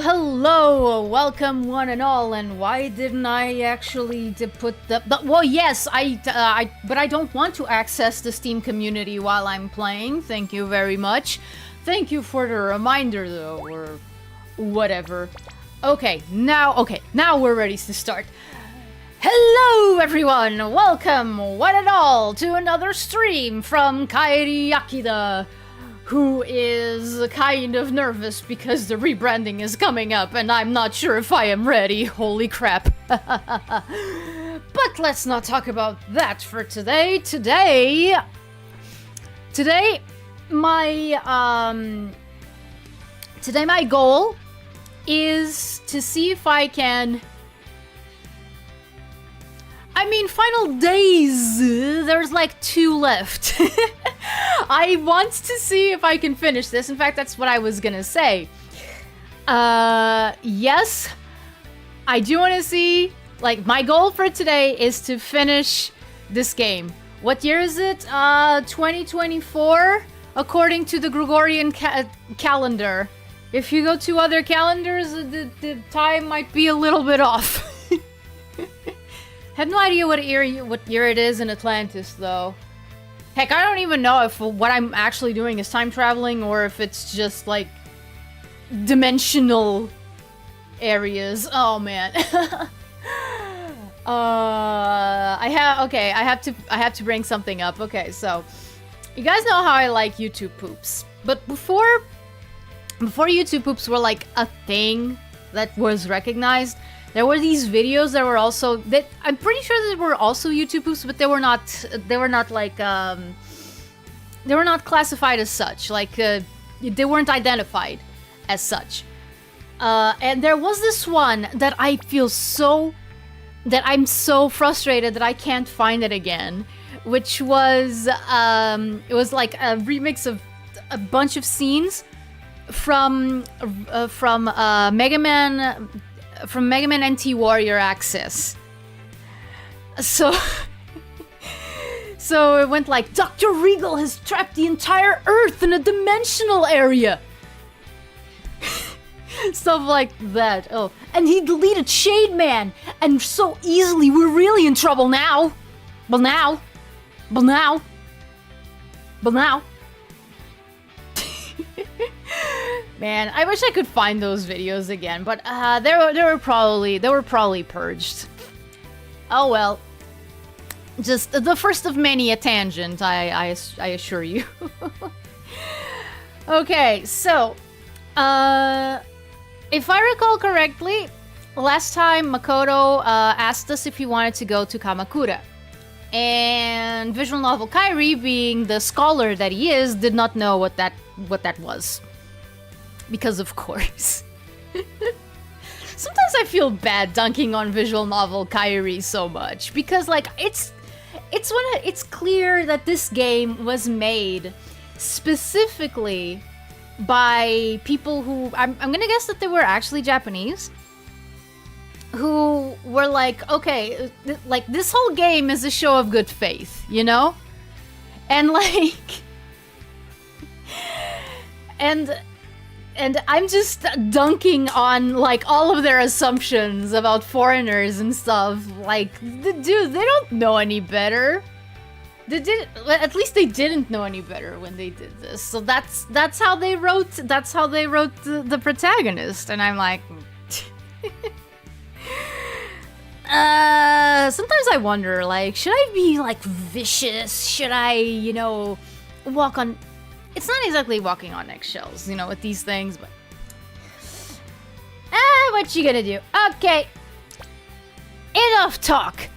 Hello, welcome one and all. And why didn't I actually put well, yes, but I don't want to access the Steam community while I'm playing. Thank you very much. Thank you for the reminder, though, or whatever. Okay, now we're ready to start. Hello, everyone. Welcome one and all to another stream from Kairi Akida, who is kind of nervous because the rebranding is coming up and I'm not sure if I am ready. Holy crap. But let's not talk about that for today. Today my goal is to see if I can... final days. There's like 2 left. I want to see if I can finish this. In fact, that's what I was gonna say. Yes, I do want to see, like, my goal for today is to finish this game. What year is it? 2024, according to the Gregorian calendar. If you go to other calendars, the time might be a little bit off. Have no idea what year it is in Atlantis, though. Heck, I don't even know if what I'm actually doing is time traveling or if it's just like dimensional areas. Oh man. I have to bring something up. Okay, so you guys know how I like YouTube poops, but before YouTube poops were like a thing that was recognized, there were these videos that were also that I'm pretty sure that were also YouTube poops, but they were not like they were not classified as such. Like they weren't identified as such. And there was this one that I feel I'm so frustrated that I can't find it again, which was it was like a remix of a bunch of scenes from Mega Man. From Mega Man NT Warrior Access. So it went like, Dr. Regal has trapped the entire Earth in a dimensional area. Stuff like that. Oh, and he deleted Shade Man, and so easily, we're really in trouble now. But now. Man, I wish I could find those videos again, but they were probably purged. Oh well. Just the first of many a tangent, I assure you. Okay, so if I recall correctly, last time Makoto asked us if he wanted to go to Kamakura. And visual novel Kairi, being the scholar that he is, did not know what that was. Because of course. Sometimes I feel bad dunking on visual novel Kairi so much, because like it's clear that this game was made specifically by people who I'm gonna guess that they were actually Japanese, who were like, okay, like this whole game is a show of good faith, you know? And like and I'm just dunking on, like, all of their assumptions about foreigners and stuff. Like, dude, they don't know any better. At least they didn't know any better when they did this. So that's how they wrote the protagonist. And I'm like... sometimes I wonder, like, should I be, like, vicious? Should I, you know, walk on... It's not exactly walking on eggshells, you know, with these things, but... what you gonna do? Okay. Enough talk!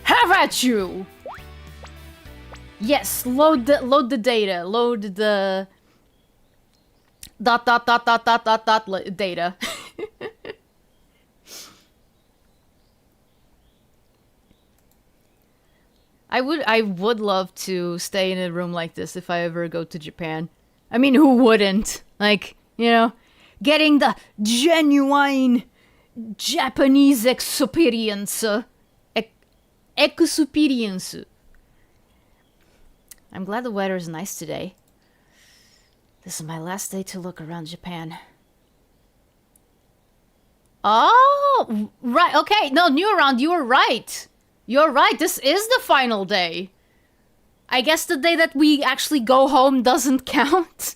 Have at you! Yes, load the data. Load the... data. I would love to stay in a room like this if I ever go to Japan. I mean, who wouldn't? Like, you know, getting the genuine Japanese experience. Experience. I'm glad the weather is nice today. This is my last day to look around Japan. Oh, right. Okay. No, new round. You were right. You're right. This is the final day. I guess the day that we actually go home doesn't count.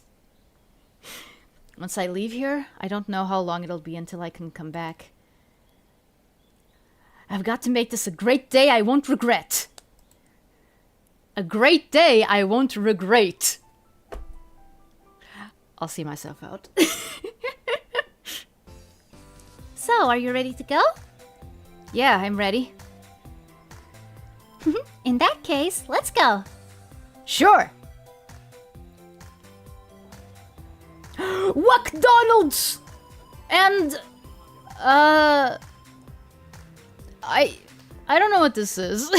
Once I leave here, I don't know how long it'll be until I can come back. I've got to make this a great day I won't regret. A great day I won't regret. I'll see myself out. So, are you ready to go? Yeah, I'm ready. In that case, let's go. Sure. McDonald's! And, I don't know what this is.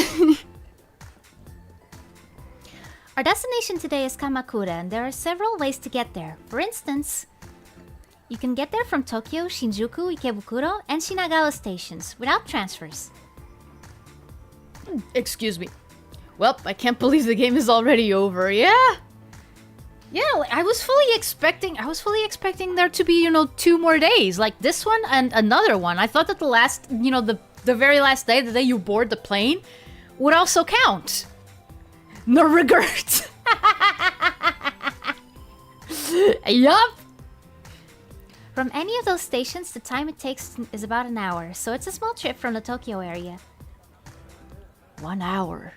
Our destination today is Kamakura, and there are several ways to get there. For instance, you can get there from Tokyo, Shinjuku, Ikebukuro, and Shinagawa stations without transfers. Excuse me. Well, I can't believe the game is already over. Yeah. Yeah, I was fully expecting there to be, 2 more days, like this one and another one. I thought that the last, the very last day, the day you board the plane, would also count. No regret. Yup. From any of those stations, the time it takes is about an hour, so it's a small trip from the Tokyo area. 1 hour.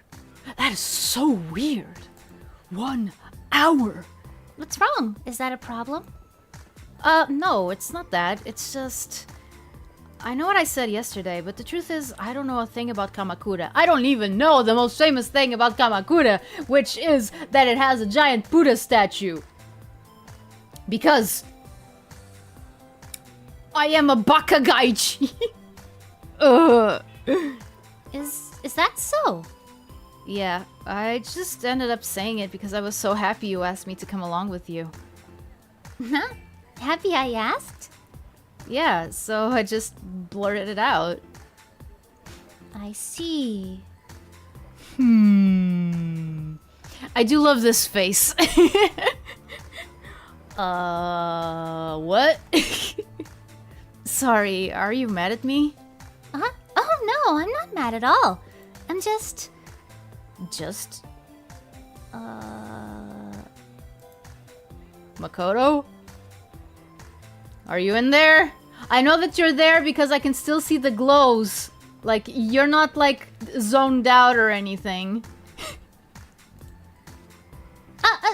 That is so weird. 1 hour. What's wrong? Is that a problem? No, it's not that. It's just... I know what I said yesterday, but the truth is, I don't know a thing about Kamakura. I don't even know the most famous thing about Kamakura, which is that it has a giant Buddha statue. Because... I am a Bakagaichi. Is that so? Yeah, I just ended up saying it because I was so happy you asked me to come along with you. Huh? Happy I asked? Yeah, so I just blurted it out. I see. I do love this face. What? Sorry, are you mad at me? Oh no, I'm not mad at all. I'm just... Makoto? Are you in there? I know that you're there because I can still see the glows. Like, you're not, like, zoned out or anything.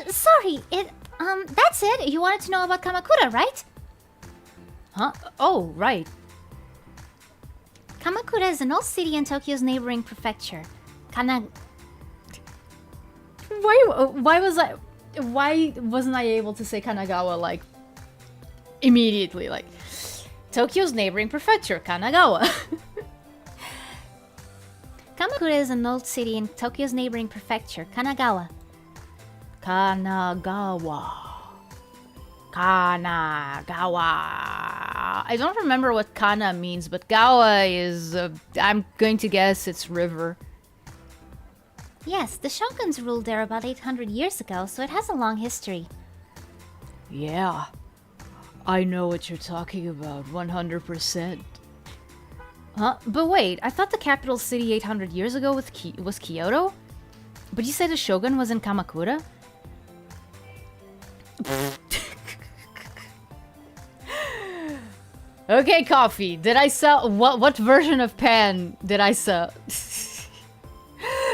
Sorry, that's it. You wanted to know about Kamakura, right? Huh? Oh, right. Kamakura is an old city in Tokyo's neighboring prefecture. Why wasn't I able to say Kanagawa, like, immediately? Like, Tokyo's neighboring prefecture, Kanagawa. Kamakura is an old city in Tokyo's neighboring prefecture, Kanagawa. Kanagawa. I don't remember what kana means, but gawa is, I'm going to guess it's river. Yes, the shoguns ruled there about 800 years ago, so it has a long history. Yeah, I know what you're talking about, 100%. Huh? But wait, I thought the capital city 800 years ago was Kyoto? But you said the shogun was in Kamakura? Okay, coffee. Did I sell... What version of pan did I sell?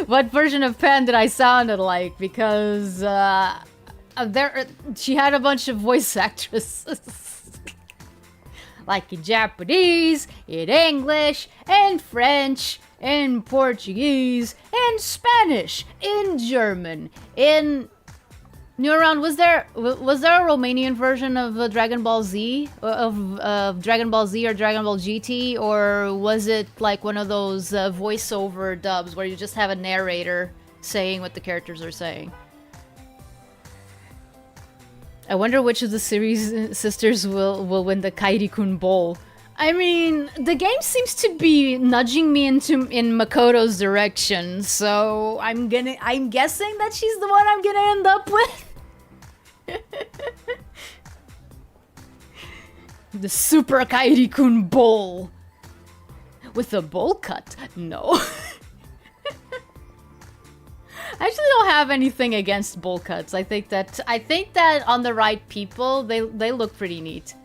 What version of pan did I sound like? Because, she had a bunch of voice actresses. Like in Japanese, in English, in French, in Portuguese, in Spanish, in German, in... New round, was there a Romanian version of Dragon Ball Z? Of Dragon Ball Z or Dragon Ball GT? Or was it like one of those voiceover dubs where you just have a narrator saying what the characters are saying? I wonder which of the series sisters will win the Kairi-kun Bowl. I mean, the game seems to be nudging me in Makoto's direction, so I'm guessing that she's the one I'm gonna end up with. The Super Kairi-kun bowl. With a bowl cut? No. I actually don't have anything against bowl cuts. I think that on the right people, they look pretty neat.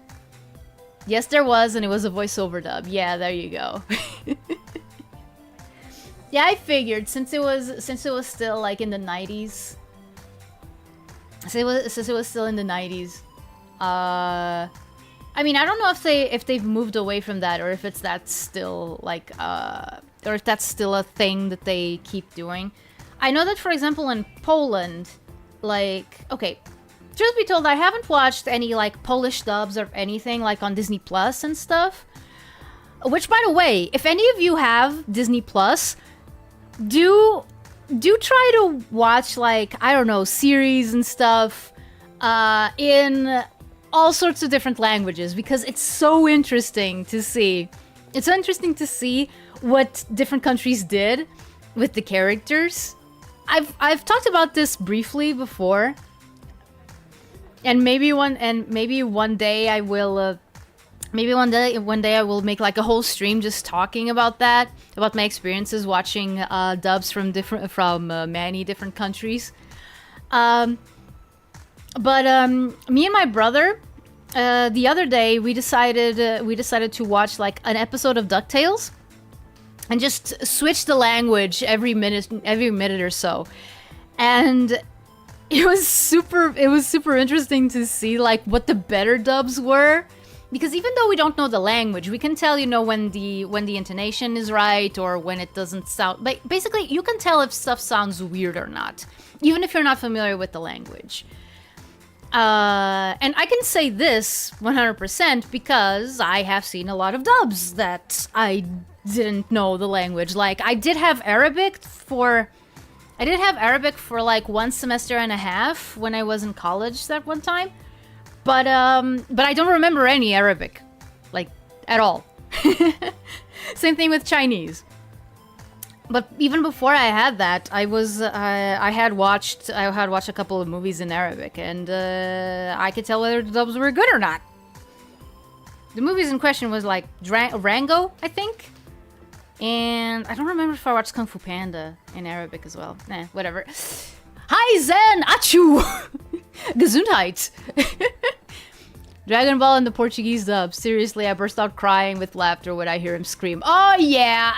Yes, there was, and it was a voiceover dub. Yeah, there you go. Yeah, I figured since it was still like in the 90s. Since it was still in the 90s. I mean, I don't know if they've moved away from that, or if that's still like or if that's still a thing that they keep doing. I know that, for example, in Poland, like, okay, truth be told, I haven't watched any like Polish dubs or anything like on Disney Plus and stuff. Which, by the way, if any of you have Disney Plus, do try to watch, like, I don't know, series and stuff in all sorts of different languages, because it's so interesting to see. It's so interesting to see what different countries did with the characters. I've talked about this briefly before, and maybe one day I will. Maybe one day I will make like a whole stream just talking about that, about my experiences watching dubs from many different countries. But me and my brother, the other day we decided to watch like an episode of DuckTales, and just switch the language every minute or so, and it was super interesting to see like what the better dubs were. Because even though we don't know the language, we can tell, you know, when the intonation is right or when it doesn't sound. But basically, you can tell if stuff sounds weird or not, even if you're not familiar with the language. And I can say this 100% because I have seen a lot of dubs that I didn't know the language. Like, I did have Arabic for like 1 semester and a half when I was in college that one time. But I don't remember any Arabic, like, at all. Same thing with Chinese. But even before I had that, I had watched a couple of movies in Arabic, and I could tell whether the dubs were good or not. The movies in question was like Rango, I think, and I don't remember if I watched Kung Fu Panda in Arabic as well. Whatever. Hi Zen, Achu, Gesundheit. Dragon Ball in the Portuguese dub. Seriously, I burst out crying with laughter when I hear him scream. Oh yeah.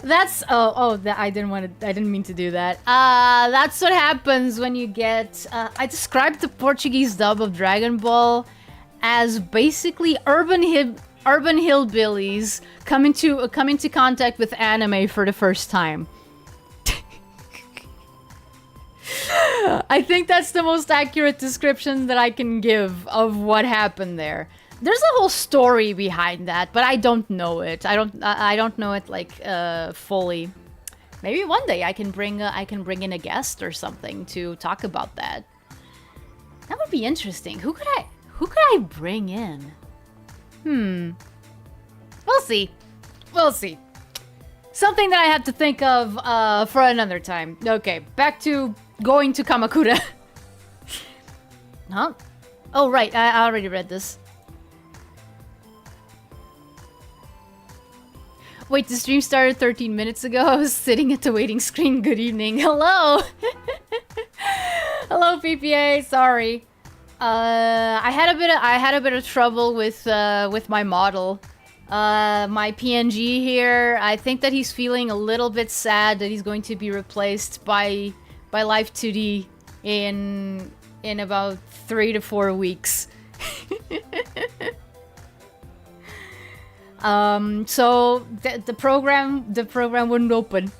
That's I didn't mean to do that. That's what happens when you get. I described the Portuguese dub of Dragon Ball as basically urban hillbillies come into contact with anime for the first time. I think that's the most accurate description that I can give of what happened there. There's a whole story behind that, but I don't know it. I don't know it like fully. Maybe one day I can bring in a guest or something to talk about that. That would be interesting. Who could I bring in? We'll see. Something that I have to think of for another time. Okay, back to going to Kamakura. Huh? Oh, right. I already read this. Wait, the stream started 13 minutes ago. I was sitting at the waiting screen. Good evening. Hello. Hello, PPA. Sorry. I had a bit of trouble with my model. My PNG here. I think that he's feeling a little bit sad that he's going to be replaced by Live 2D in about 3 to 4 weeks. So the program wouldn't open.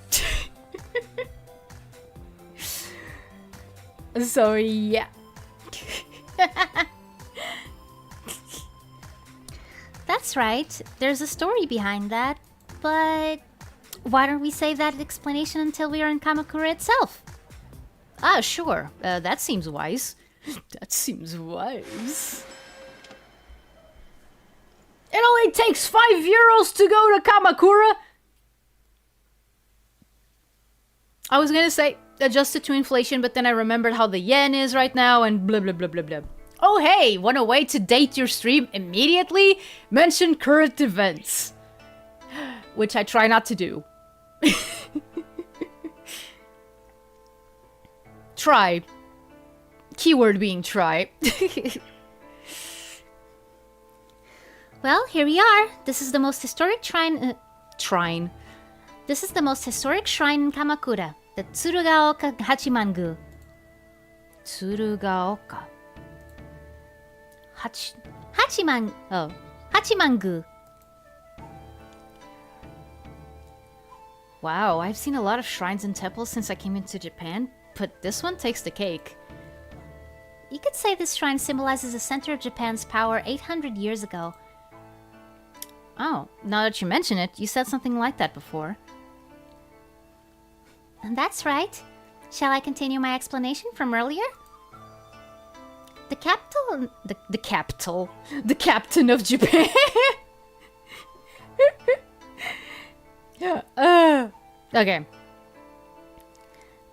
So yeah. That's right. There's a story behind that, but why don't we save that explanation until we are in Kamakura itself? Ah, sure. That seems wise. That seems wise. It only takes 5 euros to go to Kamakura! I was gonna say adjusted to inflation, but then I remembered how the yen is right now and blah blah blah blah blah. oh hey, want a way to date your stream immediately? Mention current events. Which I try not to do. Try. Keyword being try. Well, here we are. This is the most historic shrine. This is the most historic shrine in Kamakura, the Tsurugaoka Hachiman-gu. Tsurugaoka. Hachiman-gu. Wow, I've seen a lot of shrines and temples since I came into Japan, but this one takes the cake. You could say this shrine symbolizes the center of Japan's power 800 years ago. Oh, now that you mention it, you said something like that before. That's right. Shall I continue my explanation from earlier? The capital... The captain of Japan! Okay.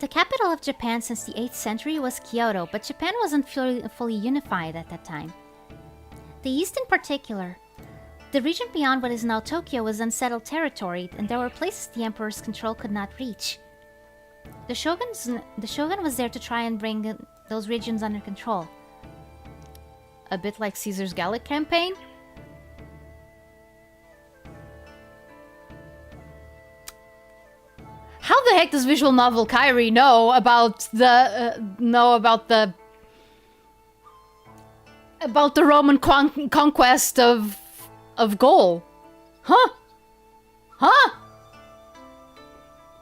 The capital of Japan since the 8th century was Kyoto, but Japan wasn't fully unified at that time. The East in particular. The region beyond what is now Tokyo was unsettled territory, and there were places the emperor's control could not reach. The shogun was there to try and bring those regions under control. A bit like Caesar's Gallic campaign? How the heck does visual novel Kairi know about the Roman conquest of Gaul? Huh? Huh?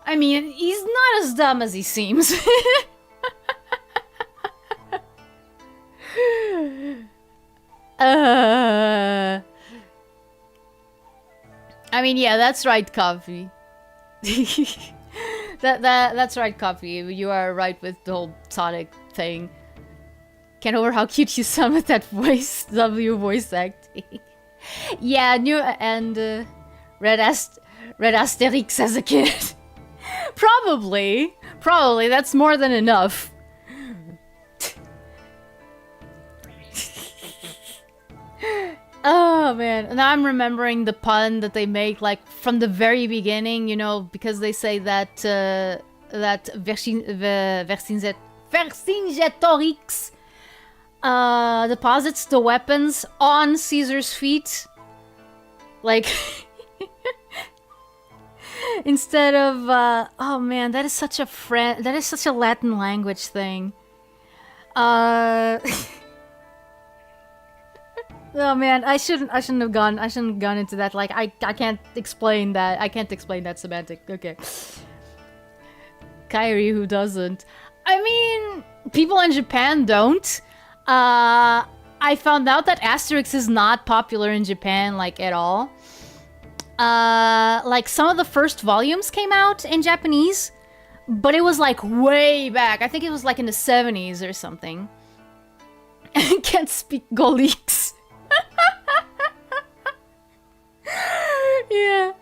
I mean, he's not as dumb as he seems. I mean, yeah, that's right, Coffee. That's right, Coffee. You are right with the whole Sonic thing. Can't over how cute you sound with that voice. W voice acting. Yeah, new and Red Asterix as a kid. Probably that's more than enough. Oh man, now I'm remembering the pun that they make like from the very beginning, you know, because they say that Vercingetorix deposits the weapons on Caesar's feet, like instead of oh man, that is such a Latin language thing. Oh man, I shouldn't have gone into that. Like I can't explain that. I can't explain that semantic. Okay. Kairi, who doesn't? I mean, people in Japan don't. I found out that Asterix is not popular in Japan, like, at all. Like, some of the first volumes came out in Japanese, but it was, like, way back. I think it was, like, in the 70s or something. I can't speak Golix. Yeah.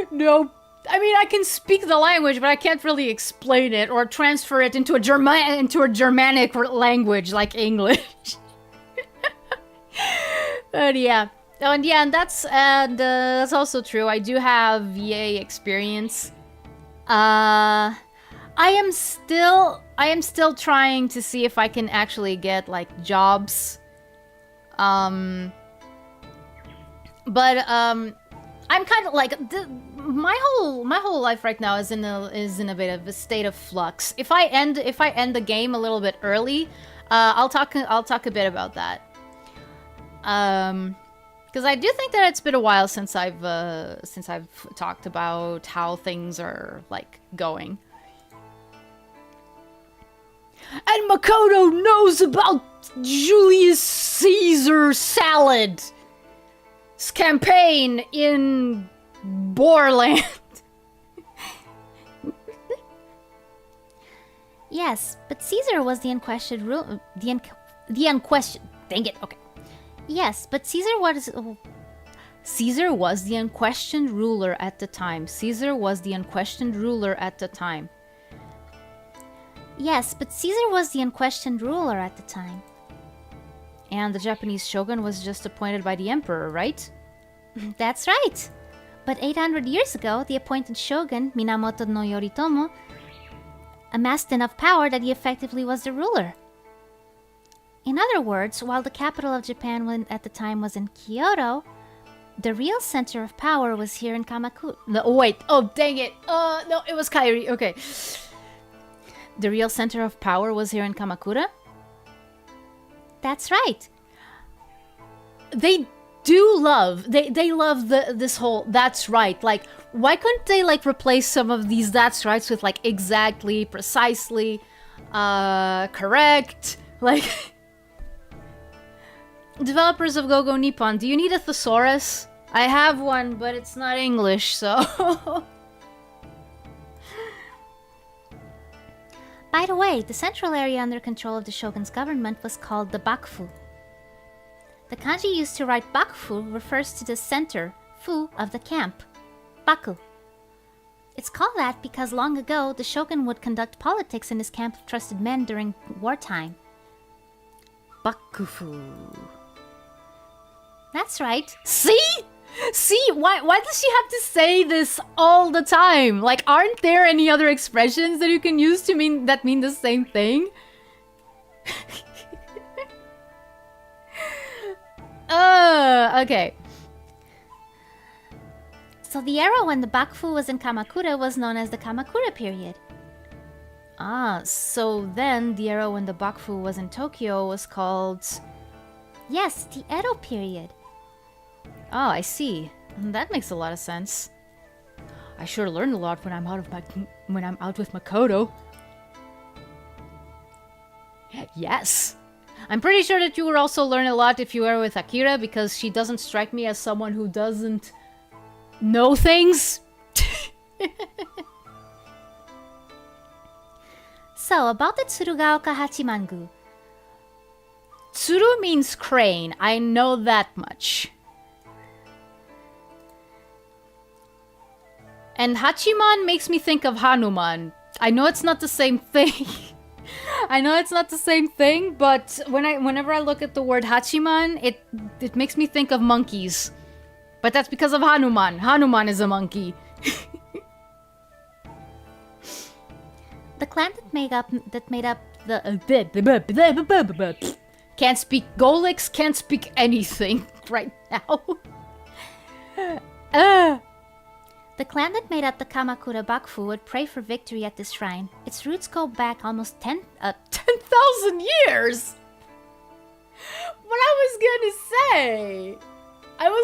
No. I mean, I can speak the language, but I can't really explain it or transfer it into a Germanic language like English. But yeah. Oh, and yeah, and that's also true. I do have VA experience. I am still trying to see if I can actually get like jobs. I'm kind of like my whole life right now is in a bit of a state of flux. If I end the game a little bit early, I'll talk a bit about that. Because I do think that it's been a while since I've talked about how things are like going. And Makoto knows about Julius Caesar salad. Campaign in Boreland. Yes, but Caesar was the unquestioned ruler. Dang it. Okay. Yes, but Caesar was the unquestioned ruler at the time. Caesar was the unquestioned ruler at the time. Yes, but Caesar was the unquestioned ruler at the time. And the Japanese shogun was just appointed by the emperor, right? That's right. But 800 years ago, the appointed shogun, Minamoto no Yoritomo, amassed enough power that he effectively was the ruler. In other words, while the capital of Japan at the time was in Kyoto, the real center of power was here in Kamakura. No, wait. Oh, dang it. No, it was Kairi. Okay. The real center of power was here in Kamakura? That's right. They do love. They love this whole that's right. Like, why couldn't they like replace some of these that's rights with like exactly, precisely, correct? Like developers of GoGo Nippon, do you need a thesaurus? I have one, but it's not English, so By the way, the central area under control of the shogun's government was called the Bakufu. The kanji used to write Bakufu refers to the center, fu, of the camp, Baku. It's called that because long ago, the shogun would conduct politics in his camp of trusted men during wartime. Bakufu. That's right. See? See, why does she have to say this all the time? Like, aren't there any other expressions that you can use to mean the same thing? Okay. So the era when the Bakufu was in Kamakura was known as the Kamakura period. Ah, so then the era when the Bakufu was in Tokyo was called... Yes, the Edo period. Oh, I see. That makes a lot of sense. I sure learned a lot when I'm out with Makoto. Yes. I'm pretty sure that you would also learn a lot if you were with Akira, because she doesn't strike me as someone who doesn't know things. So, about the Tsurugaoka Hachimangu. Tsuru means crane. I know that much. And Hachiman makes me think of Hanuman. I know it's not the same thing. But whenever I look at the word Hachiman, it makes me think of monkeys. But that's because of Hanuman. Hanuman is a monkey. The clan that made up the can't speak Golix, can't speak anything right now. The clan that made up the Kamakura Bakufu would pray for victory at this shrine. Its roots go back almost 10,000 years! What I was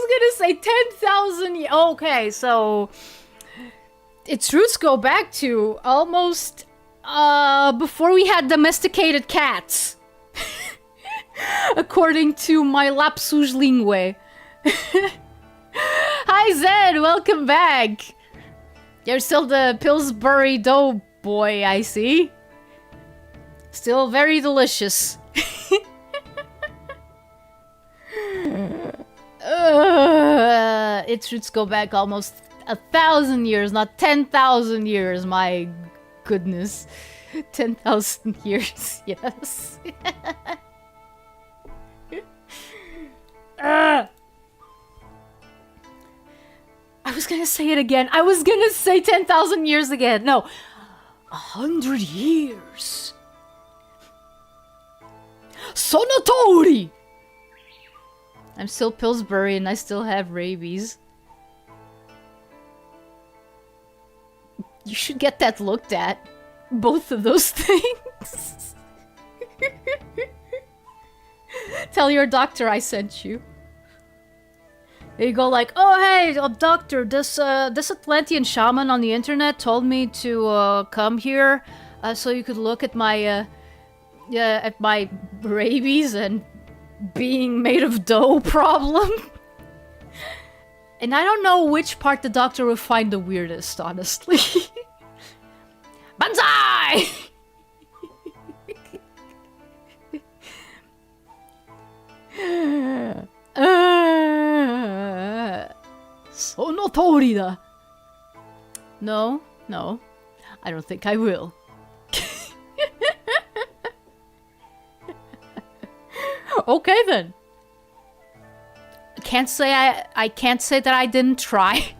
gonna say 10,000 years. Okay, so its roots go back to almost before we had domesticated cats. According to my lapsus linguae. Hi Zed, welcome back. You're still the Pillsbury dough boy, I see. Still very delicious. Its roots go back almost 1,000 years, not 10,000 years. My goodness. 10,000 years, yes. I was gonna say it again. I was gonna say 10,000 years again. No. 100 years. Sonotori! I'm still Pillsbury and I still have rabies. You should get that looked at. Both of those things. Tell your doctor I sent you. You go like, oh hey, doctor, this Atlantean shaman on the internet told me to come here so you could look at my rabies and being made of dough problem. And I don't know which part the doctor would find the weirdest, honestly. Banzai! Sonotori da. No, I don't think I will. Okay then. I can't say that I didn't try.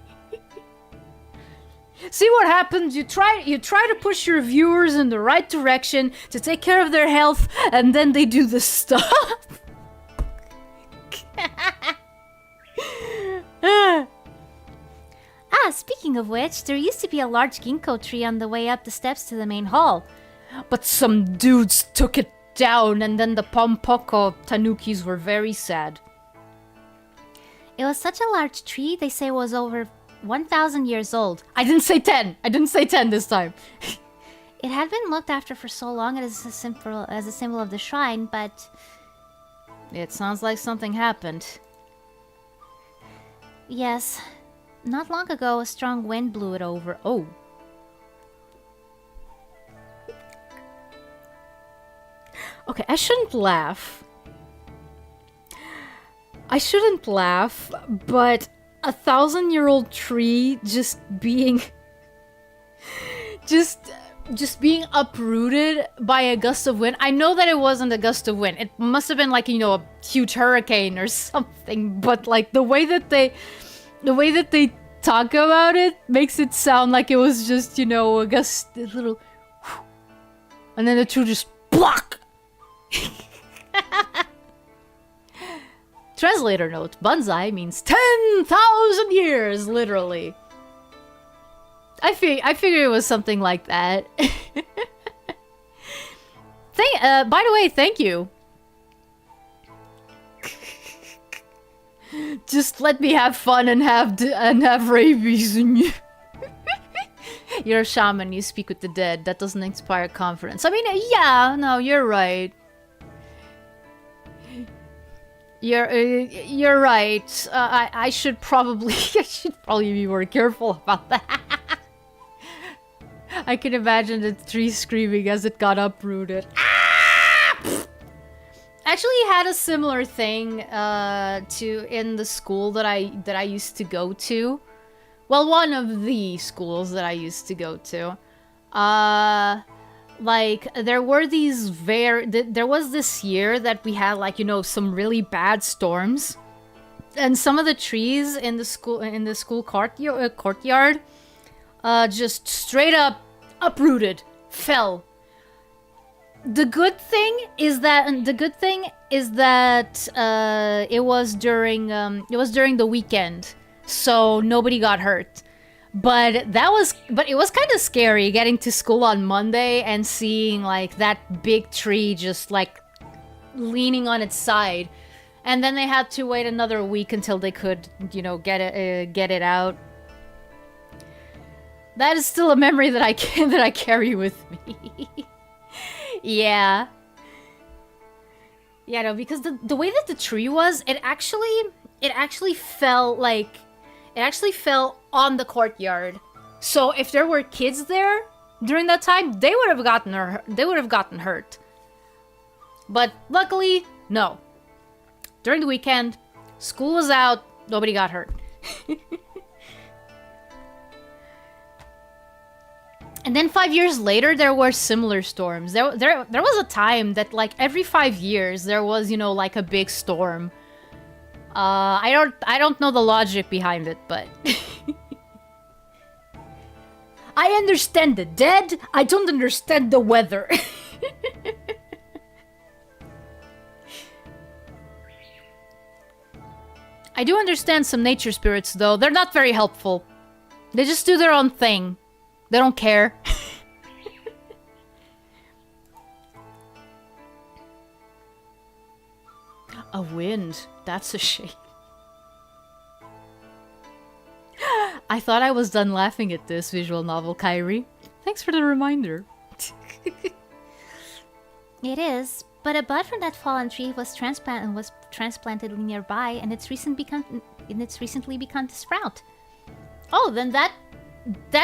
See what happens? You try to push your viewers in the right direction to take care of their health, and then they do this stuff. Speaking of which, there used to be a large ginkgo tree on the way up the steps to the main hall. But some dudes took it down, and then the Pompoko tanukis were very sad. It was such a large tree, they say it was over 1,000 years old. I didn't say 10! I didn't say 10 this time. It had been looked after for so long as a symbol of the shrine, but... It sounds like something happened. Yes. Not long ago, a strong wind blew it over. Oh. Okay, I shouldn't laugh. But 1,000-year-old tree just being... just being uprooted by a gust of wind. I know that it wasn't a gust of wind. It must have been like, you know, a huge hurricane or something. But like the way that they talk about it makes it sound like it was just, you know, a little, and then the tree just block. Translator note: Banzai means 10,000 years, literally. I figured it was something like that. By the way, thank you. Just let me have fun and have rabies and you. You're a shaman, you speak with the dead. That doesn't inspire confidence. I mean, yeah, no, you're right. You're right. I should probably be more careful about that. I can imagine the tree screaming as it got uprooted. Actually had a similar thing in the school that I used to go to. Well, one of the schools that I used to go to. Like there was this year that we had, like, you know, some really bad storms, and some of the trees in the school courtyard just straight up uprooted, fell. The good thing is that it was during the weekend, so nobody got hurt. But it was kind of scary getting to school on Monday and seeing like that big tree just like leaning on its side, and then they had to wait another week until they could, you know, get it out. That is still a memory that I carry with me. Yeah. Yeah, no, because the way that the tree was, it actually fell on the courtyard. So if there were kids there during that time, they would have gotten hurt. But luckily, no. During the weekend, school was out, nobody got hurt. And then 5 years later, there were similar storms. There was a time that, like, every 5 years, there was, you know, like a big storm. I don't know the logic behind it, but... I understand the dead, I don't understand the weather. I do understand some nature spirits, though. They're not very helpful. They just do their own thing. They don't care. A wind. That's a shame. I thought I was done laughing at this visual novel, Kairi. Thanks for the reminder. It is, but a bud from that fallen tree was transplanted nearby, and it's recently become to sprout. Oh, then that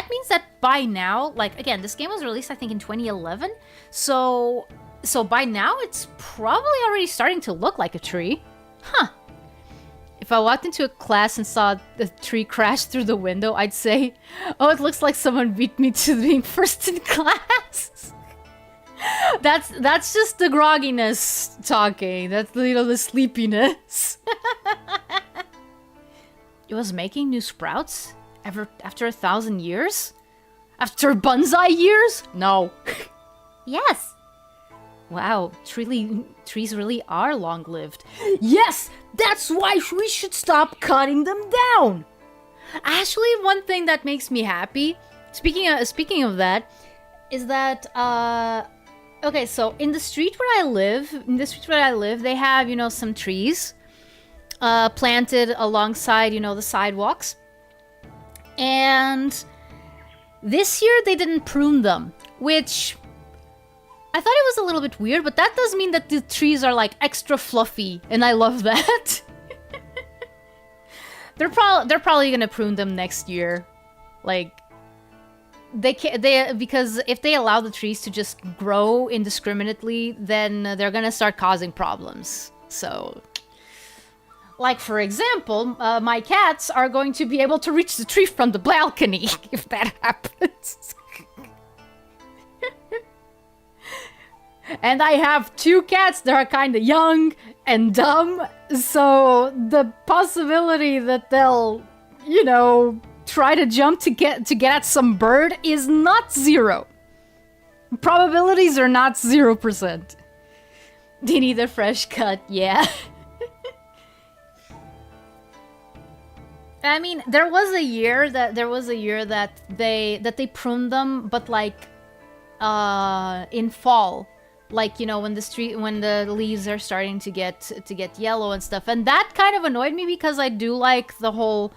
means that by now, like, again, this game was released, I think, in 2011. So by now, it's probably already starting to look like a tree. Huh. If I walked into a class and saw the tree crash through the window, I'd say, oh, it looks like someone beat me to being first in class. That's just the grogginess talking. That's the sleepiness. It was making new sprouts after 1,000 years? After bonsai years? No. Yes. Wow, trees really are long-lived. Yes, that's why we should stop cutting them down. Actually, one thing that makes me happy, speaking of that, is that okay, so in the street where I live, they have, some trees planted alongside, the sidewalks. And this year they didn't prune them, which I thought it was a little bit weird, but that does mean that the trees are like extra fluffy, and I love that. They're probably gonna prune them next year, like because if they allow the trees to just grow indiscriminately, then they're gonna start causing problems. So, like for example, my cats are going to be able to reach the tree from the balcony if that happens. And I have 2 cats that are kind of young and dumb, so the possibility that they'll, try to jump to get at some bird is not 0. Probabilities are not 0%. They need a fresh cut, yeah. I mean, there was a year that they pruned them, but like in fall. Like, when the leaves are starting to get yellow and stuff. And that kind of annoyed me because I do like the whole,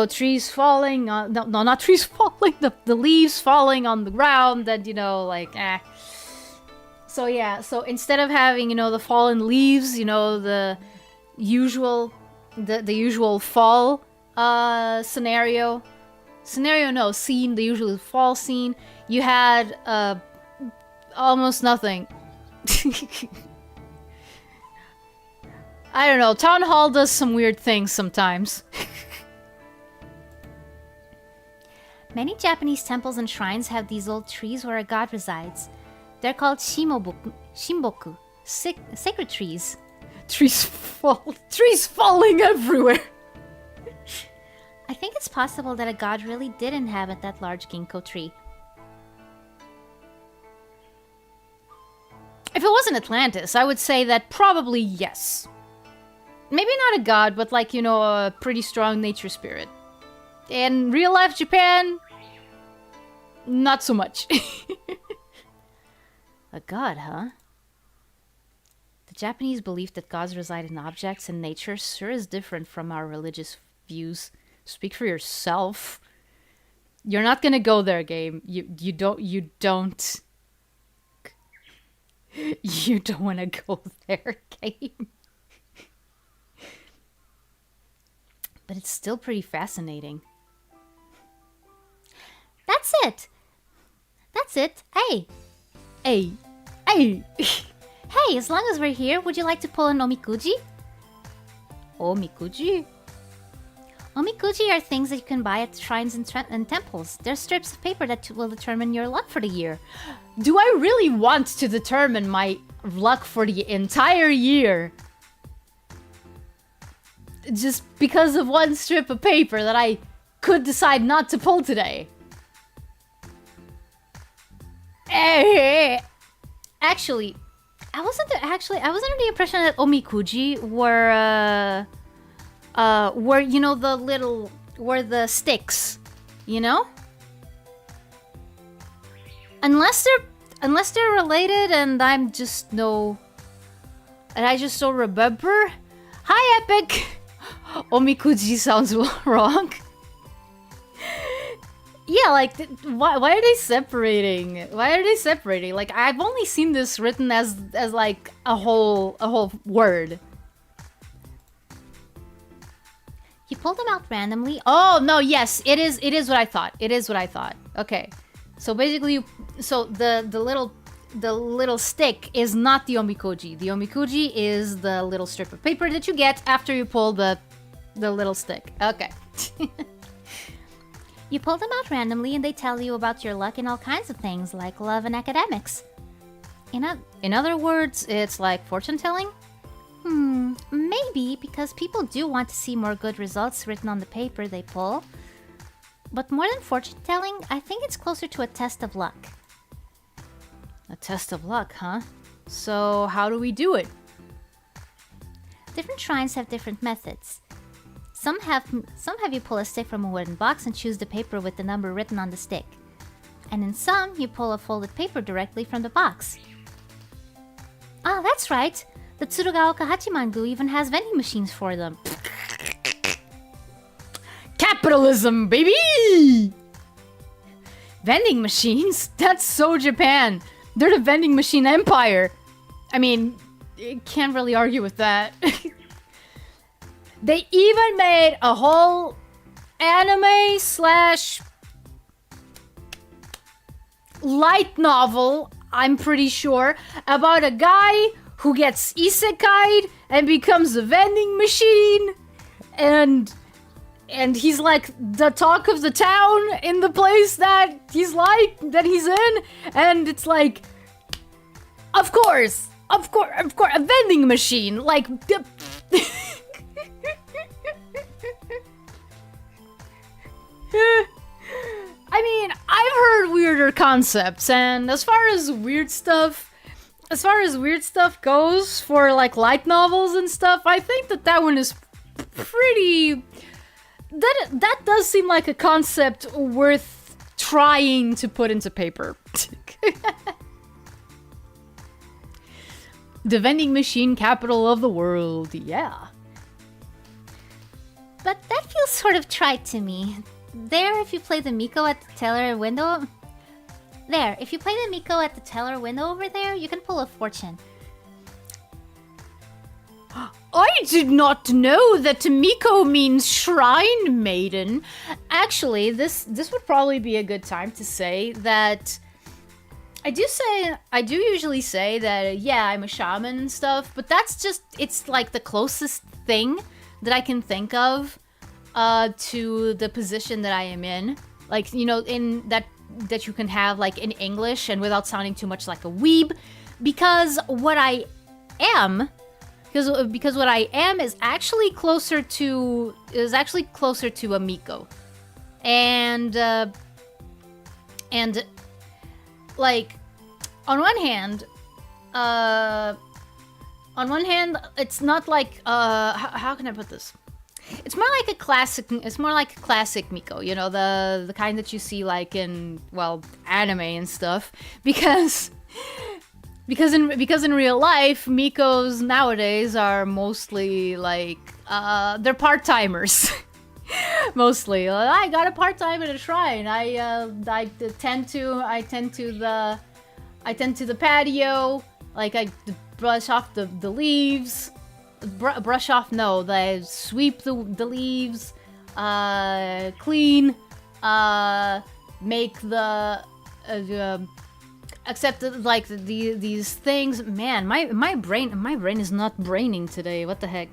trees falling on, no, not trees falling, the leaves falling on the ground, that, So yeah, so instead of having, the fallen leaves, the usual fall scene, the usual fall scene, you had almost nothing. I don't know, Town Hall does some weird things sometimes. Many Japanese temples and shrines have these old trees where a god resides. They're called shimboku, sacred trees. Trees falling everywhere. I think it's possible that a god really did inhabit that large ginkgo tree. If it wasn't Atlantis, I would say that probably yes. Maybe not a god, but like, a pretty strong nature spirit. In real life Japan, not so much. A god, huh? The Japanese belief that gods reside in objects and nature sure is different from our religious views. Speak for yourself. You're not gonna go there, game. You don't. You don't want to go there, game. But it's still pretty fascinating. That's it. Hey. Hey. Hey, as long as we're here, would you like to pull an Omikuji? Omikuji? Omikuji are things that you can buy at shrines and temples. They're strips of paper that will determine your luck for the year. Do I really want to determine my luck for the entire year? Just because of one strip of paper that I could decide not to pull today. Actually, I wasn't under the impression that Omikuji were the sticks, Unless they're related and I just don't remember. Hi, Epic! Omikuji sounds wrong. Yeah, like, why are they separating? Like, I've only seen this written as like a whole word. You pulled them out randomly. Oh no, yes, it is what I thought. Okay, so basically, the little stick is not the omikuji. The omikuji is the little strip of paper that you get after you pull the little stick. Okay. You pull them out randomly and they tell you about your luck in all kinds of things, like love and academics. In other words, it's like fortune telling? Maybe, because people do want to see more good results written on the paper they pull. But more than fortune telling, I think it's closer to a test of luck. A test of luck, huh? So how do we do it? Different shrines have different methods. Some have you pull a stick from a wooden box and choose the paper with the number written on the stick. And in some, you pull a folded paper directly from the box. Ah, that's right! The Tsurugaoka Hachimangu even has vending machines for them. Capitalism, baby! Vending machines? That's so Japan. They're the vending machine empire. I mean, you can't really argue with that. They even made a whole anime slash light novel, I'm pretty sure, about a guy who gets isekai'd and becomes a vending machine, and he's like the talk of the town in the place that he's in, and it's like, of course, a vending machine, like. I mean, I've heard weirder concepts, and as far as weird stuff goes for like light novels and stuff, I think that one is pretty. That does seem like a concept worth trying to put into paper. The vending machine capital of the world, yeah. But that feels sort of trite to me. There, if you play the Miko at the teller window... There, if you play the Miko at the teller window over there, you can pull a fortune. I did not know that Miko means shrine maiden. Actually, this would probably be a good time to say that... I do usually say that, yeah, I'm a shaman and stuff, but that's just... It's like the closest thing that I can think of to the position that I am in, like, you know, in that you can have like in English and without sounding too much like a weeb, because what I am is actually closer to a Miko, and like on one hand, it's not like how can I put this? It's more like a classic Miko, you know, the kind that you see like in, well, anime and stuff, because in real life, Mikos nowadays are mostly like they're part-timers. Mostly. I got a part-time at a shrine. I tend to the patio, like I brush off the leaves. Brush off, no, they sweep the leaves, clean, make the, accept like these things. Man, my brain is not braining today. What the heck?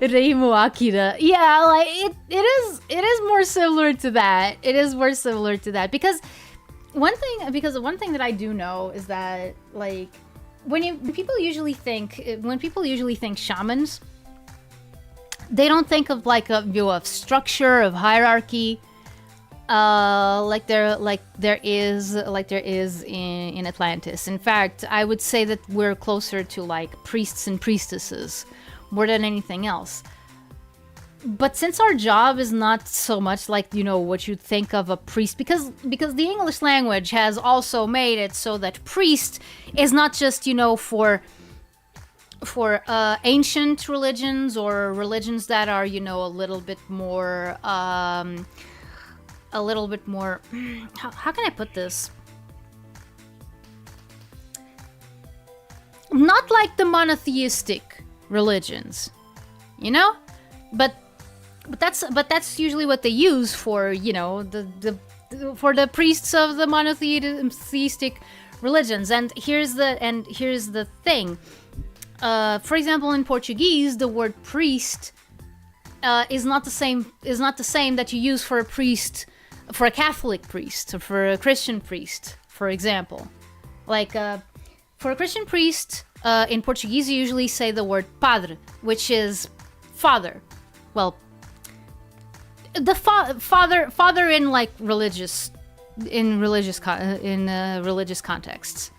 Reimu Akira. Yeah, like it is more similar to that. It is more similar to that because one thing that I do know is that like. When people usually think shamans, they don't think of like a view of structure, of hierarchy, like there is in Atlantis. In fact, I would say that we're closer to like priests and priestesses more than anything else. But since our job is not so much like, you know, what you think of a priest, because the English language has also made it so that priest is not just, you know, for ancient religions or religions that are, you know, a little bit more, how can I put this? Not like the monotheistic religions, you know? But that's usually what they use for, you know, for the priests of the monotheistic religions. And here's the thing. For example, in Portuguese, the word priest is not the same that you use for a priest for a Catholic priest or for a Christian priest, for example. Like, for a Christian priest, in Portuguese, you usually say the word padre, which is father. Well, the father in like religious contexts.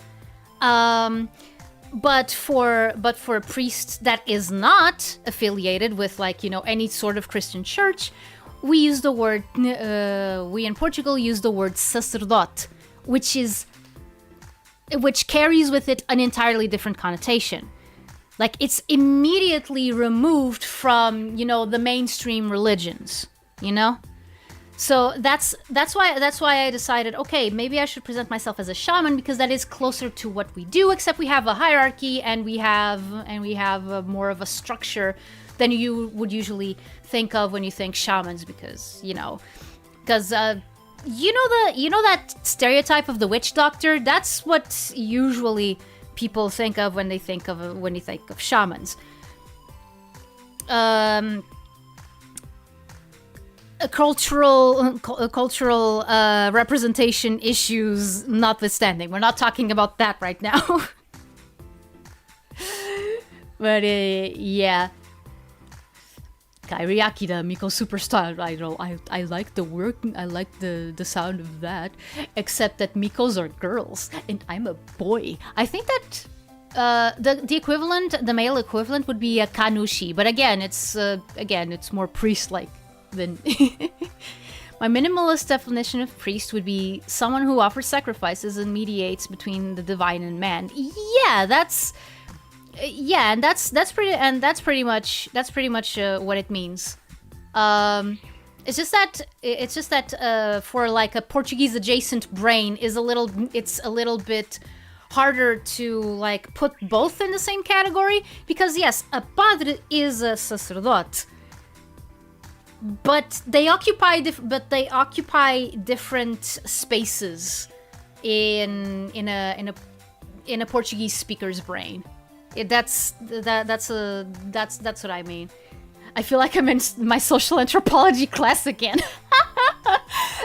But for a priest that is not affiliated with, like, you know, any sort of Christian church, we use the word, we in Portugal use the word sacerdote, which carries with it an entirely different connotation. Like, it's immediately removed from, you know, the mainstream religions, you know? So that's why I decided, okay, maybe I should present myself as a shaman, because that is closer to what we do, except we have a hierarchy and we have more of a structure than you would usually think of when you think shamans, because you know that stereotype of the witch doctor. That's what usually people think of when they think of shamans. Cultural representation issues notwithstanding, we're not talking about that right now. But yeah, Kairi Akira, Miko Superstar. I like the work. I like the sound of that. Except that Mikos are girls and I'm a boy. I think that the equivalent, the male equivalent, would be a Kanushi. But again, it's more priest-like than. My minimalist definition of priest would be someone who offers sacrifices and mediates between the divine and man. Yeah, that's pretty much what it means. It's just that for like a Portuguese adjacent brain it's a little bit harder to like put both in the same category, because yes, a padre is a sacerdote, but they occupy different spaces in a Portuguese speaker's brain. That's what I mean. I feel like I'm in my social anthropology class again.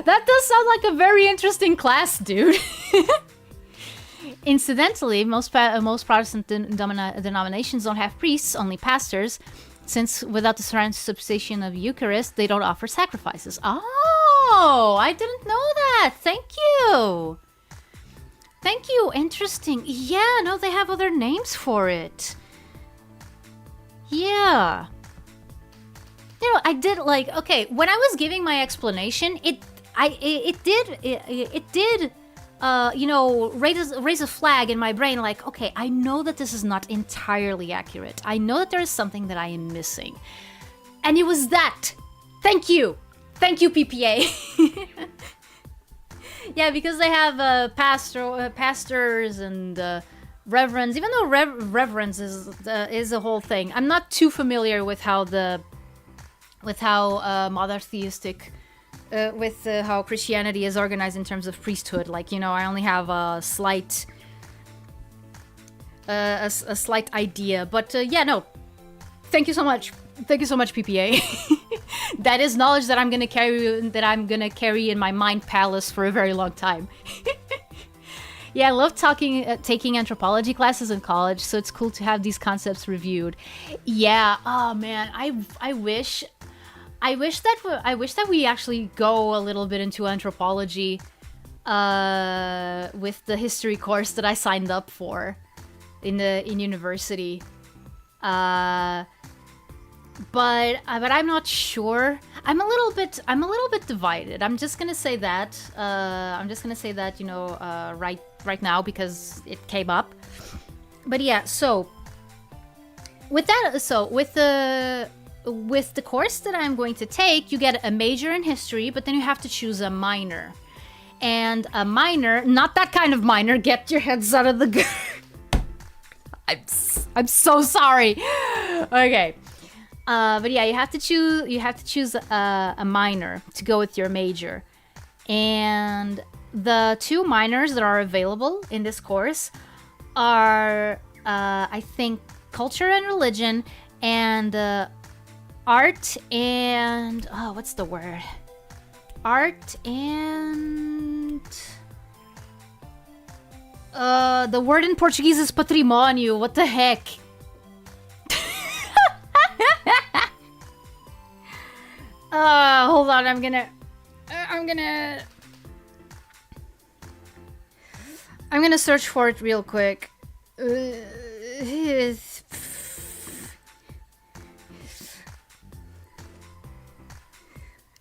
That does sound like a very interesting class, dude. Incidentally, most Protestant denominations don't have priests, only pastors, since without the transubstantiation of Eucharist, they don't offer sacrifices. Oh, I didn't know that. Thank you. Thank you. Interesting. Yeah, no, they have other names for it. Yeah. You know, I did like, okay, when I was giving my explanation, it did you know, raise a flag in my brain, like, okay, I know that this is not entirely accurate. I know that there is something that I am missing. And it was that. Thank you. Thank you, PPA. Yeah, because they have pastors and reverends. Even though reverends is a whole thing, I'm not too familiar with how monotheistic, how Christianity is organized in terms of priesthood. Like, you know, I only have a slight idea. But yeah, no. Thank you so much. Thank you so much, PPA. That is knowledge that I'm gonna carry in my mind palace for a very long time. Yeah, I love taking anthropology classes in college, so it's cool to have these concepts reviewed. Yeah, oh man, I wish that we actually go a little bit into anthropology with the history course that I signed up for in university. But I'm not sure. I'm a little bit divided. I'm just gonna say that. You know, right now, because it came up. But yeah, so with the course that I'm going to take, you get a major in history, but then you have to choose a minor. And a minor, not that kind of minor. Get your heads out of the. I'm so sorry. Okay. But yeah, you have to choose a minor to go with your major, and the two minors that are available in this course are, I think, culture and religion, and art and what's the word? art and... the word in Portuguese is patrimônio. What the heck? Hold on, I'm gonna search for it real quick.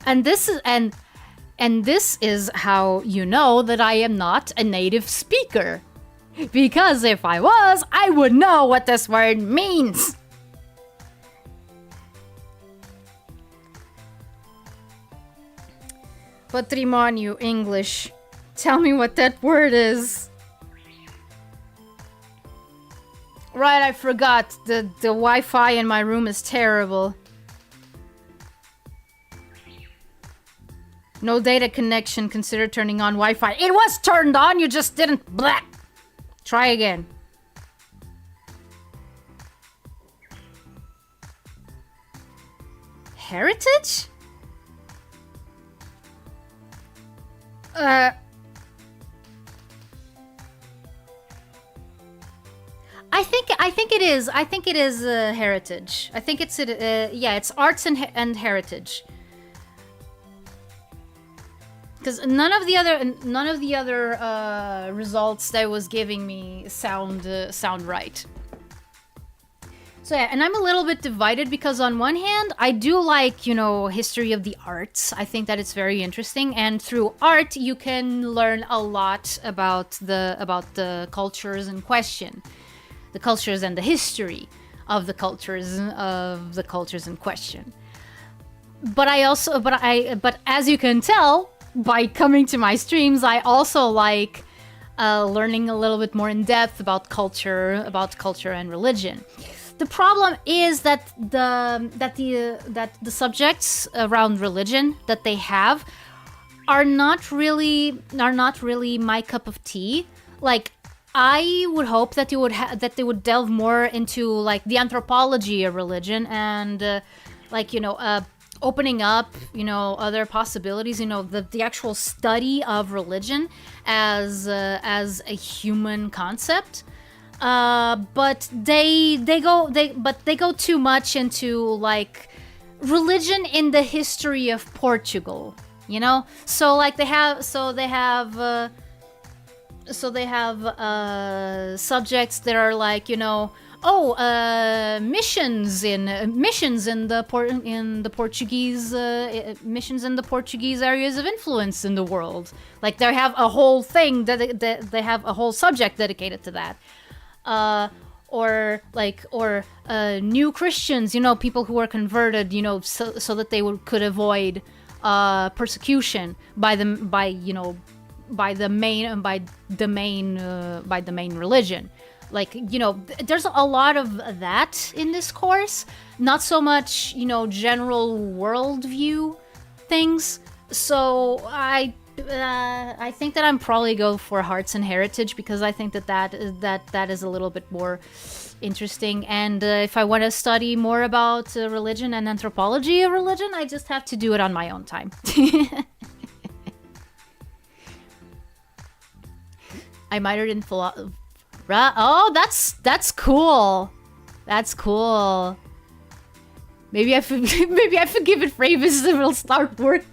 And this is how you know that I am not a native speaker. Because if I was, I would know what this word means. Patrimônio, English. Tell me what that word is. Right, I forgot. The Wi-Fi in my room is terrible. No data connection. Consider turning on Wi-Fi. It was turned on, you just didn't... Blah. Try again. Heritage? I think it is. I think it is heritage. I think it's yeah, it's arts and heritage. Because none of the other results that was giving me sound right. So yeah, and I'm a little bit divided because on one hand, I do like, you know, history of the arts. I think that it's very interesting, and through art, you can learn a lot about the cultures in question, the cultures and the history of the cultures in question. But but as you can tell by coming to my streams, I also like learning a little bit more in depth about culture and religion. The problem is that the subjects around religion that they have are not really my cup of tea. Like, I would hope that they would delve more into like the anthropology of religion and like, you know, opening up, you know, other possibilities, you know, the actual study of religion as a human concept. But they go too much into like religion in the history of Portugal, you know. So like they have subjects that are like, you know, missions in the Portuguese areas of influence in the world. Like they have a whole thing that they have a whole subject dedicated to that. Or new Christians, you know, people who are converted, you know, so that they could avoid persecution by the main religion. Like, you know, there's a lot of that in this course. Not so much, you know, general worldview things. So I think that I'm probably go for Hearts and Heritage because I think that is a little bit more interesting. And if I want to study more about religion and anthropology of religion, I just have to do it on my own time. I minored in philosophy. Oh, that's cool. That's cool. Maybe I forgive it Fravis and it'll start working.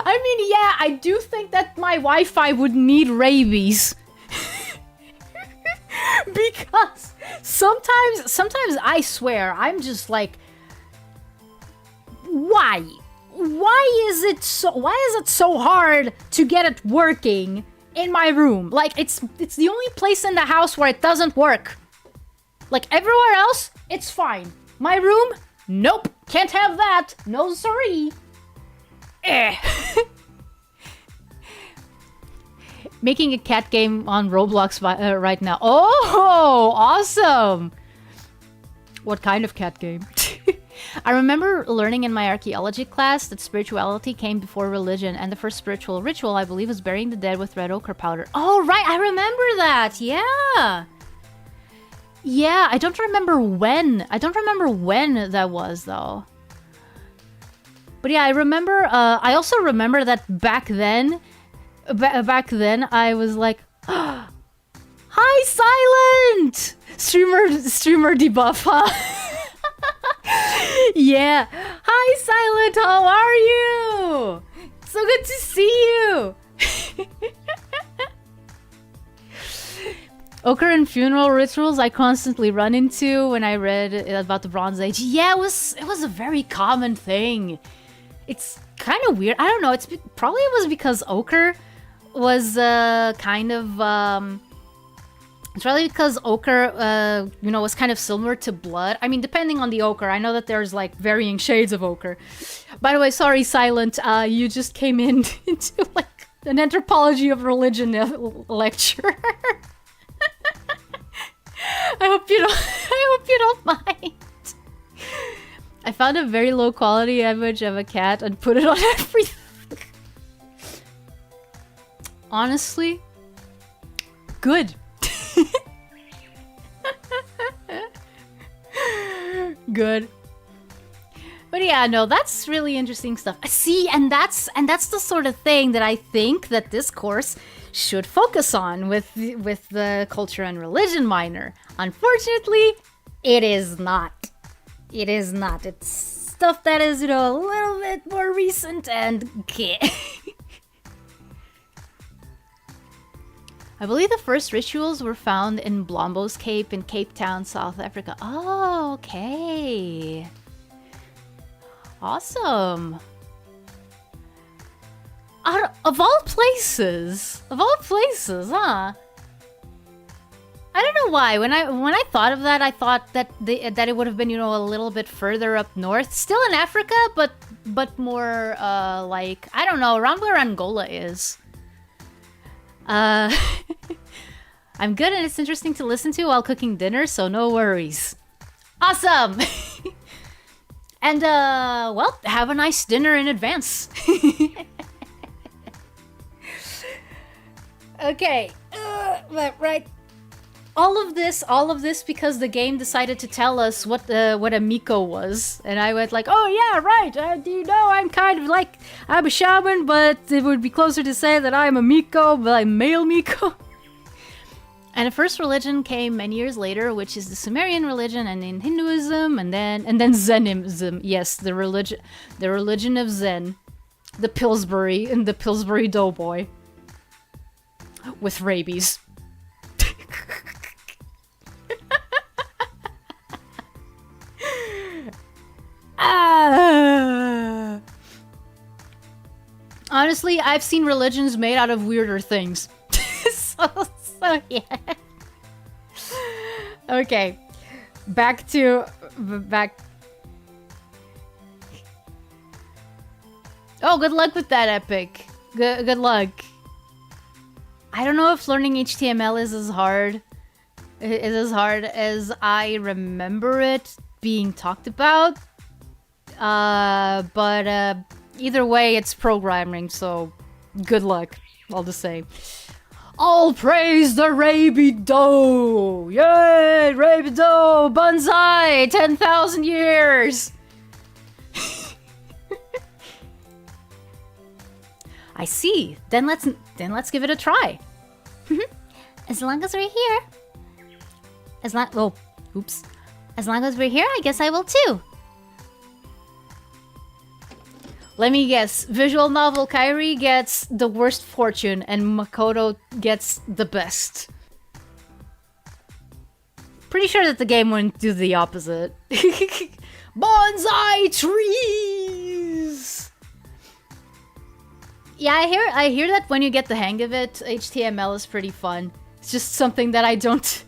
I mean, yeah, I do think that my Wi-Fi would need rabies. Because sometimes I swear, I'm just like, why? Why is it so hard to get it working in my room? Like, it's the only place in the house where it doesn't work. Like, everywhere else, it's fine. My room? Nope. Can't have that. No sorry. Making a cat game on Roblox right now. Oh, awesome. What kind of cat game? I remember learning in my archaeology class that spirituality came before religion, and the first spiritual ritual, I believe, was burying the dead with red ochre powder. Oh, right, I remember that. Yeah. Yeah, I don't remember when. I don't remember when that was, though. But yeah, I remember. I also remember that back then, I was like, "Hi, Silent!" Streamer debuff, huh? Yeah. Hi, Silent. How are you? So good to see you. Ochre and funeral rituals I constantly run into when I read about the Bronze Age. Yeah, it was a very common thing. It's kind of weird. I don't know. Probably it was because ochre was kind of. It's probably because ochre, was kind of similar to blood. I mean, depending on the ochre. I know that there's like varying shades of ochre. By the way, sorry, Silent. You just came in into like an anthropology of religion lecture. I hope you don't mind. I found a very low quality image of a cat and put it on everything. Honestly, good. Good. But yeah, no, that's really interesting stuff. See, and that's the sort of thing that I think that this course should focus on with the culture and religion minor. Unfortunately, it is not. It is not. It's stuff that is, a little bit more recent and I believe the first rituals were found in Blombos Cape in Cape Town, South Africa. Oh, okay. Awesome. Of all places, huh? I don't know why. When I thought of that, I thought that that it would have been, a little bit further up north, still in Africa, but more like, I don't know, around where Angola is. I'm good and it's interesting to listen to while cooking dinner, so no worries. Awesome. And well, have a nice dinner in advance. Okay, right. All of this because the game decided to tell us what a Miko was, and I went like, oh yeah, right. I'm kind of like, I'm a shaman, but it would be closer to say that I'm a Miko, but I'm male Miko. And the first religion came many years later, which is the Sumerian religion, and in Hinduism, and then Zenism. Yes, the religion of Zen, the Pillsbury Doughboy with rabies. Honestly, I've seen religions made out of weirder things. so yeah. Okay. Back. Oh, good luck with that, Epic. Good luck. I don't know if learning HTML is as hard as I remember it being talked about. But either way, it's programming, so good luck, I'll just say. All praise the Rabido! Yay, Rabido! Banzai! 10,000 years! I see. Then let's give it a try. As long as we're here. As long as we're here, I guess I will too. Let me guess. Visual novel Kairi gets the worst fortune and Makoto gets the best. Pretty sure that the game wouldn't do the opposite. Bonsai trees! Yeah, I hear that when you get the hang of it, HTML is pretty fun. It's just something that I don't.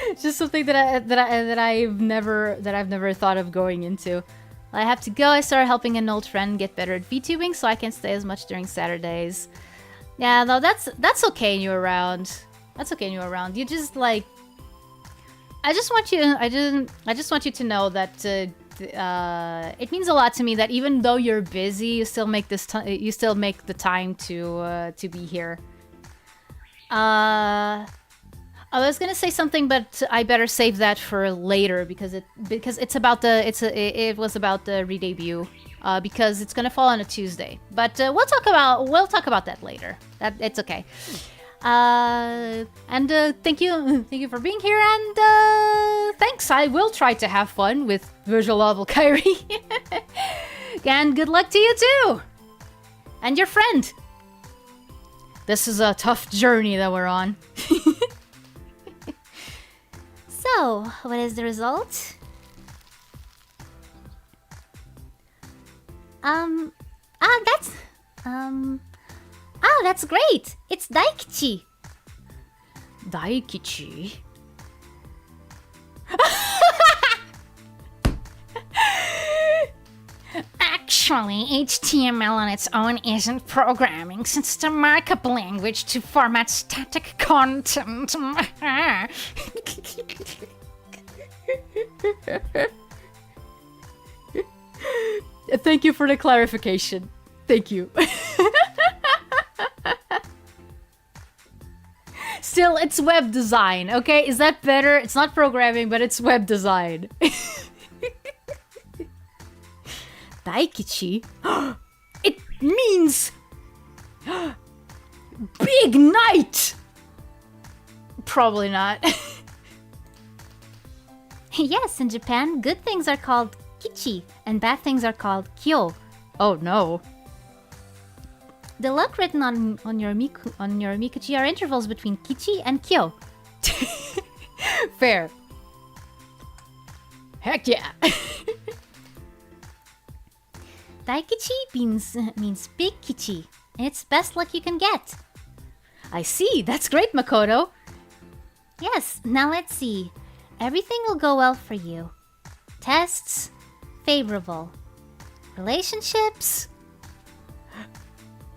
It's just something that I've never thought of going into. I have to go. I started helping an old friend get better at VTubing, so I can stay as much during Saturdays. Yeah, no, that's okay. And you're around. That's okay. And you're around. You just like. I just want you to know that it means a lot to me that even though you're busy, you still make the time to be here. I was gonna say something, but I better save that for later because it was about the re-debut because it's gonna fall on a Tuesday. But we'll talk about that later. It's okay. And thank you for being here, and thanks. I will try to have fun with visual novel Kairi. And good luck to you too, and your friend. This is a tough journey that we're on. So, what is the result? That's great! It's Daikichi! Daikichi? Actually, HTML on its own isn't programming, since it's a markup language to format static content. Thank you for the clarification. Thank you. Still, it's web design, okay? Is that better? It's not programming, but it's web design. Daikichi? It means... Big night! Probably not. Yes, in Japan, good things are called kichi, and bad things are called kyo. Oh no. The luck written on your Omikuji are intervals between kichi and kyo. Fair. Heck yeah. Daikichi means big kichi, and it's best luck you can get. I see. That's great, Makoto. Yes, now let's see. Everything will go well for you. Tests, favorable. Relationships,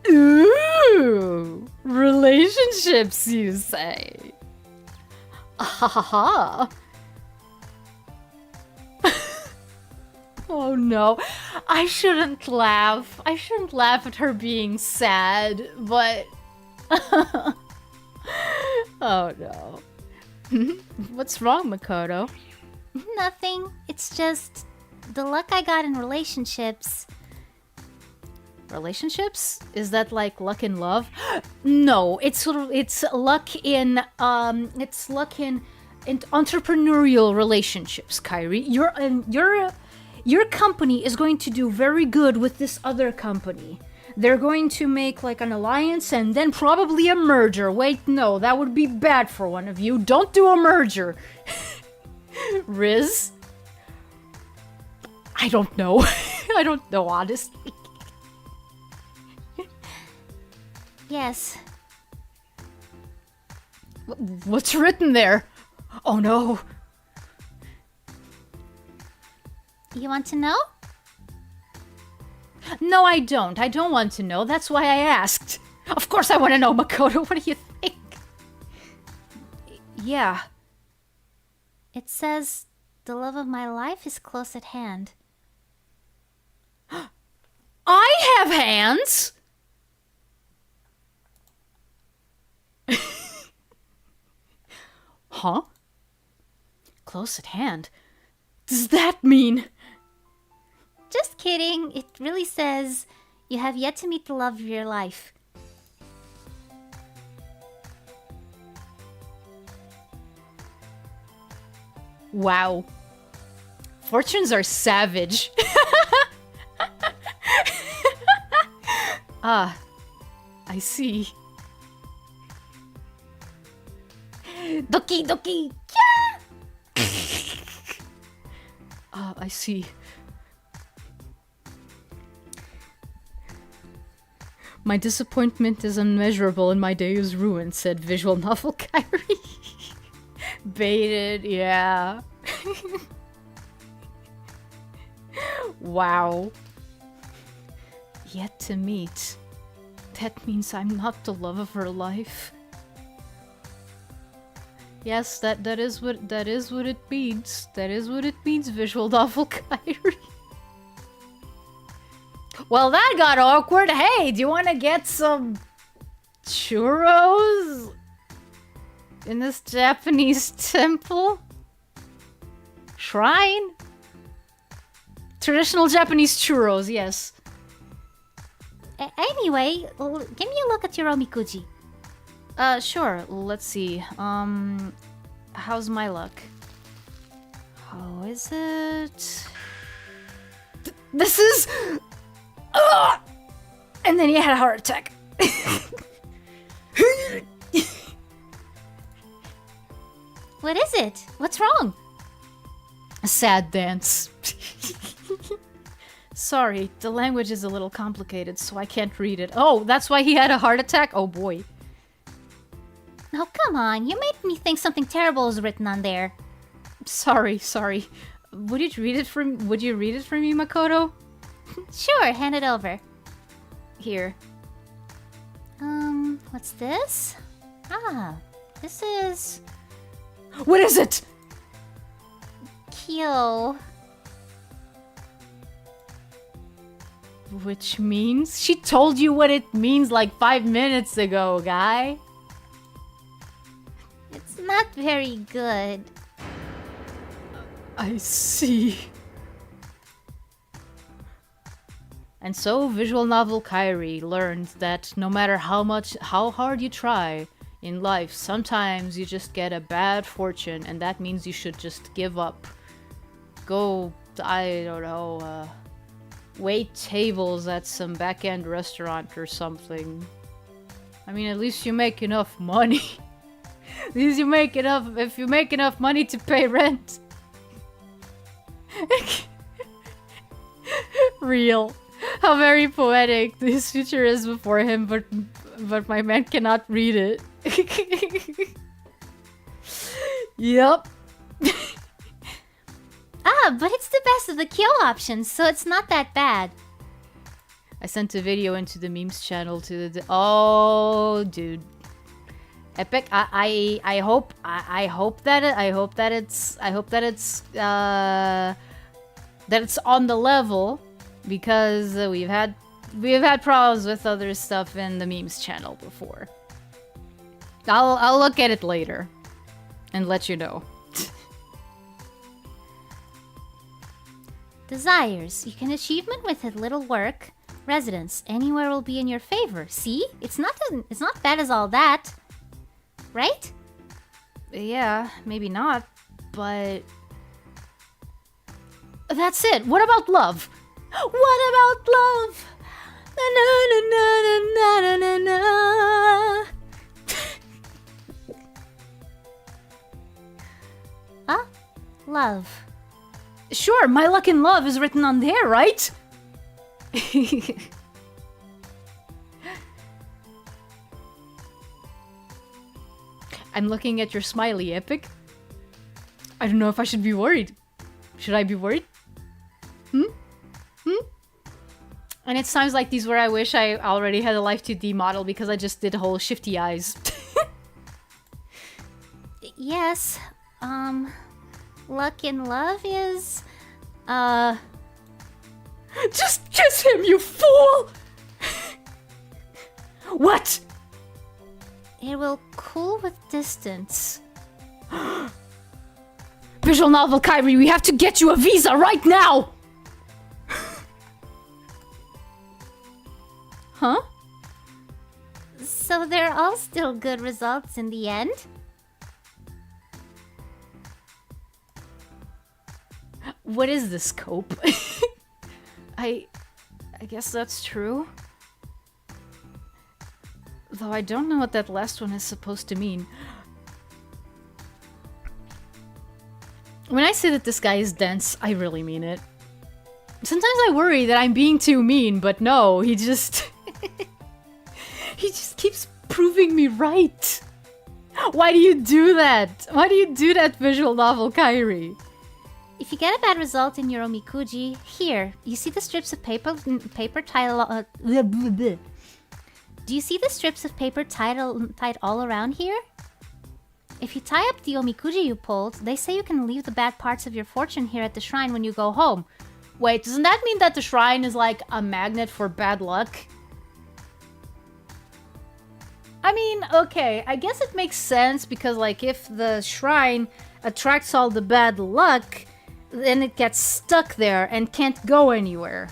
ooh, relationships, you say? Ha ha ha. Oh no, I shouldn't laugh. I shouldn't laugh at her being sad, but... Oh no. What's wrong, Makoto? nothing. It's just the luck I got in relationships. Relationships? Is that like luck in love? No, it's luck in entrepreneurial relationships, Kairi. Your company is going to do very good with this other company. They're going to make like an alliance and then probably a merger. Wait, no, that would be bad for one of you. Don't do a merger. Riz? I don't know. I don't know, honestly. Yes. What's written there? Oh no. You want to know? No, I don't. I don't want to know. That's why I asked. Of course I want to know, Makoto. What do you think? Yeah. It says, the love of my life is close at hand. I have hands! Huh? Close at hand? Does that mean... Just kidding. It really says, you have yet to meet the love of your life. Wow. Fortunes are savage. Ah, I see. Doki doki! Yeah! Ah, I see. My disappointment is unmeasurable and my day is ruined, said visual novel Kairi. Baited, yeah. Wow. Yet to meet. That means I'm not the love of her life. Yes, that is what it means. That is what it means, visual novel Kairi. Well, that got awkward. Hey, do you want to get some churros in this Japanese temple? Shrine? Traditional Japanese churros, yes. Anyway, give me a look at your Omikuji. Sure. Let's see. How's my luck? How is it? This is... And then he had a heart attack. What is it? What's wrong? A sad dance. Sorry, the language is a little complicated, so I can't read it. Oh, that's why he had a heart attack? Oh boy. Oh, come on. You made me think something terrible was written on there. Sorry. Would you read it for me, Makoto? Sure, hand it over. Here. What's this? Ah, this is... What is it? Kyo. Which means? She told you what it means like 5 minutes ago, guy. It's not very good. I see. And so visual novel Kairi learned that no matter how hard you try in life, sometimes you just get a bad fortune, and that means you should just give up. Go, I don't know, wait tables at some back-end restaurant or something. I mean, at least you make enough money. At least you make enough, if you make enough money to pay rent. Real. How very poetic this future is before him, but my man cannot read it. Yep. But it's the best of the Kyo options, so it's not that bad. I sent a video into the memes channel to the... Oh, dude. Epic. I hope that it's on the level, because we've had problems with other stuff in the memes channel before. I'll look at it later and let you know. Desires. You can achievement with a little work. Residence. Anywhere will be in your favor. See? It's not bad as all that. Right? Yeah, maybe not, but... That's it. What about love? What about love? Na na na na na na na. Huh? Love. Sure, my luck in love is written on there, right? I'm looking at your smiley, Epic. I don't know if I should be worried. Should I be worried? And it sounds like these where I wish I already had a Life 2D model because I just did whole shifty eyes. Yes. Luck in love is... Just kiss him, you fool! What? It will cool with distance. Visual novel Kairi, we have to get you a visa right now! Huh? So they're all still good results in the end? What is the scope? I guess that's true. Though I don't know what that last one is supposed to mean. When I say that this guy is dense, I really mean it. Sometimes I worry that I'm being too mean, but no, he just... he just keeps proving me right. Why do you do that? Why do you do that, visual novel Kairi? If you get a bad result in your Omikuji, here, you see the strips of paper tied Do you see the strips of paper tied all around here? If you tie up the Omikuji you pulled, they say you can leave the bad parts of your fortune here at the shrine when you go home. Wait, doesn't that mean that the shrine is like a magnet for bad luck? I mean, okay, I guess it makes sense because like if the shrine attracts all the bad luck, then it gets stuck there and can't go anywhere.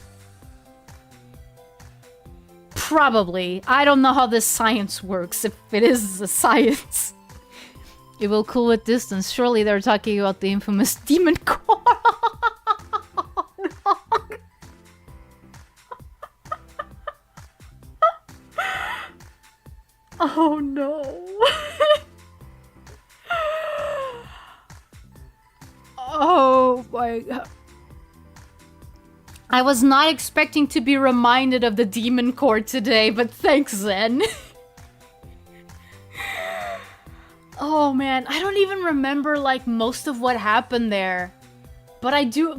Probably. I don't know how this science works, if it is a science. It will cool at distance. Surely they're talking about the infamous demon core. Oh no. Oh my god. I was not expecting to be reminded of the demon core today, but thanks, Zen. Oh man, I don't even remember like most of what happened there. But I do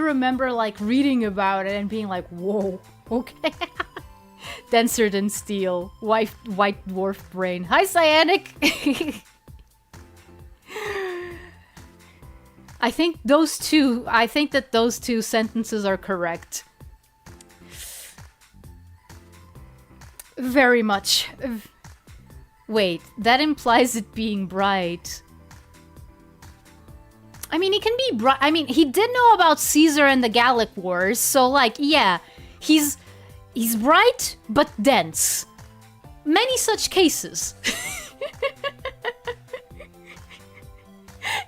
remember like reading about it and being like, whoa, okay. Denser than steel. White dwarf brain. Hi, Cyanic! I think that those two sentences are correct. Very much. Wait, that implies it being bright. I mean, he can be bright. I mean, he did know about Caesar and the Gallic Wars, so like, yeah, he's bright, but dense. Many such cases.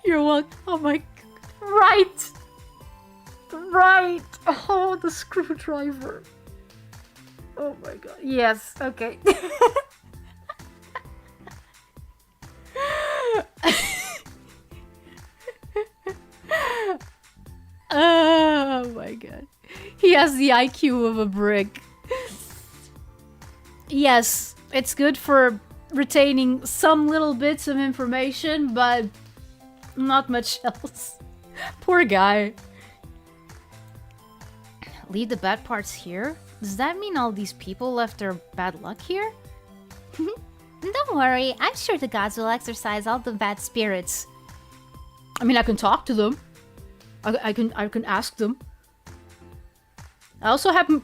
You're welcome. Oh my... Right! Right! Oh, the screwdriver. Oh my god. Yes, okay. Oh my god. He has the IQ of a brick. Yes, it's good for retaining some little bits of information, but not much else. Poor guy. Leave the bad parts here? Does that mean all these people left their bad luck here? Don't worry, I'm sure the gods will exorcise all the bad spirits. I mean, I can talk to them. I can ask them. I also happen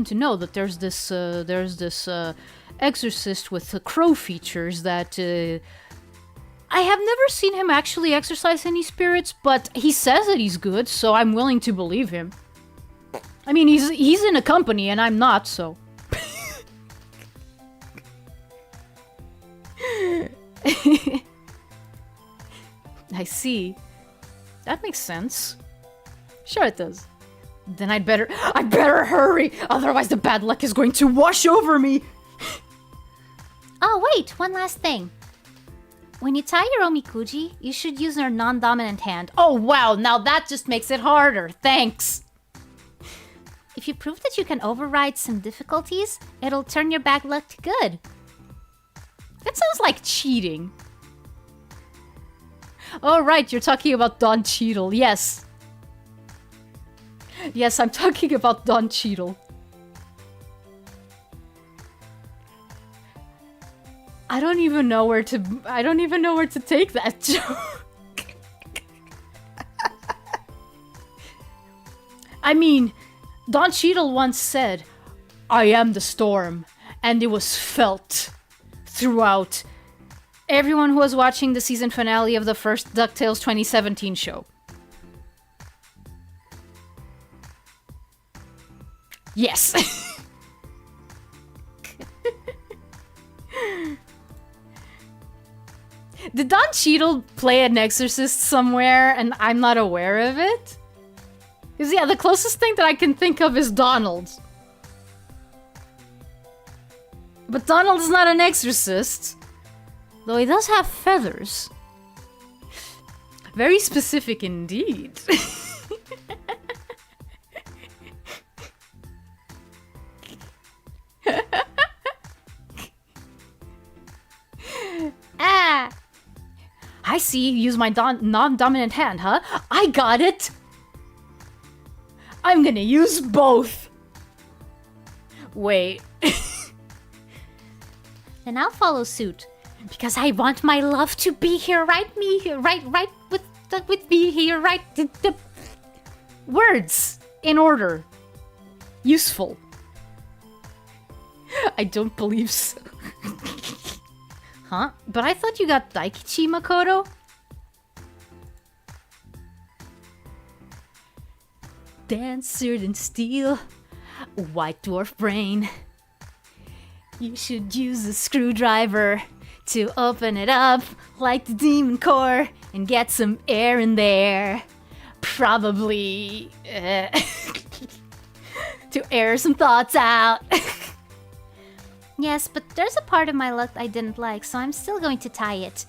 to know that there's this exorcist with crow features that I have never seen him actually exorcise any spirits, but he says that he's good, so I'm willing to believe him. I mean, he's in a company and I'm not, so. I see. That makes sense. Sure it does. Then I'd better hurry, otherwise the bad luck is going to wash over me. Oh wait, one last thing. When you tie your Omikuji, you should use your non-dominant hand. Oh wow, now that just makes it harder. Thanks. If you prove that you can override some difficulties, it'll turn your bad luck to good. That sounds like cheating. Oh right, you're talking about Don Cheadle. Yes. Yes, I'm talking about Don Cheadle. I don't even know where to take that joke. I mean, Don Cheadle once said, "I am the storm," and it was felt throughout everyone who was watching the season finale of the first DuckTales 2017 show. Yes. Did Don Cheadle play an exorcist somewhere and I'm not aware of it? Because yeah, the closest thing that I can think of is Donald. But Donald is not an exorcist. Though he does have feathers. Very specific indeed. Ah! I see, use my non-dominant hand, huh? I got it! I'm gonna use both! Wait. Then I'll follow suit. Because I want my love to be here, right with me here, right? Words in order. Useful. I don't believe so. Huh? But I thought you got Daikichi, Makoto? denser than steel, white dwarf brain. You should use a screwdriver to open it up like the demon core and get some air in there. Probably to air some thoughts out. Yes, but there's a part of my luck I didn't like, so I'm still going to tie it.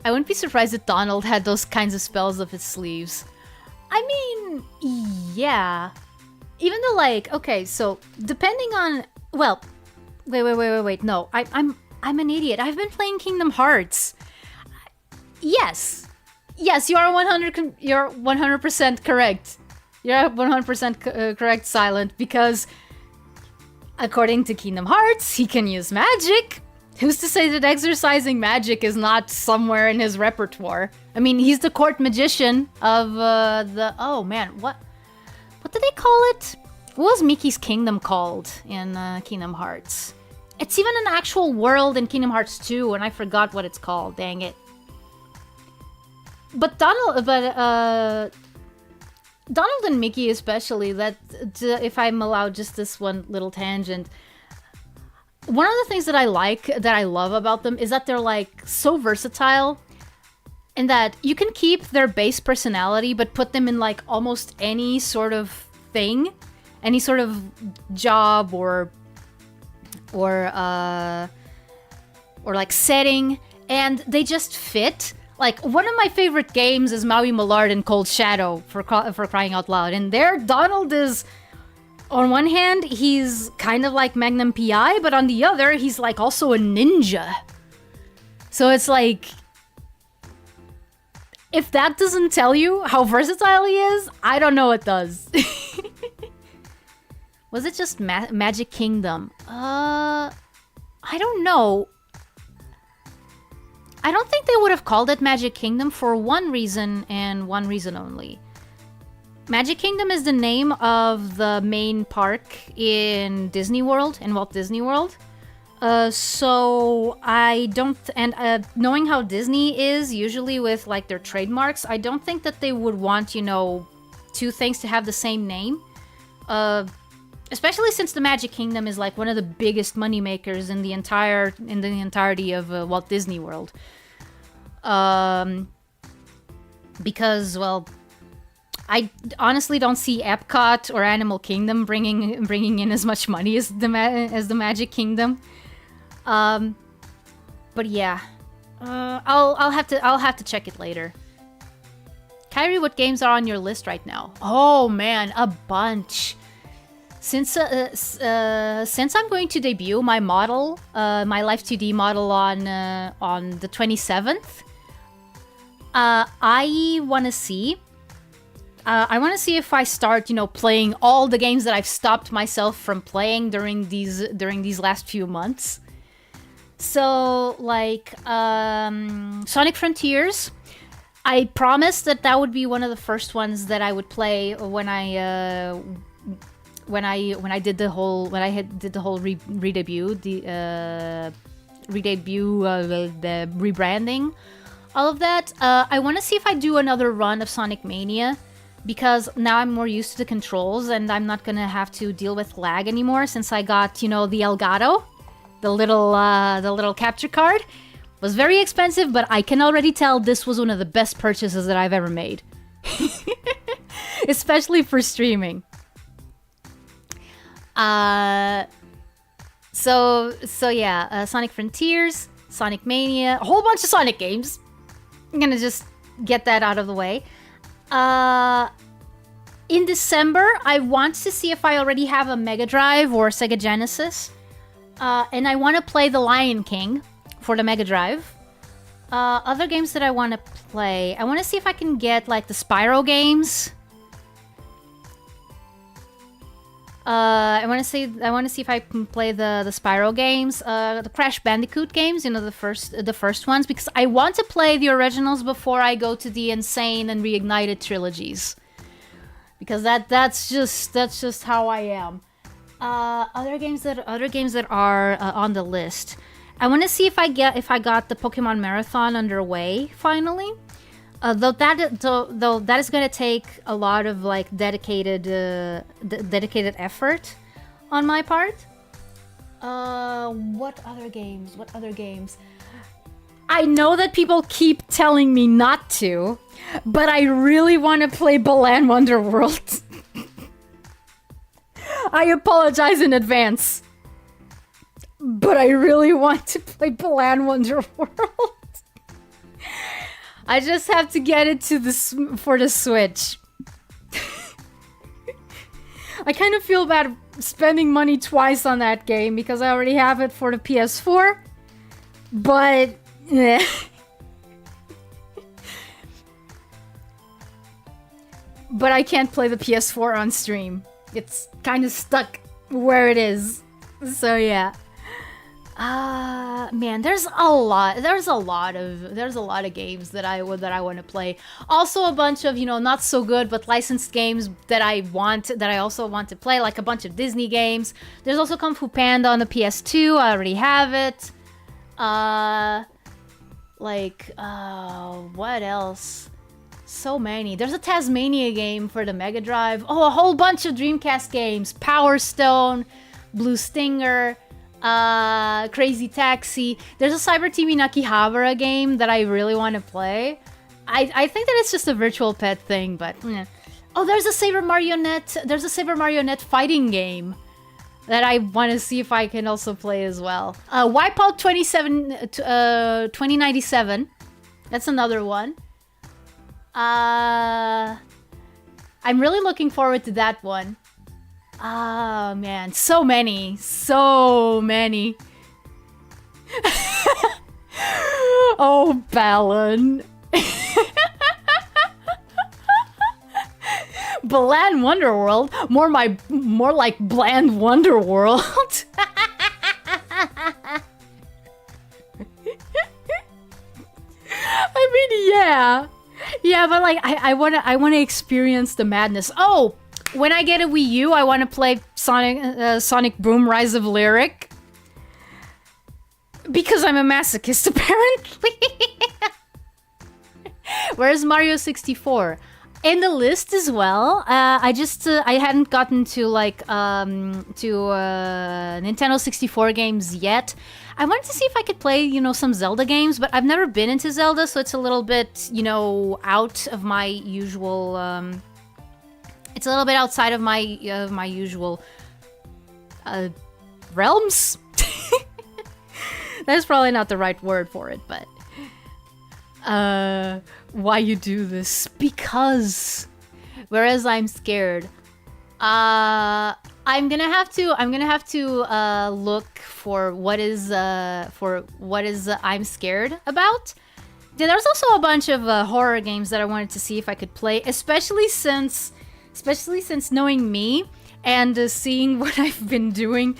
I wouldn't be surprised if Donald had those kinds of spells up his sleeves. I mean, yeah. Even though, like, okay, so depending on, well, wait. No, I'm an idiot. I've been playing Kingdom Hearts. Yes, you are 100% correct. You're 100% correct, Silent, because according to Kingdom Hearts, he can use magic. Who's to say that exorcising magic is not somewhere in his repertoire? I mean, he's the court magician of oh man, what do they call it? What was Mickey's kingdom called in Kingdom Hearts? It's even an actual world in Kingdom Hearts 2, and I forgot what it's called. Dang it. But Donald and Mickey especially, that if I'm allowed just this one little tangent, one of the things that I love about them is that they're like so versatile, and that you can keep their base personality but put them in like almost any sort of thing, any sort of job or like setting, and they just fit. Like, one of my favorite games is Maui Millard and Cold Shadow, for crying out loud. And there, Donald is, on one hand, he's kind of like Magnum P.I., but on the other, he's like also a ninja. So it's like, if that doesn't tell you how versatile he is, I don't know what does. Was it just Magic Kingdom? I don't know. I don't think they would have called it Magic Kingdom for one reason and one reason only. Magic Kingdom is the name of the main park in Disney World, in Walt Disney World. So I don't, and knowing how Disney is usually with like their trademarks, I don't think that they would want, you know, two things to have the same name. Especially since the Magic Kingdom is like one of the biggest moneymakers in the entirety of Walt Disney World. Because, well, I honestly don't see Epcot or Animal Kingdom bringing in as much money as the Magic Kingdom. But yeah, I'll have to check it later. Kairi, what games are on your list right now? Oh man, a bunch. Since I'm going to debut my model, my Life 2D model on the 27th, I want to see if I start, you know, playing all the games that I've stopped myself from playing during these last few months. So, like, Sonic Frontiers, I promised that would be one of the first ones that I would play when I did the whole re-debut, the rebranding, all of that. I want to see if I do another run of Sonic Mania, because now I'm more used to the controls and I'm not gonna have to deal with lag anymore since I got, you know, the Elgato, the little capture card. It was very expensive, but I can already tell this was one of the best purchases that I've ever made, especially for streaming. So yeah, Sonic Frontiers, Sonic Mania, a whole bunch of Sonic games. I'm gonna just get that out of the way. In December, I want to see if I already have a Mega Drive or Sega Genesis. And I want to play The Lion King for the Mega Drive. Other games that I want to play, I want to see if I can get like the Spyro games. I want to see if I can play the Spyro games, the Crash Bandicoot games, you know, the first ones, because I want to play the originals before I go to the Insane and Reignited trilogies, because that's just how I am. Other games that are on the list. I want to see if I got the Pokemon Marathon underway finally. Though that is gonna take a lot of like dedicated effort on my part. What other games? I know that people keep telling me not to, but I really want to play Balan Wonderworld. I apologize in advance, but I really want to play Balan Wonderworld. I just have to get it for the Switch. I kind of feel bad spending money twice on that game because I already have it for the PS4. But but I can't play the PS4 on stream. It's kind of stuck where it is. So yeah. Man, there's a lot of games that I want to play. Also a bunch of, not so good but licensed games that I also want to play, like a bunch of Disney games. There's also Kung Fu Panda on the PS2. I already have it. What else? So many. There's a Tasmania game for the Mega Drive. Oh, a whole bunch of Dreamcast games. Power Stone, Blue Stinger, Crazy Taxi. There's a Cyber Team in Akihabara game that I really want to play. I think that it's just a virtual pet thing, but oh, there's a Saber Marionette fighting game that I want to see if I can also play as well. Wipeout 2097. That's another one. I'm really looking forward to that one. Ah, man. So many. Oh, Balan. Bland Wonderworld? More like Bland Wonderworld. I mean, yeah. Yeah, but like I wanna experience the madness. Oh, when I get a Wii U, I want to play Sonic Boom Rise of Lyric. Because I'm a masochist, apparently. Where's Mario 64? In the list as well. I hadn't gotten to Nintendo 64 games yet. I wanted to see if I could play, some Zelda games, but I've never been into Zelda, so it's a little bit, out of my usual. It's a little bit outside of my usual realms. That's probably not the right word for it, but why you do this? Because whereas I'm scared, I'm gonna have to look for what is I'm scared about. There's also a bunch of horror games that I wanted to see if I could play, especially since knowing me and seeing what I've been doing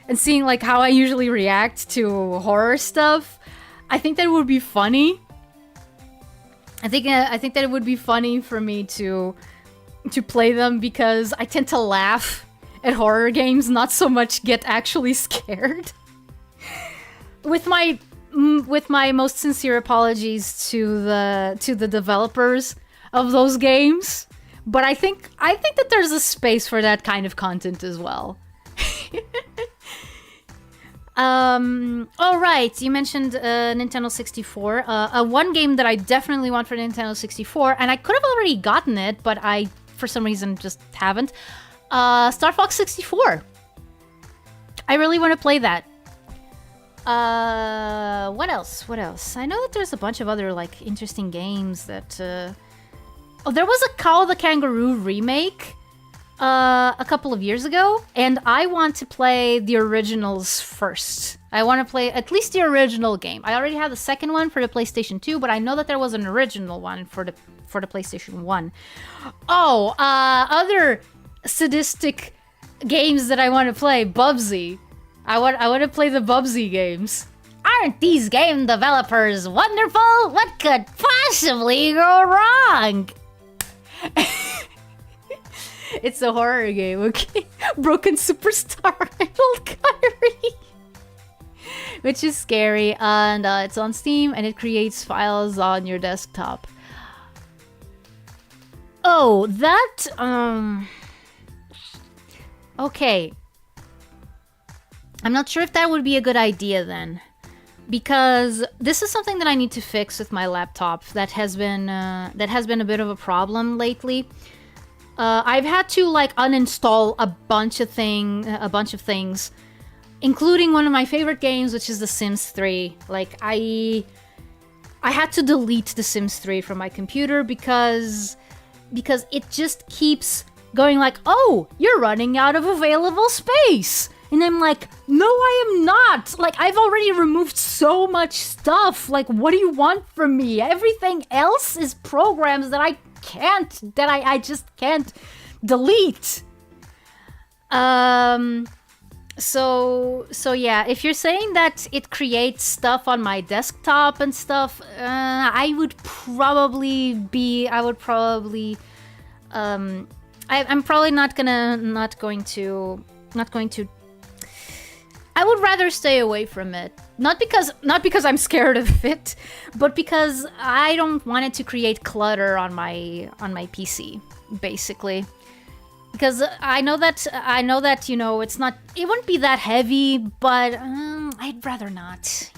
and seeing like how I usually react to horror stuff. I think that it would be funny. I think that it would be funny for me to play them because I tend to laugh at horror games, not so much get actually scared. With my most sincere apologies to the developers of those games, but I think that there's a space for that kind of content as well. All right, you mentioned Nintendo 64. One game that I definitely want for Nintendo 64, and I could have already gotten it, but I, for some reason, just haven't. Star Fox 64. I really want to play that. What else? I know that there's a bunch of other, like, interesting games that... Oh, there was a Cow the Kangaroo remake a couple of years ago, and I want to play the originals first. I want to play at least the original game. I already have the second one for the PlayStation 2, but I know that there was an original one for the PlayStation 1. Oh, other sadistic games that I want to play. Bubsy. I want to play the Bubsy games. Aren't these game developers wonderful? What could possibly go wrong? It's a horror game, okay? Broken Superstar Idol Kairi. Which is scary, and it's on Steam, and it creates files on your desktop. Oh, that, okay. I'm not sure if that would be a good idea then. Because this is something that I need to fix with my laptop that has been a bit of a problem lately. I've had to like uninstall a bunch of things, including one of my favorite games, which is The Sims 3. Like I had to delete The Sims 3 from my computer because it just keeps going like, "Oh, you're running out of available space." And I'm like, "No, I am not. Like, I've already removed so much stuff. Like, what do you want from me? Everything else is programs that I just can't delete." So yeah, if you're saying that it creates stuff on my desktop and stuff, I'm probably not going to. I would rather stay away from it. Not because I'm scared of it, but because I don't want it to create clutter on my PC, basically. Because I know that it wouldn't be that heavy, but I'd rather not,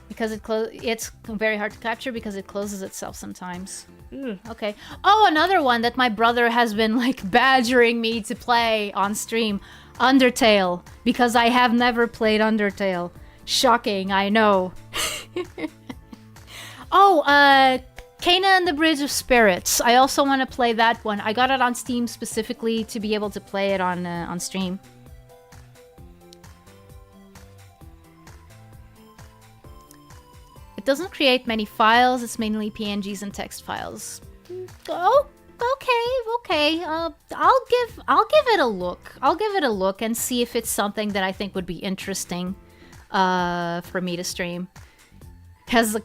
because it's very hard to capture because it closes itself sometimes. Okay. Oh, another one that my brother has been like badgering me to play on stream, Undertale, because I have never played Undertale. Shocking, I know. Oh, Kena and the Bridge of Spirits. I also want to play that one. I got it on Steam specifically to be able to play it on stream. It doesn't create many files. It's mainly PNGs and text files. Oh, okay. I'll give it a look. I'll give it a look and see if it's something that I think would be interesting for me to stream. It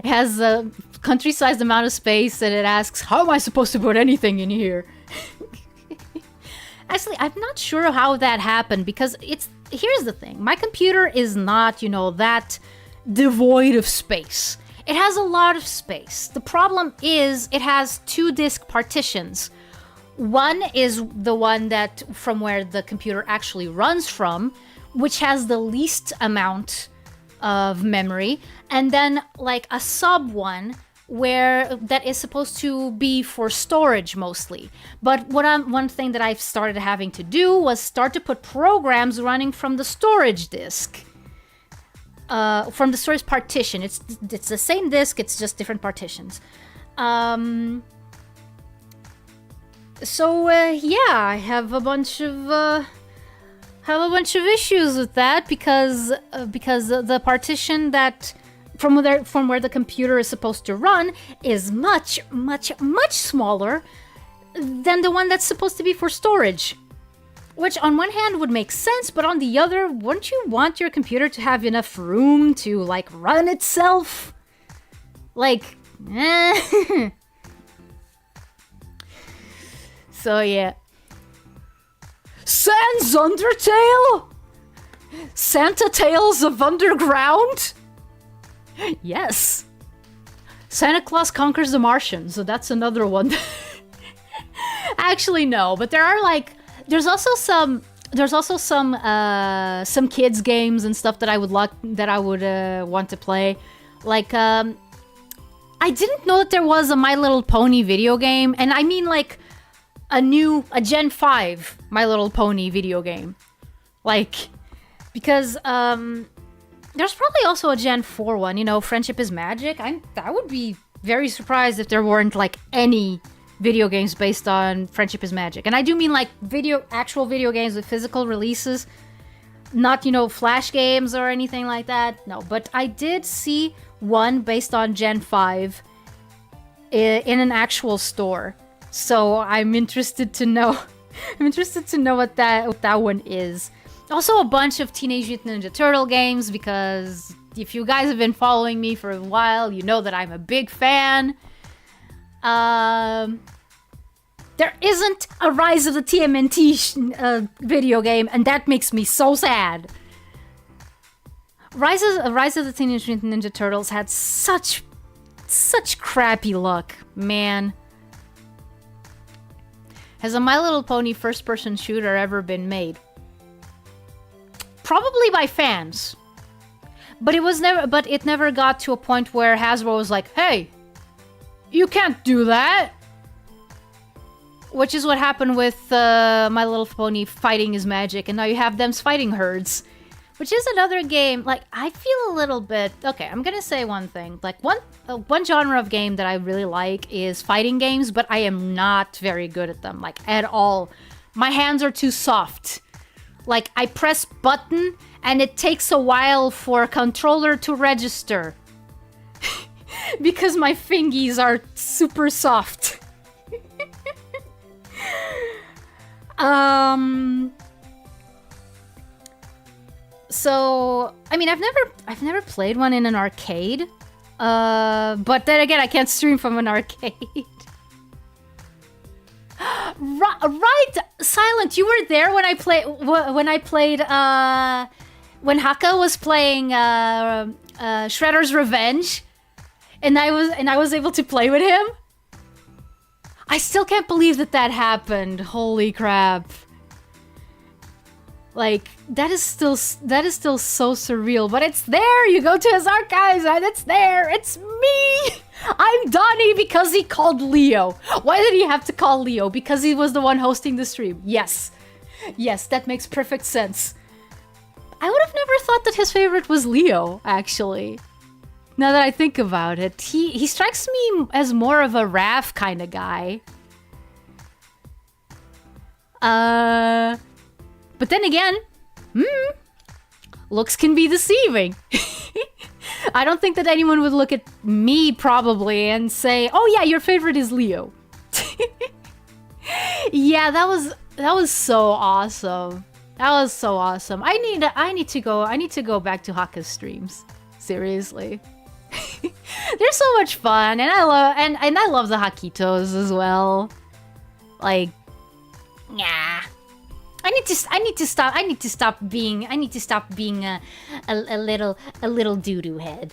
has a country-sized amount of space, and it asks, "How am I supposed to put anything in here?" Actually, I'm not sure how that happened because here's the thing. My computer is not, that devoid of space. It has a lot of space. The problem is it has 2 disk partitions. One is the one that from where the computer actually runs from, which has the least amount of memory, and then like a sub one that is supposed to be for storage mostly. But one thing that I've started having to do was start to put programs running from the storage disk. From the storage partition. It's the same disk, it's just different partitions. Yeah, I have a bunch of issues with that because the partition that from where the computer is supposed to run is much smaller than the one that's supposed to be for storage. Which on one hand would make sense, but on the other, wouldn't you want your computer to have enough room to, like, run itself? Like, So, yeah. Sans Undertale? Santa Tales of Underground? Yes. Santa Claus Conquers the Martian, so that's another one. Actually, no, but there are, like... There's also some kids games and stuff that I would want to play. Like I didn't know that there was a My Little Pony video game, and I mean like a Gen 5 My Little Pony video game. Like because there's probably also a Gen 4 one, Friendship is Magic. I would be very surprised if there weren't like any video games based on Friendship is Magic. And I do mean like actual video games with physical releases, not, Flash games or anything like that. No, but I did see one based on Gen 5 in an actual store. So I'm interested to know what that one is. Also a bunch of Teenage Mutant Ninja Turtle games, because if you guys have been following me for a while, you know that I'm a big fan. There isn't a Rise of the TMNT video game, and that makes me so sad. Rise of the Teenage Mutant Ninja Turtles had such such crappy luck, man. Has a My Little Pony first-person shooter ever been made? Probably by fans. But it never got to a point where Hasbro was like, "Hey, you can't do that." Which is what happened with My Little Pony Fighting is Magic, and now you have Them's Fighting Herds. Which is another game, like, I feel a little bit... Okay, I'm gonna say one thing. Like, one genre of game that I really like is fighting games, but I am not very good at them, like, at all. My hands are too soft. Like, I press button, and it takes a while for a controller to register. Because my fingies are super soft. So, I mean, I've never played one in an arcade. But then again, I can't stream from an arcade. Right, Silent, you were there when I played when Haka was playing Shredder's Revenge, and I was able to play with him. I still can't believe that happened. Holy crap. Like, that is still so surreal, but it's there. You go to his archives and it's there. It's me. I'm Donnie because he called Leo. Why did he have to call Leo? Because he was the one hosting the stream. Yes. Yes, that makes perfect sense. I would have never thought that his favorite was Leo, actually. Now that I think about it, he strikes me as more of a Raph kind of guy. But then again, looks can be deceiving. I don't think that anyone would look at me probably and say, "Oh yeah, your favorite is Leo." Yeah, that was so awesome. That was so awesome. I need to go back to Haka's streams. Seriously. They're so much fun, and I love the Hakitos as well. Like, yeah. I need to stop being a little doo-doo head.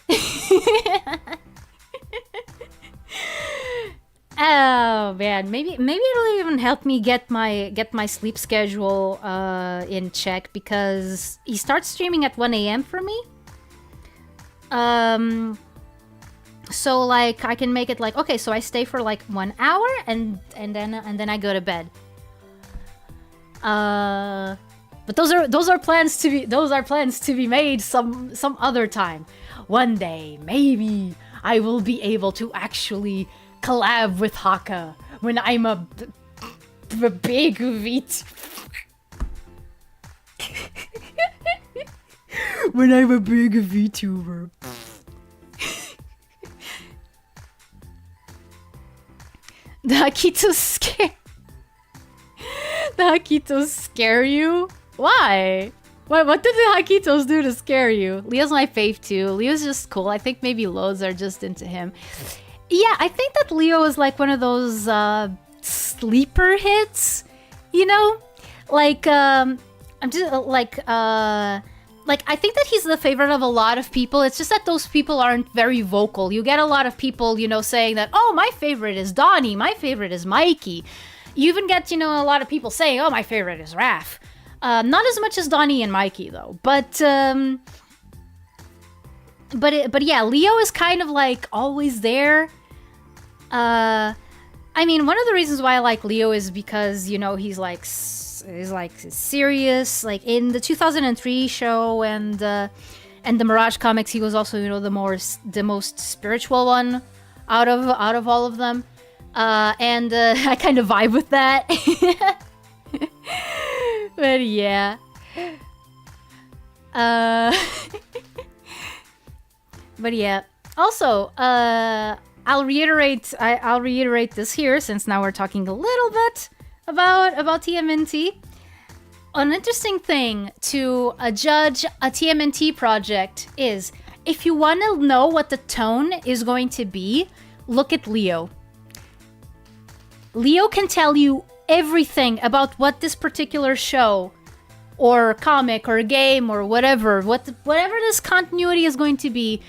Oh man, maybe it'll even help me get my sleep schedule in check, because he starts streaming at 1 a.m. for me. So like I can make it like, okay, so I stay for like 1 hour and then I go to bed. But those are plans to be made some other time. One day, maybe I will be able to actually collab with Haka when I'm a big VT. When I'm a big VTuber. The Hakitos scare you? Why? What did the Hakitos do to scare you? Leo's my fave too. Leo's just cool. I think maybe loads are just into him. Yeah, I think that Leo is like one of those sleeper hits, you know? Like I'm just like I think that he's the favorite of a lot of people. It's just that those people aren't very vocal. You get a lot of people, you know, saying that, "Oh, my favorite is Donnie, my favorite is Mikey." You even get, you know, a lot of people saying, "Oh, my favorite is Raph." Not as much as Donnie and Mikey though, but yeah, Leo is kind of like always there. I mean, one of the reasons why I like Leo is because, you know, he's like serious. Like in the 2003 show and the Mirage comics, he was also, you know, the most spiritual one out of all of them. And I kind of vibe with that. But yeah. But yeah. Also, I'll reiterate this here, since now we're talking a little bit about TMNT. An interesting thing to judge a TMNT project is, if you want to know what the tone is going to be, look at Leo. Leo can tell you everything about what this particular show or comic or game or whatever this continuity is going to be.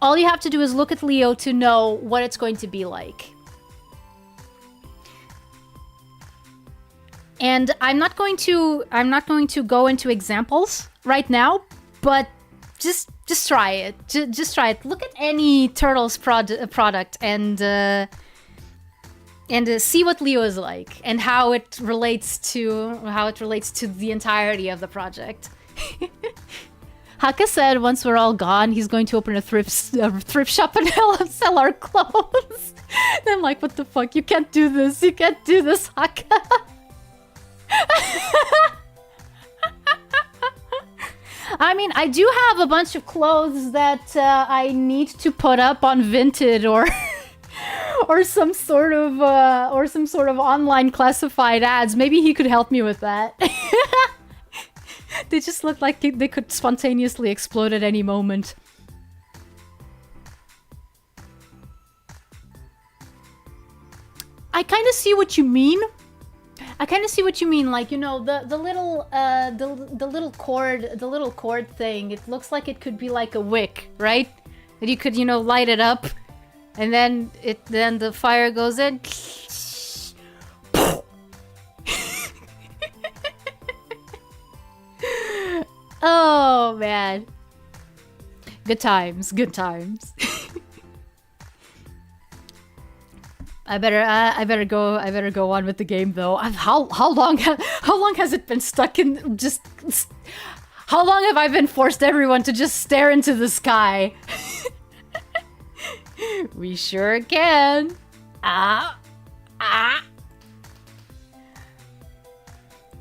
All you have to do is look at Leo to know what it's going to be like. And I'm not going to go into examples right now, but just try it. Just try it. Look at any Turtles product and see what Leo is like and how it relates to the entirety of the project. Haka said once we're all gone, he's going to open a thrift shop and sell our clothes. And I'm like, what the fuck? You can't do this. You can't do this, Haka. I mean, I do have a bunch of clothes that I need to put up on Vinted or some sort of online classified ads. Maybe he could help me with that. They just look like they could spontaneously explode at any moment. I kind of see what you mean. Like, you know, the little cord thing. It looks like it could be like a wick, right? That you could, you know, light it up, and then the fire goes in. Oh man, good times. I better go on with the game though. How long has it been stuck in just? How long have I been forced everyone to just stare into the sky? We sure can. I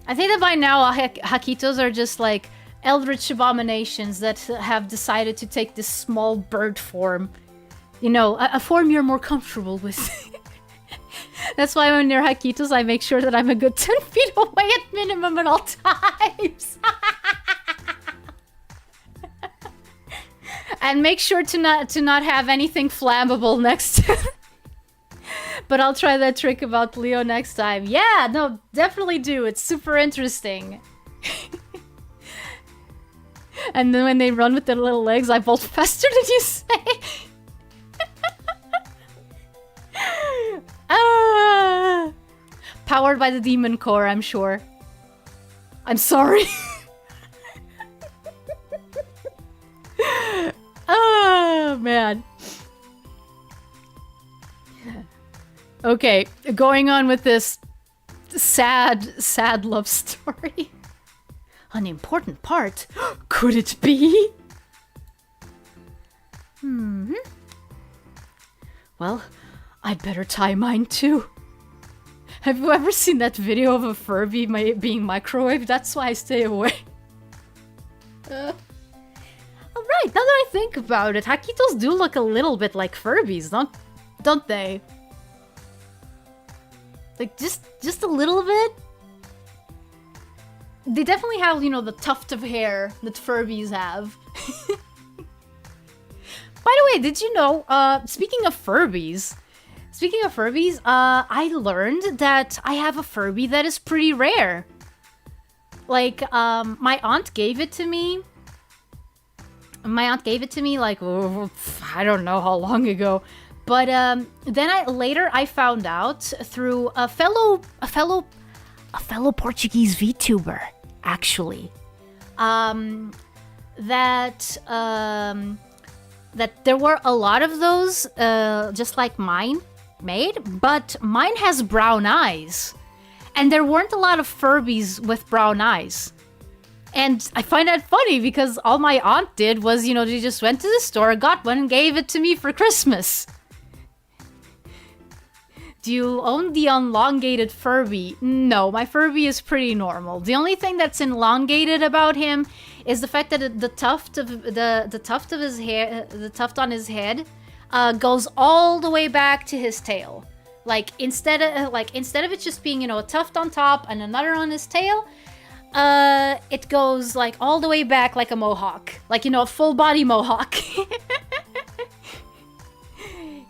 think that by now Hakitos are just like eldritch abominations that have decided to take this small bird form. You know, a form you're more comfortable with. That's why when near Hakitos, I make sure that I'm a good 10 feet away at minimum at all times. And make sure to not have anything flammable next to But I'll try that trick about Leo next time. Yeah, no, definitely do. It's super interesting. And then when they run with their little legs, I bolt faster than you say. Powered by the demon core, I'm sure. I'm sorry. Oh, man. Okay, going on with this sad love story. An important part. Could it be? Well, I'd better tie mine too. Have you ever seen that video of a Furby being microwaved? That's why I stay away. Alright, now that I think about it, Hakitos do look a little bit like Furbies, don't they? Like, just a little bit? They definitely have, you know, the tuft of hair that Furbies have. By the way, did you know, speaking of Furbies, I learned that I have a Furby that is pretty rare. Like, my aunt gave it to me. Like, I don't know how long ago. But then I found out through a fellow Portuguese VTuber, actually, that there were a lot of those, just like mine, made, but mine has brown eyes, and there weren't a lot of Furbies with brown eyes. And I find that funny because all my aunt did was, you know, she just went to the store, got one, and gave it to me for Christmas. Do you own the elongated Furby? No, my Furby is pretty normal. The only thing that's elongated about him is the fact that the tuft of his hair, the tuft on his head, goes all the way back to his tail. Like instead of it just being, you know, a tuft on top and another on his tail, it goes like all the way back like a mohawk, like, you know, a full body mohawk.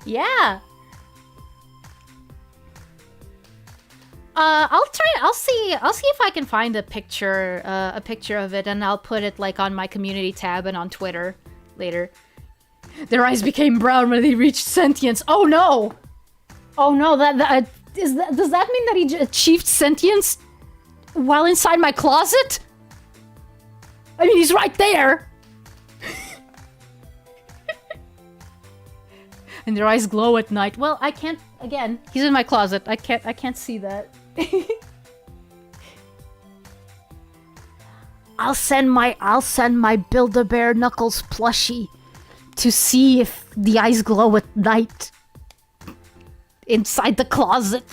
Yeah. I'll see if I can find a picture of it, and I'll put it like on my community tab and on Twitter later. Their eyes became brown when they reached sentience. Oh no! Oh no, does that mean that he achieved sentience while inside my closet? I mean, he's right there! And their eyes glow at night. Well, I can't, again, he's in my closet. I can't see that. I'll send my Build-A-Bear Knuckles plushie to see if the eyes glow at night inside the closet.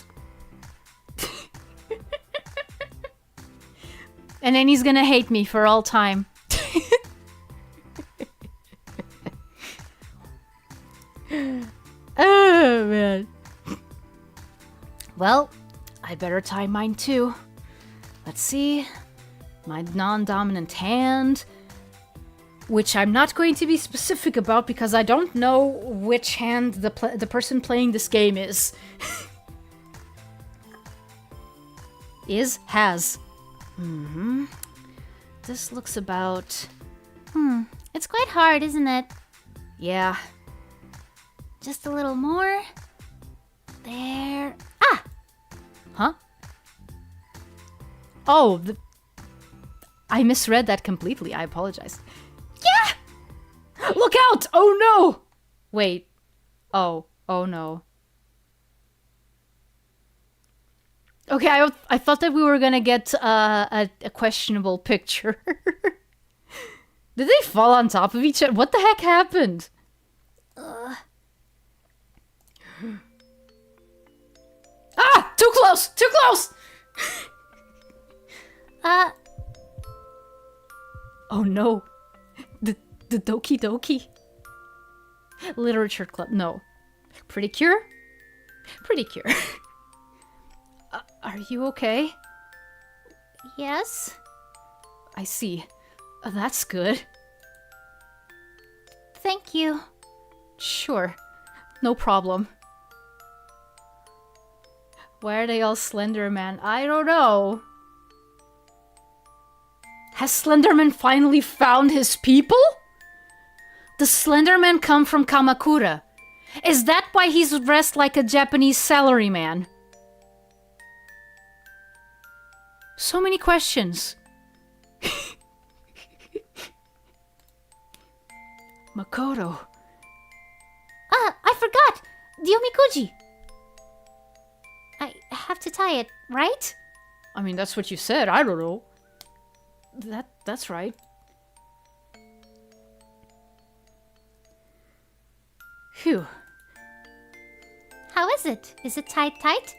And then he's gonna hate me for all time. Oh, man. Well, I better tie mine too. Let's see. My non-dominant hand, which I'm not going to be specific about because I don't know which hand the person playing this game is. Has. This looks about... It's quite hard, isn't it? Yeah. Just a little more. There. Ah! Huh? Oh, I misread that completely. I apologize. Yeah! Look out! Oh no! Wait. Oh no. Okay, I thought that we were gonna get a questionable picture. Did they fall on top of each other? What the heck happened? Ah! Too close! Too close! Oh no. The Doki Doki? Literature club. No. Pretty Cure? Pretty Cure. Are you okay? Yes? I see. That's good. Thank you. Sure. No problem. Why are they all Slenderman? I don't know. Has Slenderman finally found his people? Does Slenderman come from Kamakura? Is that why he's dressed like a Japanese salaryman? So many questions. Makoto. I forgot! The Omikuji! I have to tie it, right? I mean, that's what you said. I don't know. That's right. Phew. How is it? Is it tied tight?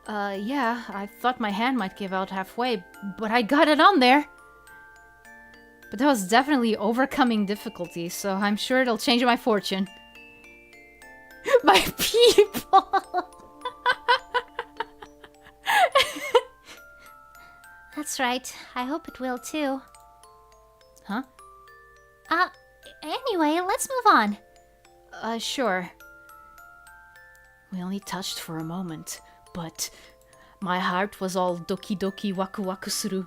Yeah, I thought my hand might give out halfway, but I got it on there. But that was definitely overcoming difficulty, so I'm sure it'll change my fortune. My people! That's right. I hope it will too. Huh? Anyway, let's move on. Sure. We only touched for a moment, but my heart was all doki doki waku waku suru.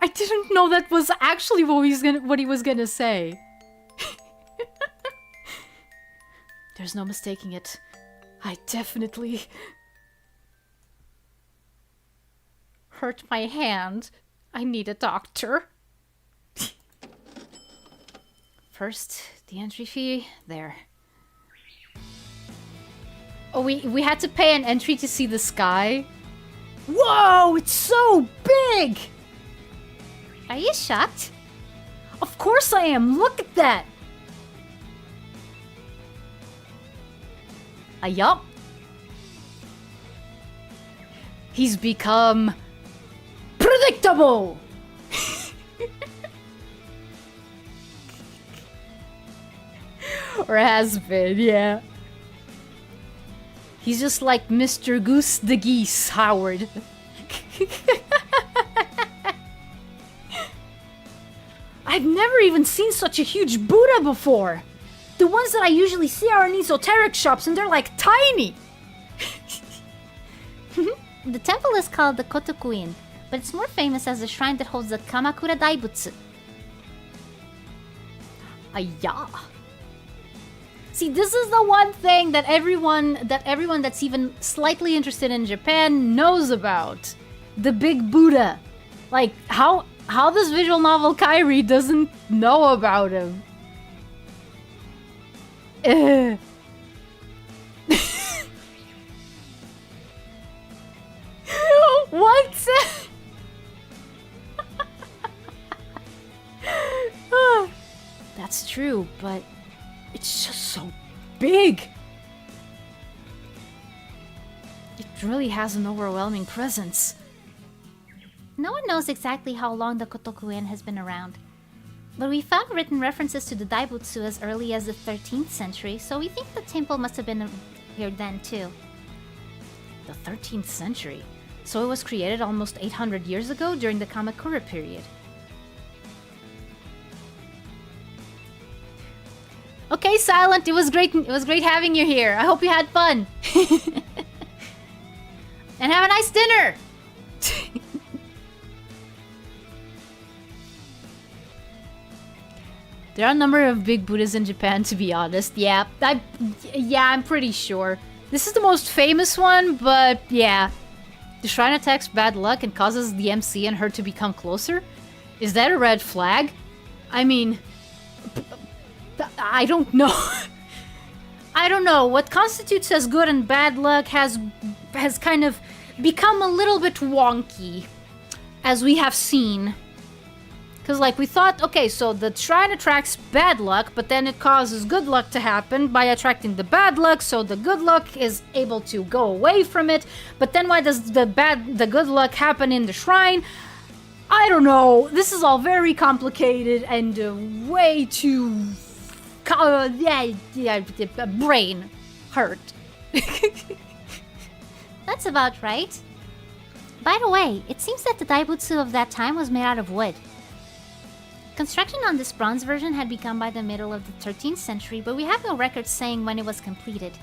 I didn't know that was actually what he was gonna say. There's no mistaking it. I definitely hurt my hand. I need a doctor. First, the entry fee. There. Oh, we had to pay an entry to see the sky? Whoa, it's so big! Are you shocked? Of course I am! Look at that! Yup. He's become predictable! Or has been, yeah. He's just like Mr. Goose the Geese, Howard. I've never even seen such a huge Buddha before. The ones that I usually see are in esoteric shops and they're like tiny. The temple is called the Kotokuin, but it's more famous as a shrine that holds the Kamakura Daibutsu. Ayah. See, this is the one thing that everyone that's even slightly interested in Japan knows about. The Big Buddha. Like, how this visual novel Kairi doesn't know about him? What? That's true, but it's just so big. It really has an overwhelming presence. No one knows exactly how long the Kotoku-en has been around. But we found written references to the Daibutsu as early as the 13th century, so we think the temple must have been here then too. The 13th century? So it was created almost 800 years ago during the Kamakura period. Okay, Silent, it was great having you here. I hope you had fun. And have a nice dinner. There are a number of big Buddhas in Japan, to be honest. Yeah, I'm pretty sure. This is the most famous one, but yeah. The shrine attacks bad luck and causes the MC and her to become closer? Is that a red flag? I mean, I don't know. I don't know. What constitutes as good and bad luck has kind of become a little bit wonky, as we have seen. Because, like, we thought, okay, so the shrine attracts bad luck, but then it causes good luck to happen by attracting the bad luck, so the good luck is able to go away from it. But then why does the good luck happen in the shrine? I don't know. This is all very complicated and way too... brain hurt. That's about right. By the way, it seems that the Daibutsu of that time was made out of wood. Construction on this bronze version had begun by the middle of the 13th century, but we have no records saying when it was completed.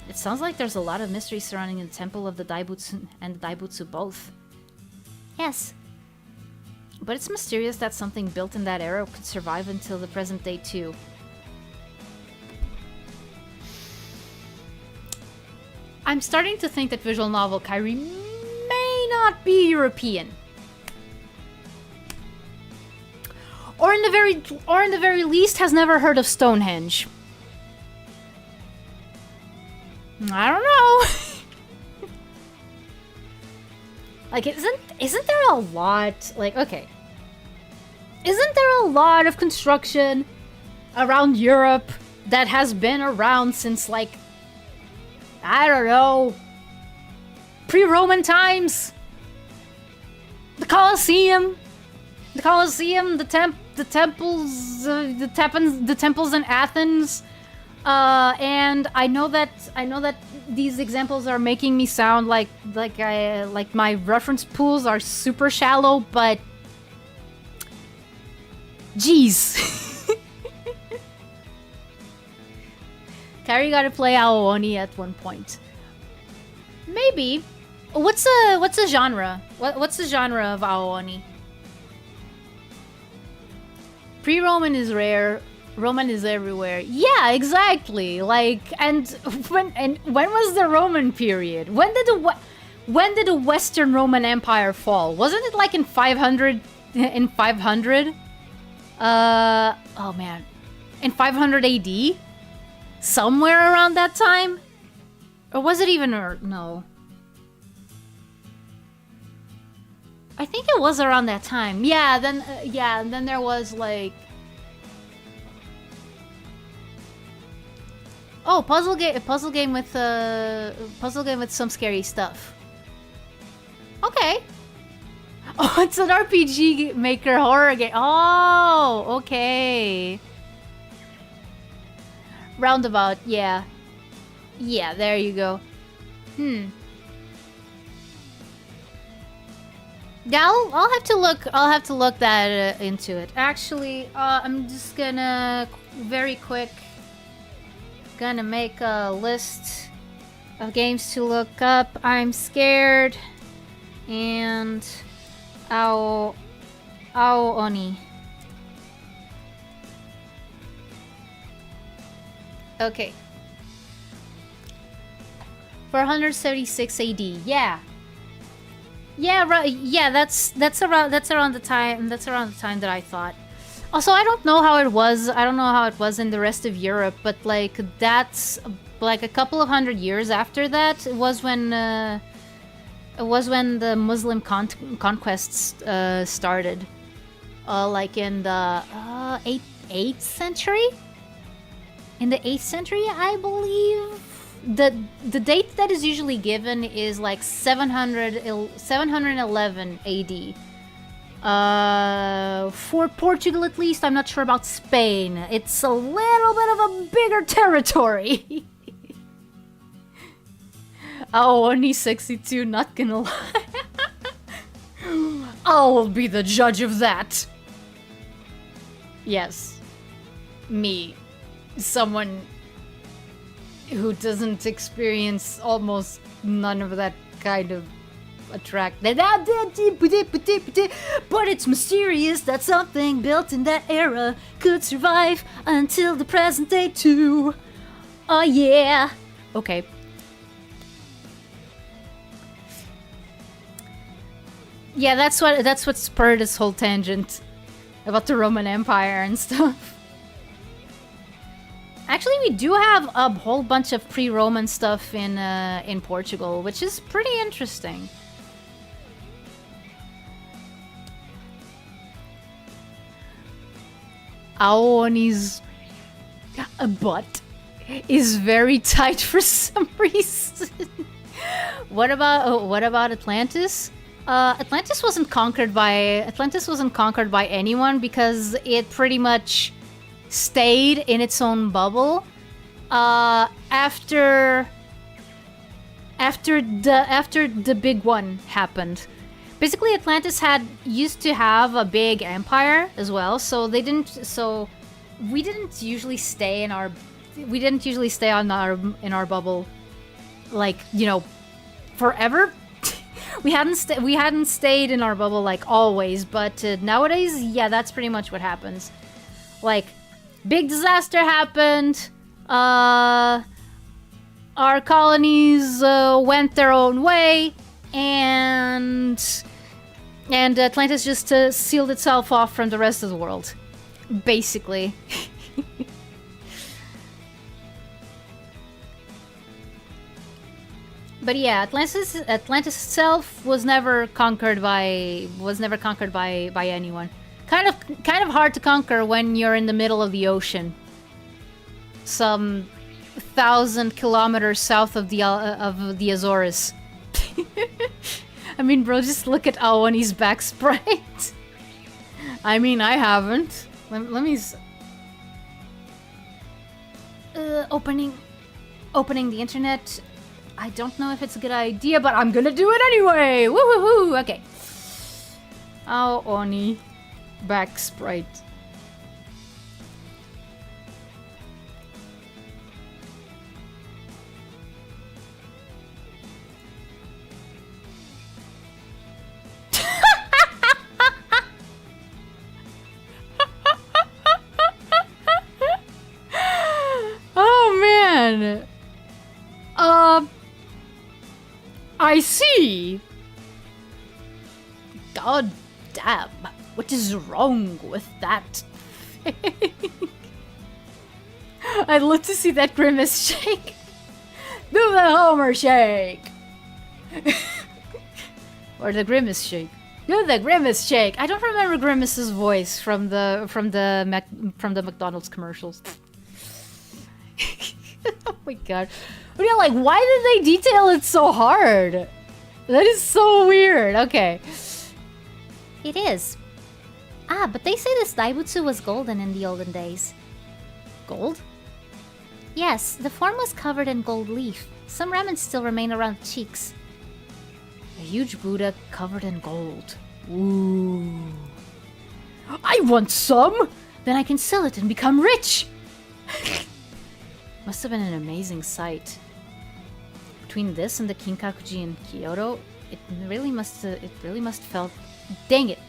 It sounds like there's a lot of mystery surrounding the temple of the Daibutsu and the Daibutsu both. Yes. But it's mysterious that something built in that era could survive until the present day too. I'm starting to think that visual novel Kairi may not be European. Or in the very least has never heard of Stonehenge. I don't know. Like, isn't there a lot, like, okay. Isn't there a lot of construction around Europe that has been around since, like, I don't know, pre-Roman times? The Colosseum, the temples in Athens, and I know that these examples are making me sound like my reference pools are super shallow, but jeez. Kairi got to play Aooni at one point. Maybe. What's the genre? What's the genre of Aooni? Pre-Roman is rare. Roman is everywhere. Yeah, exactly. Like, and when was the Roman period? When did the Western Roman Empire fall? Wasn't it like in 500? In 500? Oh man, in 500 AD? Somewhere around that time? Or was it even, no. I think it was around that time. Yeah, then and then there was like... Oh, puzzle game with some scary stuff. Okay. Oh, it's an RPG Maker horror game. Oh, okay. Roundabout, yeah. Yeah, there you go. Yeah, I'll have to look that into it. Actually, I'm just gonna very quick gonna make a list of games to look up. I'm scared and Aooni. Okay. 476 AD. Yeah. Yeah, right. Yeah, that's around the time that I thought. Also, I don't know how it was. I don't know how it was in the rest of Europe, but like that's like a couple of hundred years after that was when the Muslim conquests started. Like in the 8th century. In the 8th century, I believe. The date that is usually given is like 711 AD. For Portugal at least, I'm not sure about Spain. It's a little bit of a bigger territory. Oh, only 62, not gonna lie. I'll be the judge of that. Yes. Me. Someone who doesn't experience almost none of that kind of attract. But it's mysterious that something built in that era could survive until the present day too. Oh yeah. Okay. Yeah, that's what spurred this whole tangent about the Roman Empire and stuff. Actually, we do have a whole bunch of pre-Roman stuff in Portugal, which is pretty interesting. Aoni's butt is very tight for some reason. What about Atlantis? Atlantis wasn't conquered by anyone because it pretty much stayed in its own bubble after the big one happened. Basically, Atlantis used to have a big empire as well, so we didn't usually stay in our bubble, like, you know, forever. we hadn't stayed in our bubble like always, but nowadays, yeah, that's pretty much what happens. Like, big disaster happened. Our colonies went their own way, and Atlantis just sealed itself off from the rest of the world, basically. But yeah, Atlantis itself was never conquered by anyone. Kind of hard to conquer when you're in the middle of the ocean, some 1,000 kilometers south of the Azores. I mean, bro, just look at Aoni's back sprite. I mean, I haven't. Let me. Opening the internet. I don't know if it's a good idea, but I'm gonna do it anyway. Woo woo woo. Okay. Aoni. Back sprite. Oh man. I see. God damn. What is wrong with that thing? I'd love to see that Grimace shake. Do the Homer shake. Or the Grimace shake. Do the Grimace shake. I don't remember Grimace's voice from the McDonald's commercials. Oh my god. But yeah, like, why did they detail it so hard? That is so weird. Okay. It is. Ah, but they say this Daibutsu was golden in the olden days. Gold? Yes, the form was covered in gold leaf. Some remnants still remain around the cheeks. A huge Buddha covered in gold. Ooh. I want some! Then I can sell it and become rich! Must have been an amazing sight. Between this and the Kinkakuji in Kyoto, it really must felt. Dang it!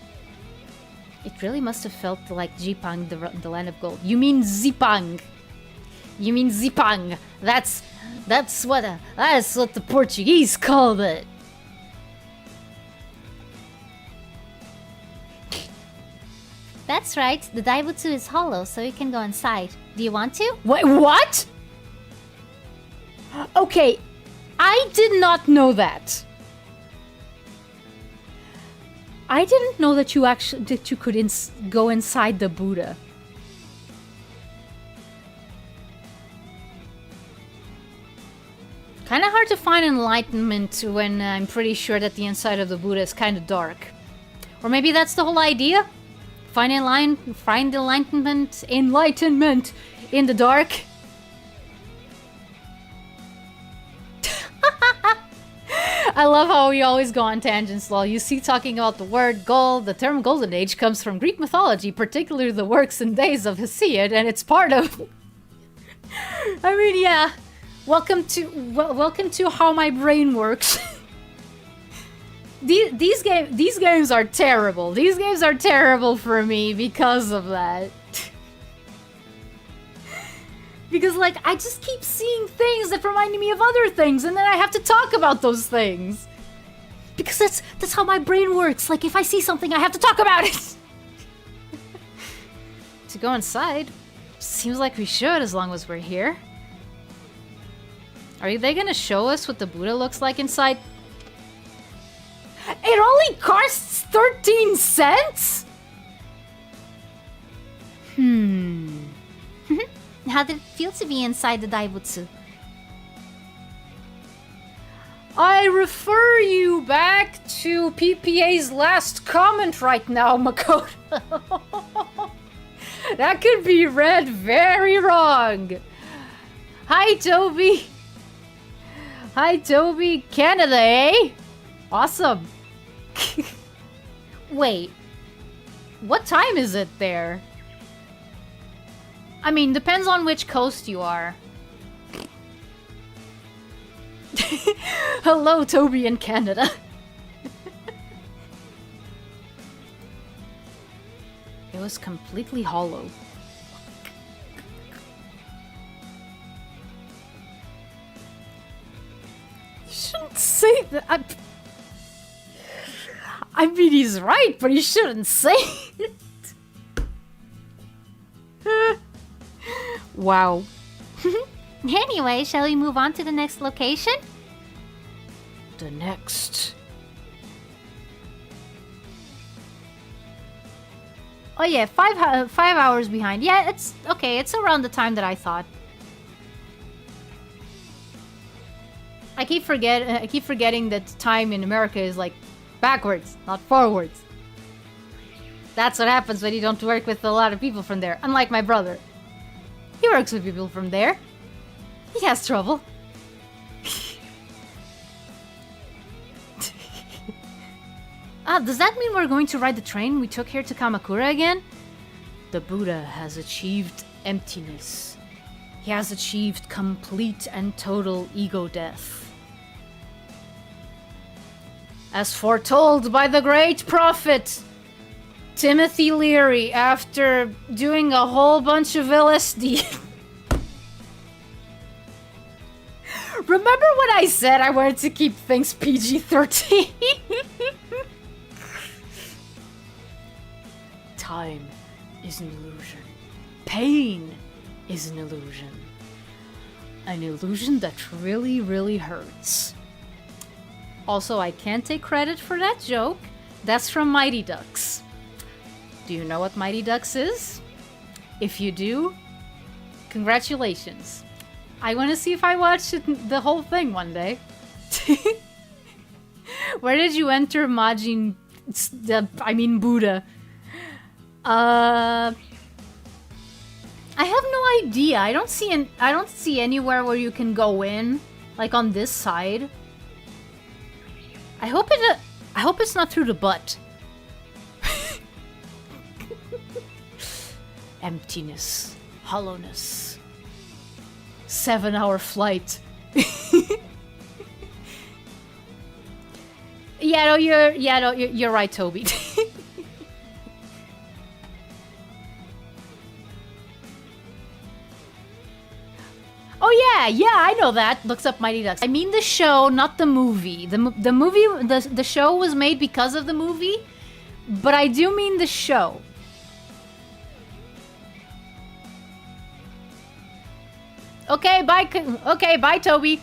It really must have felt like Jipang, the land of gold. You mean Zipang? You mean zipang. That's what the Portuguese called it. That's right. The Daibutsu is hollow, so you can go inside. Do you want to? Wait, what? Okay, I did not know that. I didn't know that you could go inside the Buddha. Kind of hard to find enlightenment when I'm pretty sure that the inside of the Buddha is kind of dark. Or maybe that's the whole idea? Find enlightenment in the dark. I love how we always go on tangents, lol. You see, talking about the word gold, the term golden age comes from Greek mythology, particularly the works and days of Hesiod, and it's part of... I mean, yeah. Welcome to how my brain works. These games are terrible. These games are terrible for me because of that. Because, like, I just keep seeing things that remind me of other things, and then I have to talk about those things. Because that's how my brain works. Like, if I see something, I have to talk about it. To go inside? Seems like we should, as long as we're here. Are they gonna show us what the Buddha looks like inside? It only costs 13 cents? How did it feel to be inside the Daibutsu? I refer you back to PPA's last comment right now, Makoto. That could be read very wrong. Hi, Toby. Hi, Toby. Canada, eh? Awesome. Wait. What time is it there? I mean, depends on which coast you are. Hello, Toby in Canada. It was completely hollow. You shouldn't say that. I mean, he's right, but you shouldn't say it. Wow. Anyway, shall we move on to the next location? The next. Oh yeah, 5 hours behind. Yeah, it's okay. It's around the time that I thought. I keep forgetting that time in America is like backwards, not forwards. That's what happens when you don't work with a lot of people from there. Unlike my brother. He works with people from there. He has trouble. Does that mean we're going to ride the train we took here to Kamakura again? The Buddha has achieved emptiness. He has achieved complete and total ego death. As foretold by the great prophet Timothy Leary after doing a whole bunch of LSD. Remember when I said I wanted to keep things PG-13? Time is an illusion. Pain is an illusion. An illusion that really, really hurts. Also, I can't take credit for that joke. That's from Mighty Ducks. Do you know what Mighty Ducks is? If you do, congratulations. I want to see if I watch the whole thing one day. Where did you enter Majin... Buddha? I have no idea. I don't see anywhere where you can go in, like on this side. I hope it's not through the butt. Emptiness, hollowness. 7-hour flight. You're right, Toby. yeah, I know that. Looks up Mighty Ducks. I mean the show, not the movie. The movie, the show was made because of the movie, but I do mean the show. Okay, bye. Okay, bye, Toby.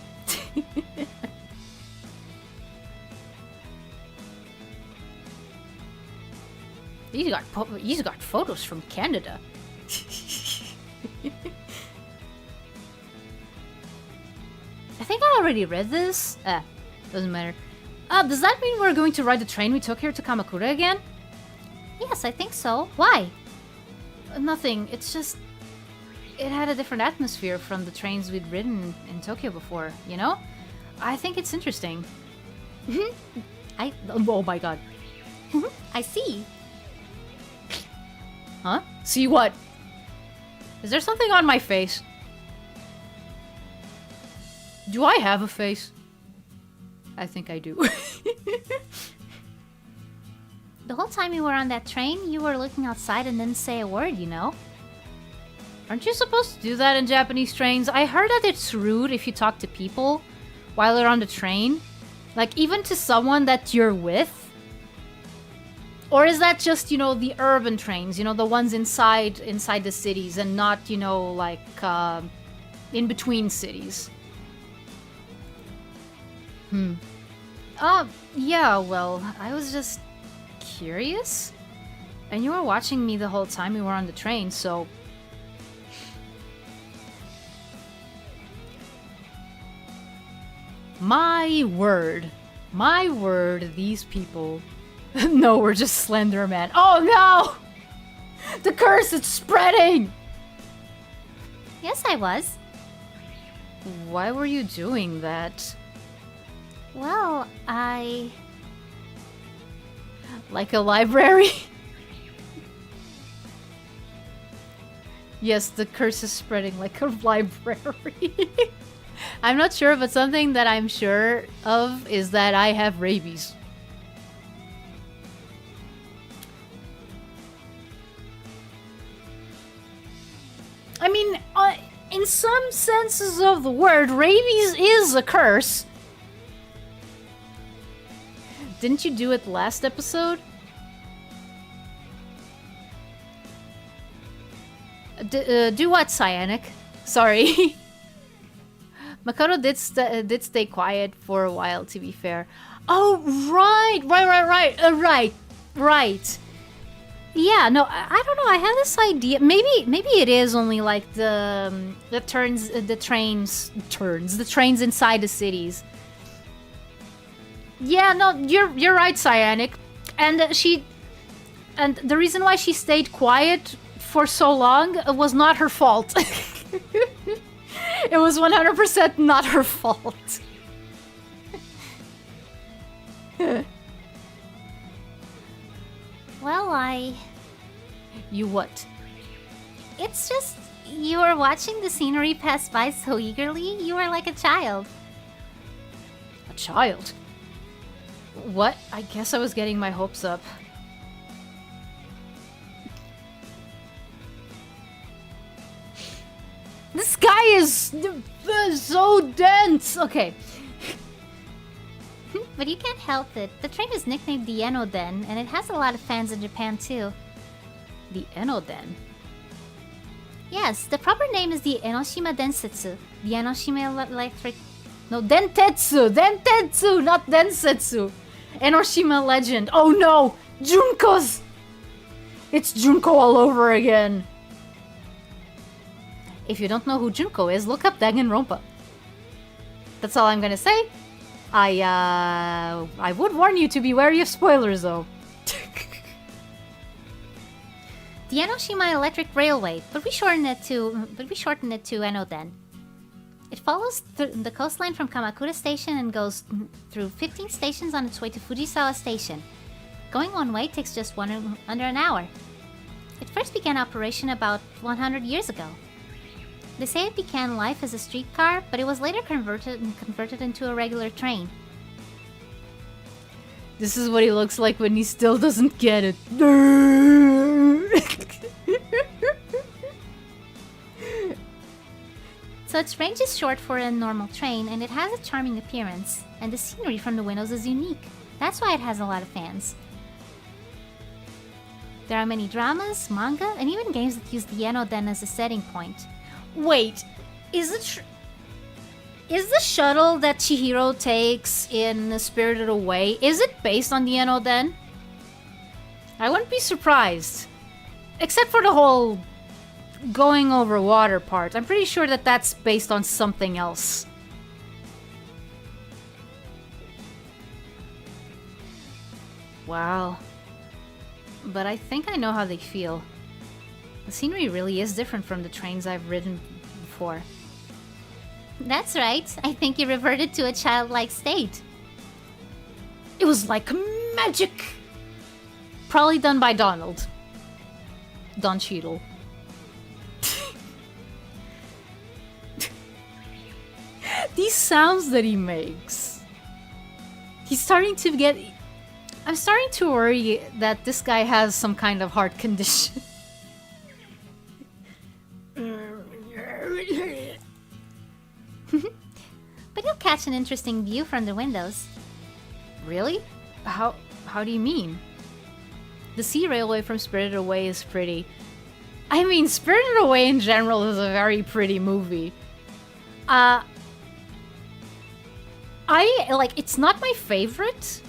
He's got photos from Canada. I think I already read this. Doesn't matter. Does that mean we're going to ride the train we took here to Kamakura again? Yes, I think so. Why? Nothing. It's just... It had a different atmosphere from the trains we'd ridden in Tokyo before, you know? I think it's interesting. Oh my god. I see. Huh? See what? Is there something on my face? Do I have a face? I think I do. The whole time you were on that train, you were looking outside and didn't say a word, you know? Aren't you supposed to do that in Japanese trains? I heard that it's rude if you talk to people while they're on the train. Like, even to someone that you're with. Or is that just, you know, the urban trains? You know, the ones inside the cities and not, you know, like, in between cities? Yeah, well, I was just curious. And you were watching me the whole time we were on the train, so... My word, these people. No, we're just Slender Man. Oh no! The curse, it's spreading! Yes, I was. Why were you doing that? Well, Like a library? Yes, the curse is spreading like a library. I'm not sure, but something that I'm sure of is that I have rabies. I mean, in some senses of the word, rabies is a curse. Didn't you do it last episode? Do what, Cyanic? Sorry. Makoto did stay quiet for a while, to be fair. Oh, right. Yeah, no, I don't know. I have this idea. Maybe it is only like the trains inside the cities. Yeah, no, you're right, Cyanic. And and the reason why she stayed quiet for so long was not her fault. It was 100% not her fault. well, You what? It's just, you were watching the scenery pass by so eagerly, you were like a child. A child? What? I guess I was getting my hopes up. The sky is so dense! Okay. But you can't help it. The train is nicknamed the Enoden, and it has a lot of fans in Japan too. The Enoden? Yes, the proper name is the Enoshima Densetsu. The Enoshima Electric... No, Dentetsu! Dentetsu, not Densetsu! Enoshima Legend. Oh no! Junko's! It's Junko all over again. If you don't know who Junko is, look up Danganronpa. That's all I'm gonna say. I would warn you to be wary of spoilers, though. The Enoshima Electric Railway, but we shortened it to Enoden. It follows the coastline from Kamakura Station and goes through 15 stations on its way to Fujisawa Station. Going one way takes just under an hour. It first began operation about 100 years ago. They say it began life as a streetcar, but it was later converted into a regular train. This is what he looks like when he still doesn't get it. So its range is short for a normal train, and it has a charming appearance, and the scenery from the windows is unique. That's why it has a lot of fans. There are many dramas, manga, and even games that use the Enoden as a setting point. Wait, is the shuttle that Chihiro takes in Spirited Away, is it based on the Enoden? I wouldn't be surprised. Except for the whole going over water part. I'm pretty sure that that's based on something else. Wow. But I think I know how they feel. The scenery really is different from the trains I've ridden before. That's right. I think you reverted to a childlike state. It was like magic! Probably done by Donald. Don Cheadle. These sounds that he makes. He's starting to get... I'm starting to worry that this guy has some kind of heart condition. But you'll catch an interesting view from the windows. Really? How do you mean? The sea railway from Spirited Away is pretty. I mean, Spirited Away in general is a very pretty movie. It's not my favorite.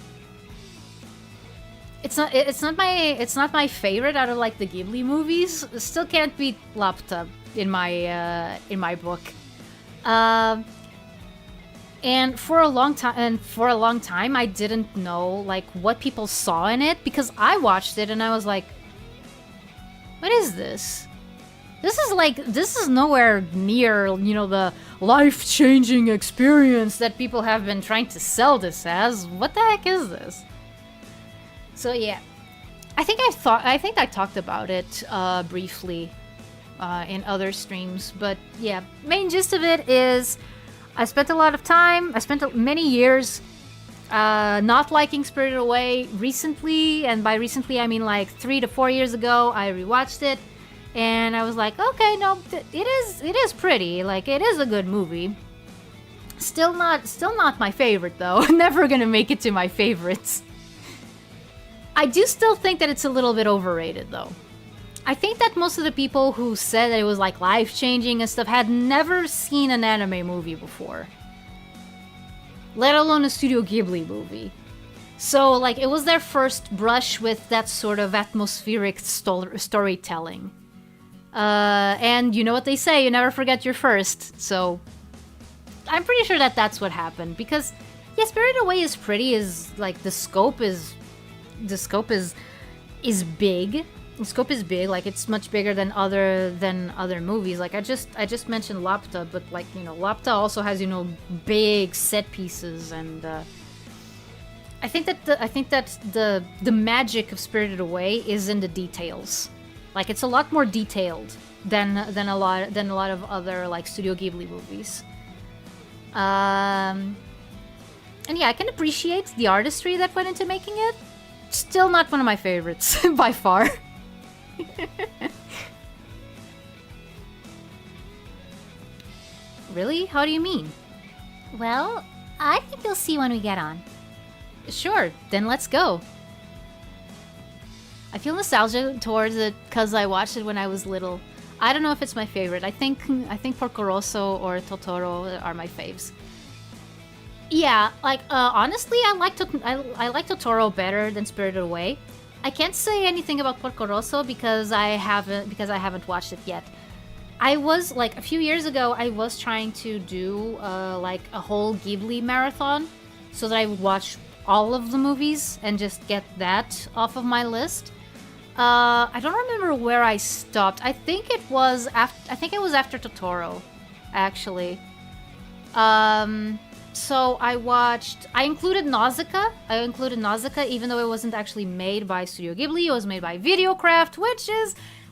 It's not my favorite out of like the Ghibli movies. Still can't beat Lapta in my book. And for a long time I didn't know like what people saw in it, because I watched it and I was like, what is this? This is nowhere near, you know, the life-changing experience that people have been trying to sell this as. What the heck is this? So yeah, I think I talked about it briefly in other streams, but yeah, main gist of it is I spent many years not liking Spirited Away. Recently, and by recently I mean like 3 to 4 years ago, I rewatched it, and I was like, okay, no, it is pretty. Like, it is a good movie. Still not my favorite though. Never gonna make it to my favorites. I do still think that it's a little bit overrated though. I think that most of the people who said that it was like life-changing and stuff had never seen an anime movie before. Let alone a Studio Ghibli movie. So like it was their first brush with that sort of atmospheric storytelling. And you know what they say, you never forget your first. So I'm pretty sure that that's what happened, because yeah, Spirited Away is pretty, is like the scope is big. The scope is big, like it's much bigger than other movies. Like I just mentioned Lapta, but like, you know, Lapta also has, you know, big set pieces, and I think that the magic of Spirited Away is in the details. Like it's a lot more detailed than a lot of other like Studio Ghibli movies. And yeah, I can appreciate the artistry that went into making it. Still not one of my favorites by far. Really? How do you mean? Well, I think you'll see when we get on. Sure, then let's go. I feel nostalgia towards it because I watched it when I was little. I don't know if it's my favorite. I think Porco Rosso or Totoro are my faves. Yeah, like honestly, I like Totoro better than Spirited Away. I can't say anything about Porco Rosso because I haven't watched it yet. I was like a few years ago, I was trying to do like a whole Ghibli marathon so that I would watch all of the movies and just get that off of my list. I don't remember where I stopped. I think it was after Totoro, actually. So I included Nausicaa. Even though it wasn't actually made by Studio Ghibli. It was made by Videocraft,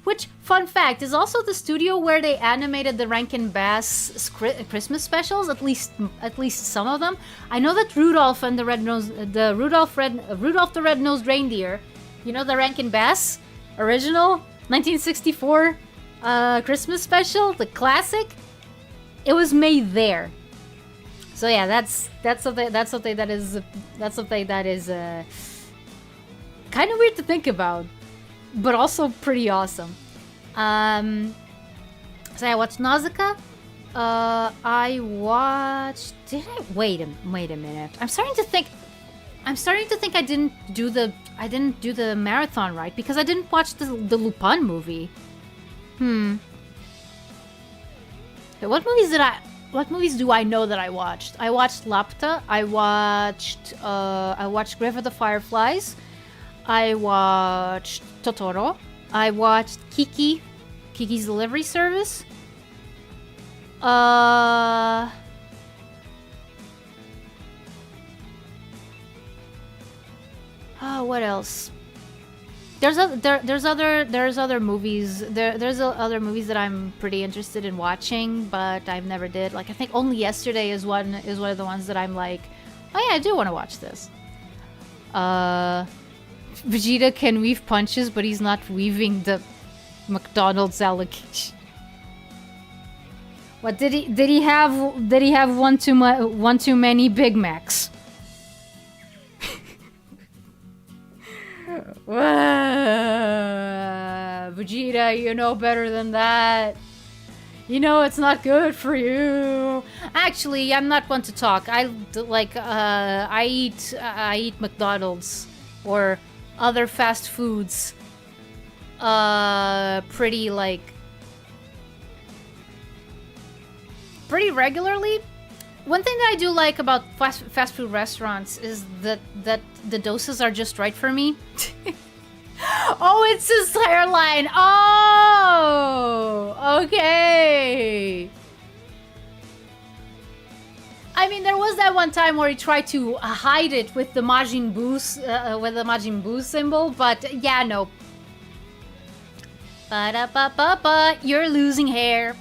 which, fun fact, is also the studio where they animated the Rankin Bass Christmas specials, at least some of them. I know that Rudolph the Red-Nosed Reindeer, you know, the Rankin Bass original 1964 Christmas special, the classic. It was made there. So yeah, that's something that is kind of weird to think about, but also pretty awesome. So I watched Nausicaa. I watched. Wait a minute. I'm starting to think I didn't do the marathon right because I didn't watch the Lupin movie. Okay, what movies do I know that I watched? I watched Lapta. I watched Grave of the Fireflies. I watched Totoro. I watched Kiki's Delivery Service. What else? There's other movies. There's other movies that I'm pretty interested in watching, but I've never did. Like I think Only Yesterday is one of the ones that I'm like, oh yeah, I do want to watch this. Vegeta can weave punches, but he's not weaving the McDonald's allegation. What did he have one too many Big Macs? Vegeta, you know better than that. You know it's not good for you. Actually, I'm not one to talk. I eat McDonald's or other fast foods pretty regularly. One thing that I do like about fast food restaurants is that the doses are just right for me. Oh, it's his hairline. Oh, okay. I mean, there was that one time where he tried to hide it with the Majin Buu symbol, but yeah, no. Ba-da-ba-ba-ba, you're losing hair.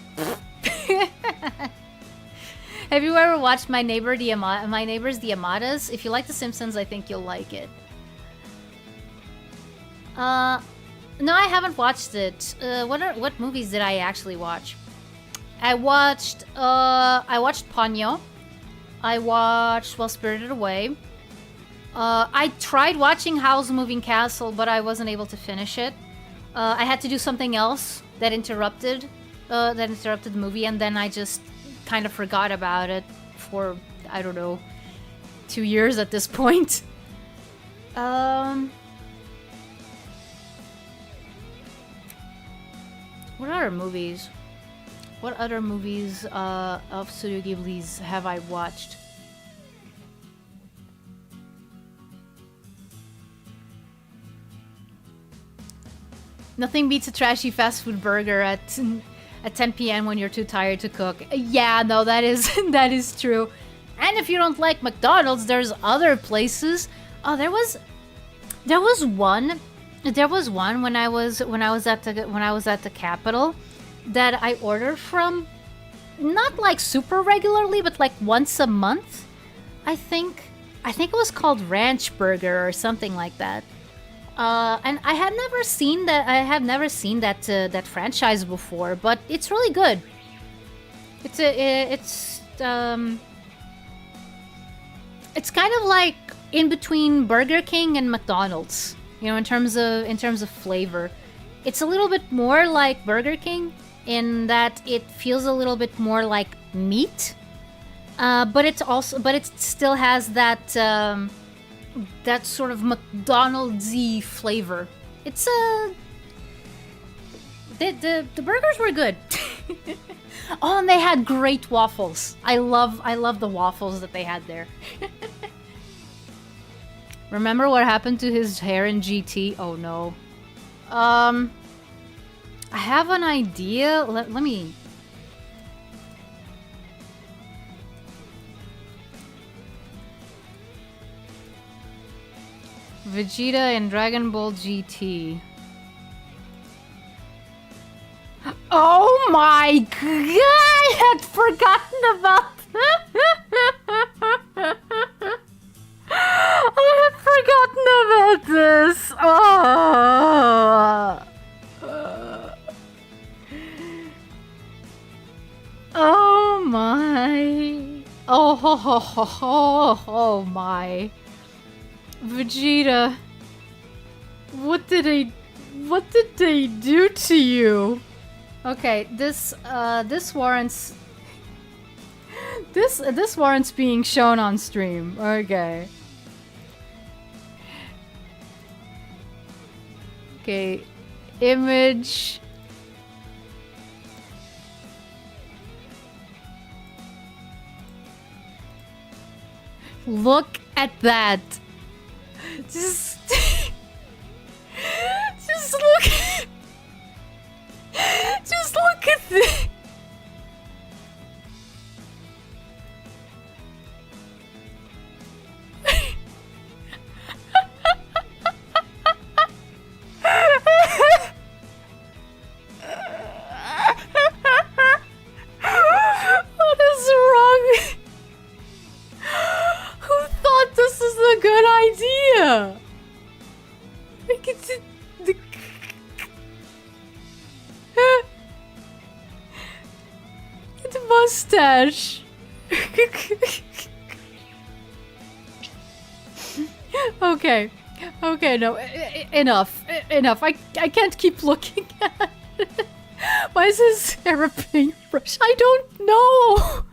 Have you ever watched My Neighbors the Yamadas? If you like The Simpsons, I think you'll like it. No, I haven't watched it. What movies did I actually watch? I watched Ponyo. I watched Well Spirited Away. I tried watching Howl's Moving Castle, but I wasn't able to finish it. I had to do something else that interrupted the movie, and then I just kind of forgot about it for, I don't know, 2 years at this point. What other movies? What other movies of Studio Ghibli's have I watched? Nothing beats a trashy fast food burger at 10 p.m. when you're too tired to cook. Yeah, no, that is true. And if you don't like McDonald's, there's other places. Oh, there was one when I was at the Capitol that I ordered from, not like super regularly, but like once a month. I think it was called Ranch Burger or something like that. And I had never seen that. I have never seen that franchise before, but it's really good. It's kind of like in between Burger King and McDonald's, you know, in terms of flavor. It's a little bit more like Burger King in that it feels a little bit more like meat, but it still has that sort of McDonald's-y flavor. It's the burgers were good. Oh, and they had great waffles. I love the waffles that they had there. Remember what happened to his hair in GT? Oh no. I have an idea. Let me. Vegeta in Dragon Ball GT. Oh my god! I had forgotten about I had forgotten about this. Oh my my. Oh, ho, ho, ho, ho, oh my. Vegeta. What did they do to you? Okay, this warrants this warrants being shown on stream. Okay. Okay, image. Look at that. Just look. Just look at this. What is wrong? Who thought this is a good idea? Like it's the mustache. Okay. Okay, no. Enough. Enough. I can't keep looking at it. Why is his hair a paintbrush? I don't know.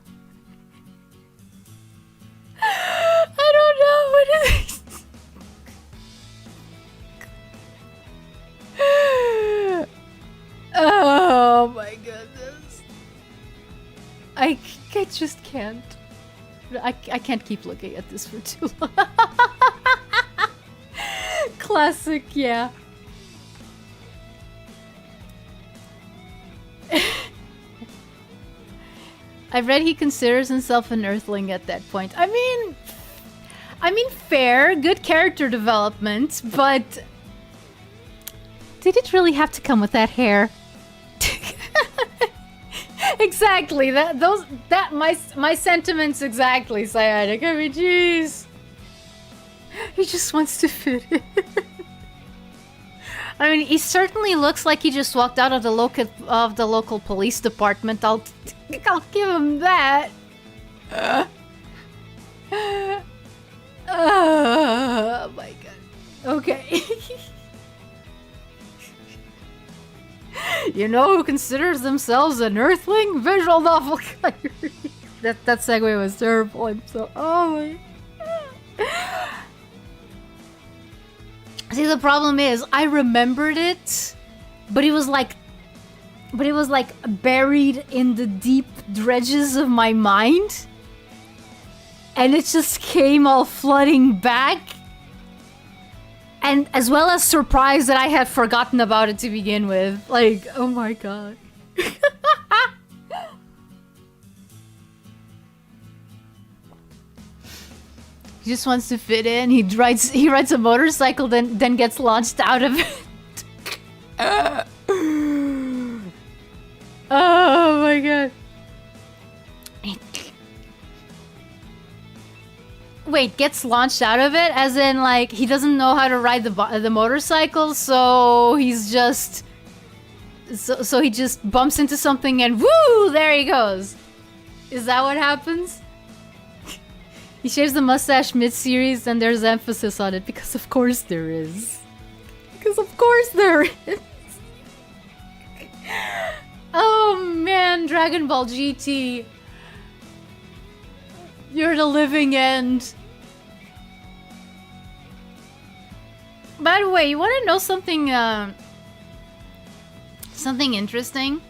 I don't know what it is. Oh my goodness. I just can't. I can't keep looking at this for too long. Classic, yeah. I've read he considers himself an Earthling at that point. I mean, fair, good character development, but did it really have to come with that hair? Exactly. My sentiments exactly, Cyanic. I mean, jeez. He just wants to fit in. I mean, he certainly looks like he just walked out of the local police department. I'll give him that. Oh my god. Okay. You know who considers themselves an Earthling? Visual novel Kairi. That segue was terrible. I'm so. Oh my. See, the problem is, I remembered it, but it was like buried in the deep dredges of my mind, and it just came all flooding back, and as well as surprised that I had forgotten about it to begin with. Like, oh my god. He just wants to fit in. He rides a motorcycle, then gets launched out of it. Oh my god. Wait, gets launched out of it? As in, like, he doesn't know how to ride the motorcycle, so he's just... So he just bumps into something and woo! There he goes. Is that what happens? He shaves the mustache mid-series and there's emphasis on it because of course there is. Because of course there is. Oh man, Dragon Ball GT. You're the living end. By the way, you want to know something something interesting?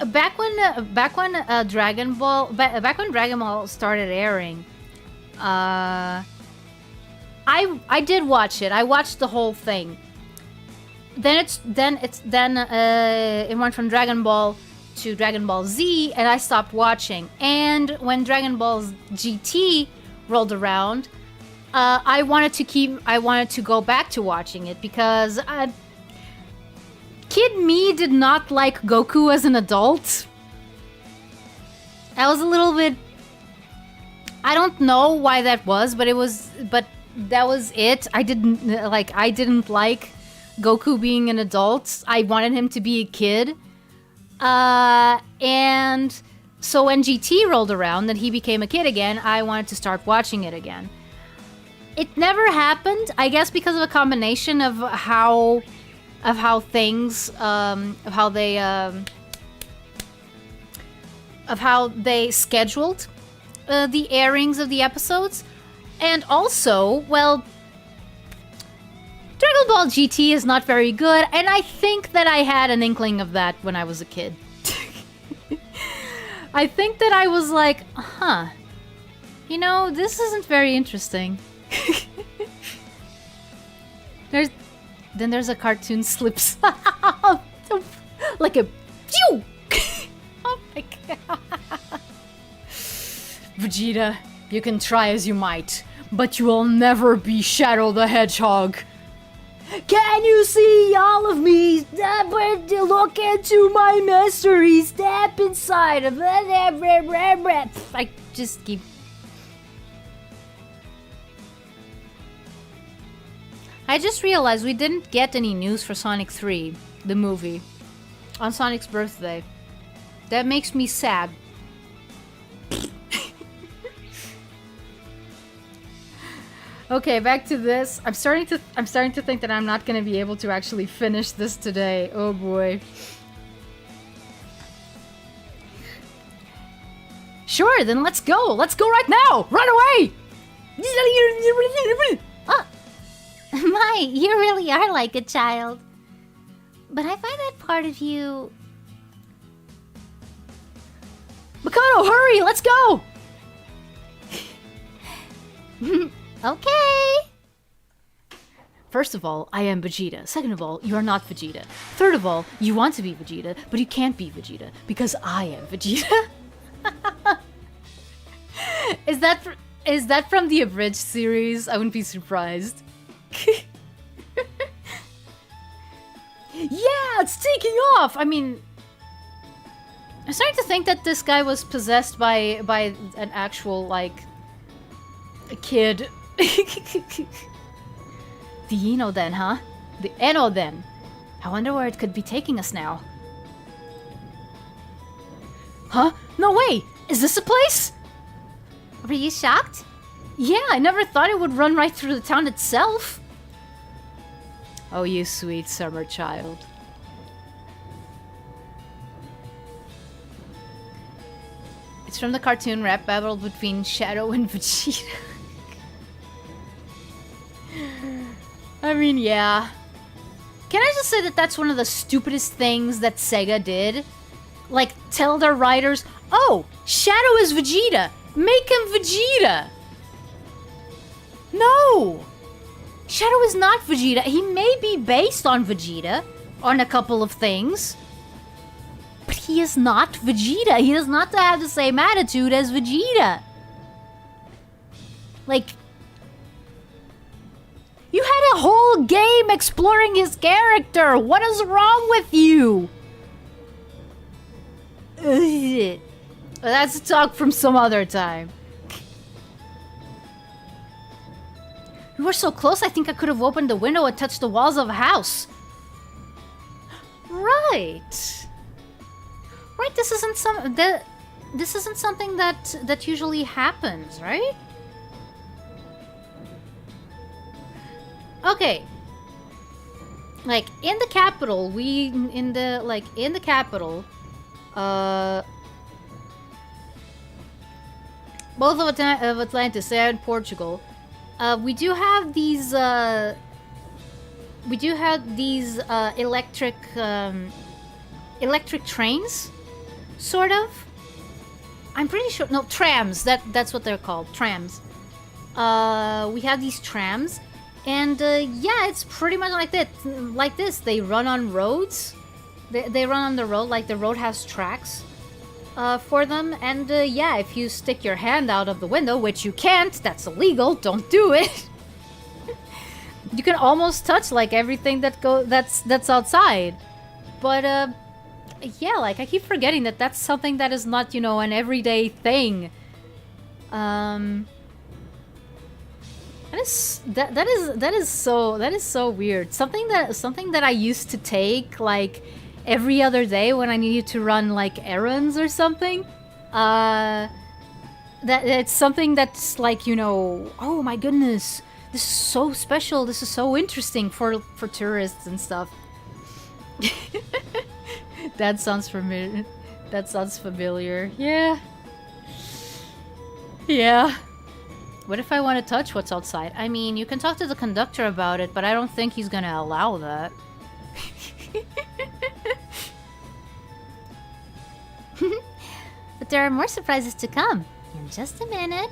Back when Dragon Ball started airing, I did watch it. I watched the whole thing. Then it went from Dragon Ball to Dragon Ball Z, and I stopped watching. And when Dragon Ball GT rolled around, I wanted to go back to watching it because Kid me did not like Goku as an adult. I was a little bit... I don't know why that was, but that was it. I didn't like Goku being an adult. I wanted him to be a kid. And So when GT rolled around and he became a kid again, I wanted to start watching it again. It never happened, I guess, because of a combination of how things, of how they scheduled the airings of the episodes, and also, well, Dragon Ball GT is not very good, and I think that I had an inkling of that when I was a kid. I think that I was like, huh, you know, this isn't very interesting. There's a cartoon slips like a pew. Oh my god. Vegeta, you can try as you might, but you will never be Shadow the Hedgehog. Can you see all of me? Look into my mystery. Step inside of I just keep. I just realized we didn't get any news for Sonic 3, the movie, on Sonic's birthday. That makes me sad. Okay, back to this. I'm starting to think that I'm not gonna be able to actually finish this today. Oh boy. Sure, then let's go. Let's go right now. Run away. Oh, my, you really are like a child. But I find that part of you... Makoto, hurry, let's go. Okay. First of all, I am Vegeta. Second of all, you are not Vegeta. Third of all, you want to be Vegeta, but you can't be Vegeta because I am Vegeta. Is that from the Abridged series? I wouldn't be surprised. Yeah, it's taking off. I mean, I'm starting to think that this guy was possessed by an actual, like, a kid. The Enoden, huh? The Enoden. I wonder where it could be taking us now. Huh? No way! Is this a place? Were you shocked? Yeah, I never thought it would run right through the town itself. Oh, you sweet summer child. It's from the cartoon rap battle between Shadow and Vegeta. I mean, yeah. Can I just say that that's one of the stupidest things that Sega did? Like, tell their writers, oh, Shadow is Vegeta. Make him Vegeta. No. Shadow is not Vegeta. He may be based on Vegeta, on a couple of things. But he is not Vegeta. He does not have the same attitude as Vegeta. Like, you had a whole game exploring his character. What is wrong with you? Ugh. That's a talk from some other time. We were so close, I think I could have opened the window and touched the walls of a house. Right. Right, this isn't something that usually happens, right? Okay. Like, in the capital, both of Atlantis and Portugal, we do have these electric trains, sort of. I'm pretty sure, no, trams, that's what they're called, trams. We have these trams, and yeah, it's pretty much like that, like this. They run on roads. They run on the road, like the road has tracks for them, and yeah, if you stick your hand out of the window, which you can't, that's illegal, don't do it. You can almost touch like everything that's outside, but yeah, like I keep forgetting that that's something that is not, you know, an everyday thing. That is so weird. Something that I used to take like every other day when I needed to run like errands or something. That it's something that's like, you know, oh my goodness, this is so special, this is so interesting for tourists and stuff. That sounds familiar. That sounds familiar. Yeah. Yeah. What if I want to touch what's outside? I mean, you can talk to the conductor about it, but I don't think he's gonna allow that. But there are more surprises to come. In just a minute.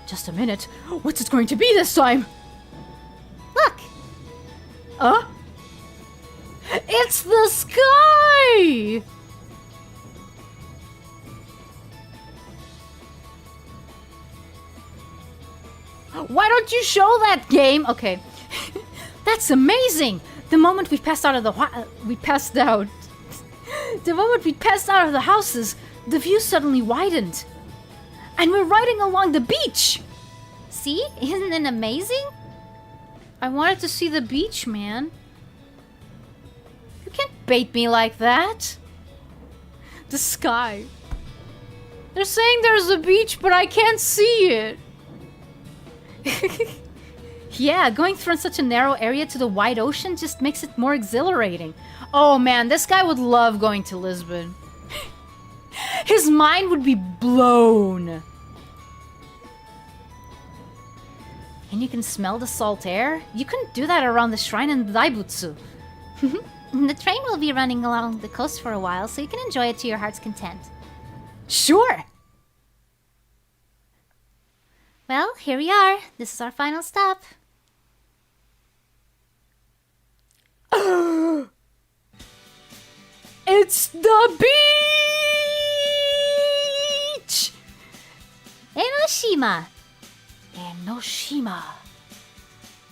Just a minute. What's it going to be this time? Look! Huh? It's the sky! Why don't you show that game? Okay. That's amazing! The moment we passed out of the the moment we passed out of the houses, the view suddenly widened. And we're riding along the beach! See? Isn't it amazing? I wanted to see the beach, man. You can't bait me like that. The sky. They're saying there's a beach, but I can't see it. Yeah, going from such a narrow area to the wide ocean just makes it more exhilarating. Oh man, this guy would love going to Lisbon. His mind would be blown. And you can smell the salt air? You couldn't do that around the shrine in Daibutsu. The train will be running along the coast for a while, so you can enjoy it to your heart's content. Sure! Well, here we are. This is our final stop. It's the beach! Enoshima! Enoshima.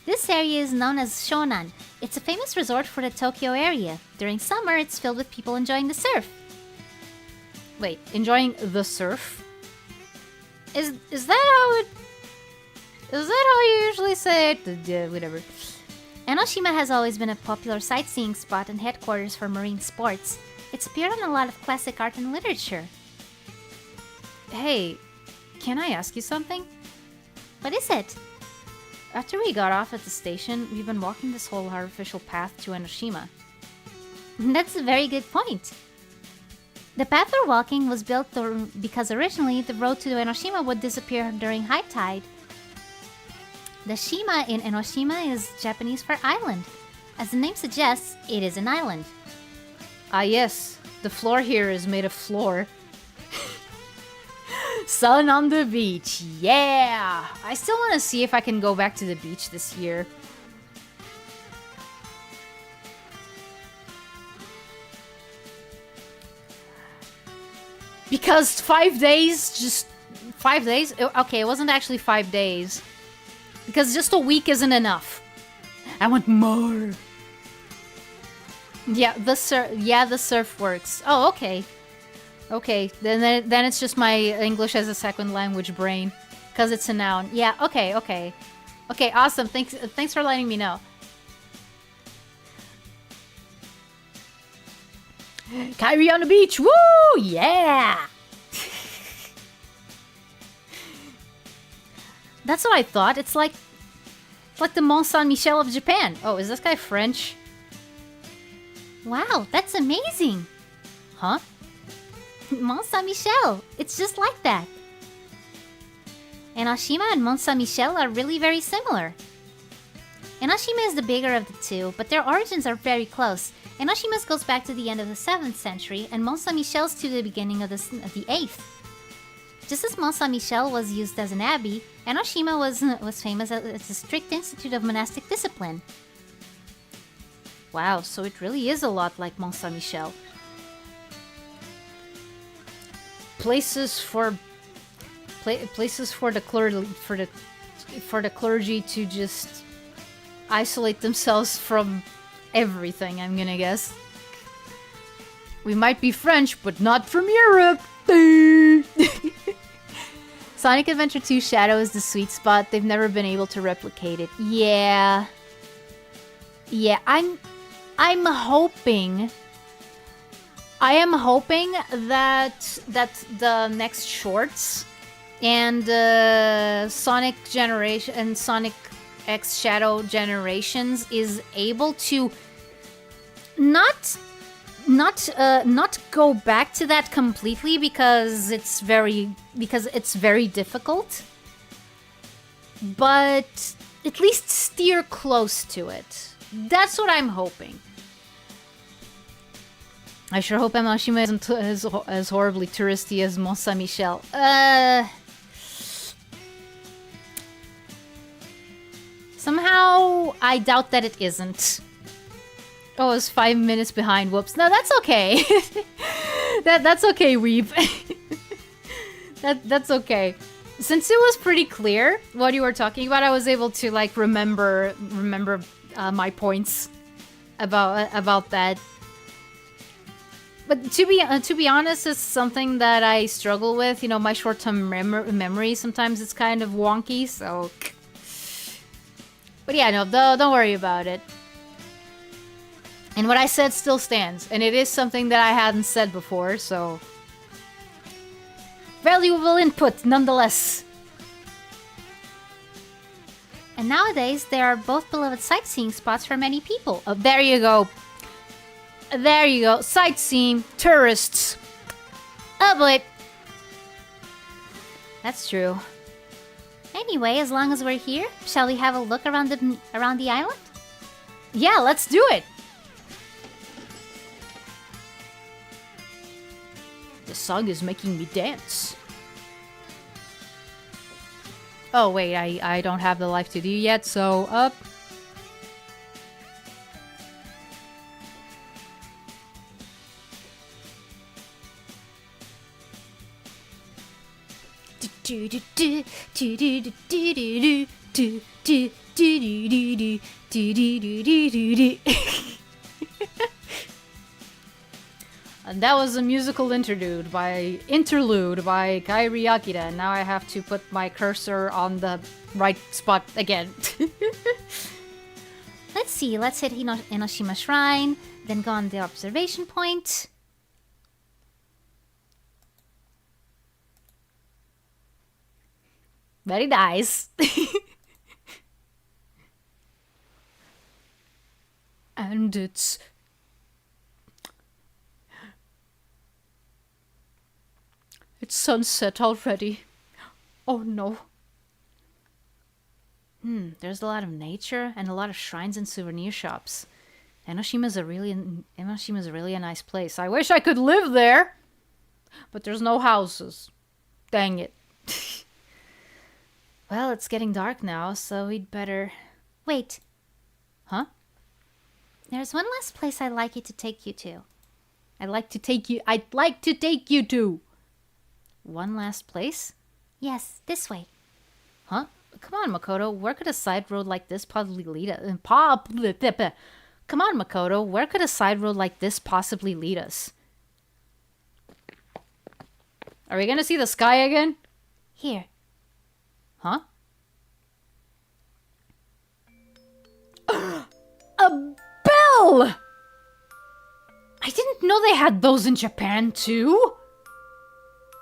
This area is known as Shonan. It's a famous resort for the Tokyo area. During summer, it's filled with people enjoying the surf. Wait, enjoying the surf? Is that how it... Is that how you usually say it? Yeah, whatever. Enoshima has always been a popular sightseeing spot and headquarters for marine sports. It's appeared on a lot of classic art and literature. Hey, can I ask you something? What is it? After we got off at the station, we've been walking this whole artificial path to Enoshima. That's a very good point. The path we're walking was built because originally the road to Enoshima would disappear during high tide. The Shima in Enoshima is Japanese for island. As the name suggests, it is an island. Ah yes, the floor here is made of floor. Sun on the beach, yeah! I still want to see if I can go back to the beach this year. Because 5 days, just 5 days? Okay, it wasn't actually 5 days. Because just a week isn't enough. I want more. Yeah, the surf works. Oh, okay. Okay, then it's just my English as a second language brain. Because it's a noun. Yeah, okay. Okay, awesome. Thanks for letting me know. Kairi on the beach! Woo! Yeah! That's what I thought. It's like the Mont Saint-Michel of Japan. Oh, is this guy French? Wow, that's amazing! Huh? Mont Saint-Michel! It's just like that. Enoshima and Mont Saint-Michel are really very similar. Enoshima is the bigger of the two, but their origins are very close. Enoshima's goes back to the end of the 7th century, and Mont Saint-Michel's to the beginning of the 8th. Just as Mont Saint-Michel was used as an abbey, Enoshima was famous as a strict institute of monastic discipline. Wow, so it really is a lot like Mont Saint-Michel. Places for the clergy to just isolate themselves from everything, I'm gonna guess. We might be French, but not from Europe. Sonic Adventure 2 Shadow is the sweet spot. They've never been able to replicate it. Yeah, I'm hoping I am hoping that the next shorts and Sonic Generation and Sonic X Shadow Generations is able to not go back to that completely because it's very difficult, but at least steer close to it. That's what I'm hoping. I sure hope Enoshima isn't as horribly touristy as Mont Saint Michel. Somehow I doubt that it isn't. Oh, it's 5 minutes behind. Whoops. No, that's okay. That's okay, Weeb. That's okay. Since it was pretty clear what you were talking about, I was able to like remember my points about that. But to be honest, it's something that I struggle with. You know, my short-term memory sometimes it's kind of wonky. So, but yeah, no, don't worry about it. And what I said still stands, and it is something that I hadn't said before, so... valuable input, nonetheless. And nowadays, they are both beloved sightseeing spots for many people. Oh, there you go. There you go. Sightseeing, tourists. Oh boy. That's true. Anyway, as long as we're here, shall we have a look around the island? Yeah, let's do it. The song is making me dance. Oh wait, I don't have the life to do yet, so up. And that was a musical interlude by Kairi Akira. Now I have to put my cursor on the right spot again. Let's see, let's hit Enoshima Shrine, then go on the observation point. Very nice. And it's sunset already. Oh no. There's a lot of nature and a lot of shrines and souvenir shops. Enoshima's a really a nice place. I wish I could live there, but there's no houses. Dang it. Well, it's getting dark now, so we'd better... Wait. Huh? There's one last place I'd like you to take you to. I'd like to take you to. One last place? Yes, this way. Huh? Come on, Makoto. Where could a side road like this possibly lead us? Come on, Makoto. Where could a side road like this possibly lead us? Are we gonna see the sky again? Here. Huh? A bell! I didn't know they had those in Japan too.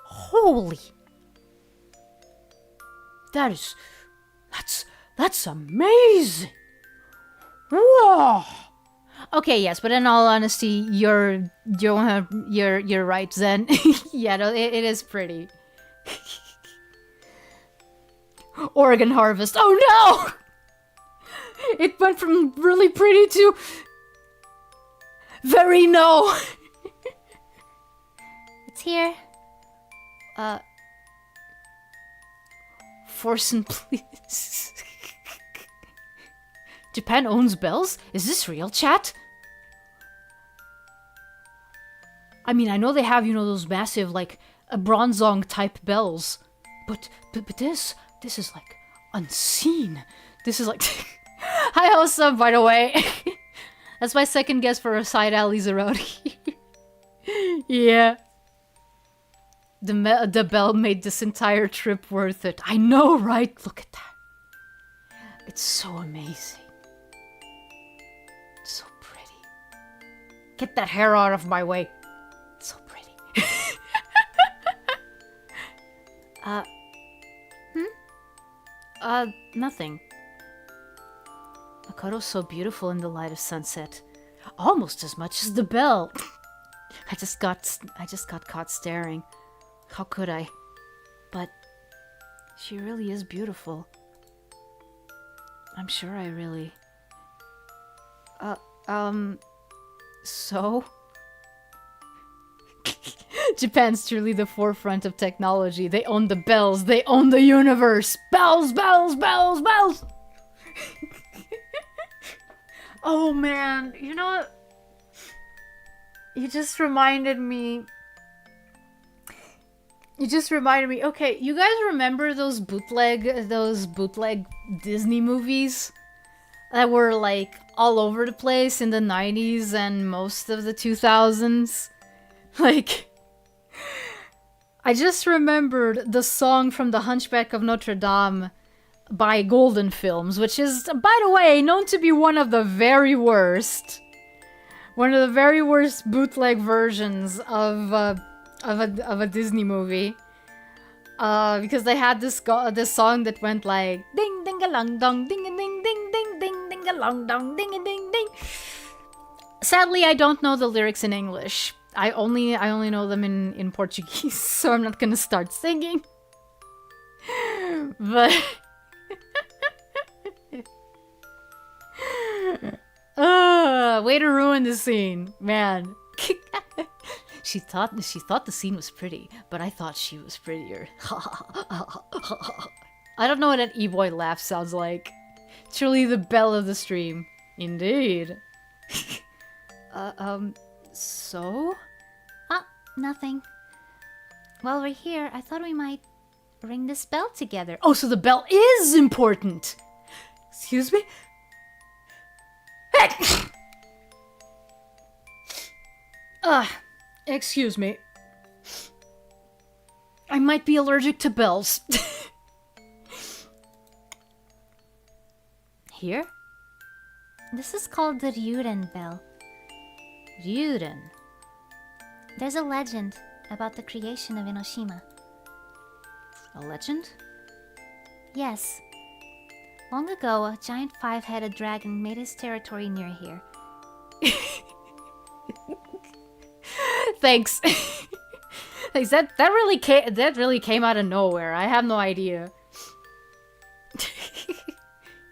Holy. That's amazing. Whoa. Okay, yes, but in all honesty, you're right, Zen. Yeah, no, it is pretty. Oregon Harvest. Oh no! It went from really pretty to very no. It's here. Forsen, please. Japan owns bells? Is this real, chat? I mean, I know they have, you know, those massive, like, bronzong type bells. But this is, like, unseen. This is, like... Hi, Hossa, by the way. That's my second guess for a side alley Zeroti. Yeah. The bell made this entire trip worth it. I know, right? Look at that. It's so amazing. It's so pretty. Get that hair out of my way. Nothing. Makoto's so beautiful in the light of sunset. Almost as much as the bell. I just got caught staring. How could I? But she really is beautiful. I'm sure I really... So? Japan's truly the forefront of technology. They own the bells. They own the universe. Bells, bells, bells, bells! Oh man, you know what? You just reminded me... Okay, you guys remember those bootleg Disney movies that were like all over the place in the 90s and most of the 2000s? Like, I just remembered the song from The Hunchback of Notre Dame by Golden Films, which is, by the way, known to be one of the very worst bootleg versions of a Disney movie, because they had this song that went like ding ding a long dong ding a ding ding ding ding ding a long dong ding a ding ding. Sadly, I don't know the lyrics in English. I only know them in Portuguese, so I'm not gonna start singing. But way to ruin the scene, man. She thought the scene was pretty, but I thought she was prettier. I don't know what an e-boy laugh sounds like. Truly the belle of the stream. Indeed. So? Nothing. While we're here, I thought we might ring this bell together. Oh, so the bell is important! Excuse me? Hey! Excuse me. I might be allergic to bells. Here? This is called the Ryuden bell. Ryuden. There's a legend about the creation of Enoshima. A legend? Yes. Long ago, a giant five-headed dragon made his territory near here. Thanks. Thanks. That really came out of nowhere. I have no idea.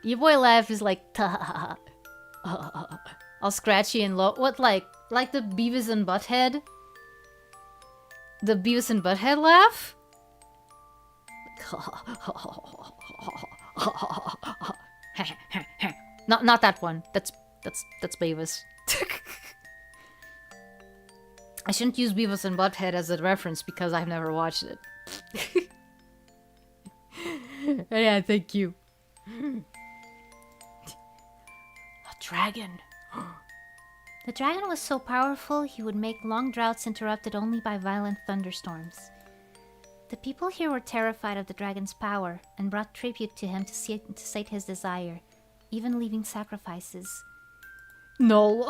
Your boy laugh is like ta, all scratchy and low. What, like the Beavis and Butthead? The Beavis and Butthead laugh? Not that one. That's Beavis. I shouldn't use Beavis and Butthead as a reference because I've never watched it. Yeah, thank you. A dragon. The dragon was so powerful he would make long droughts interrupted only by violent thunderstorms. The people here were terrified of the dragon's power and brought tribute to him to sate his desire, even leaving sacrifices. No.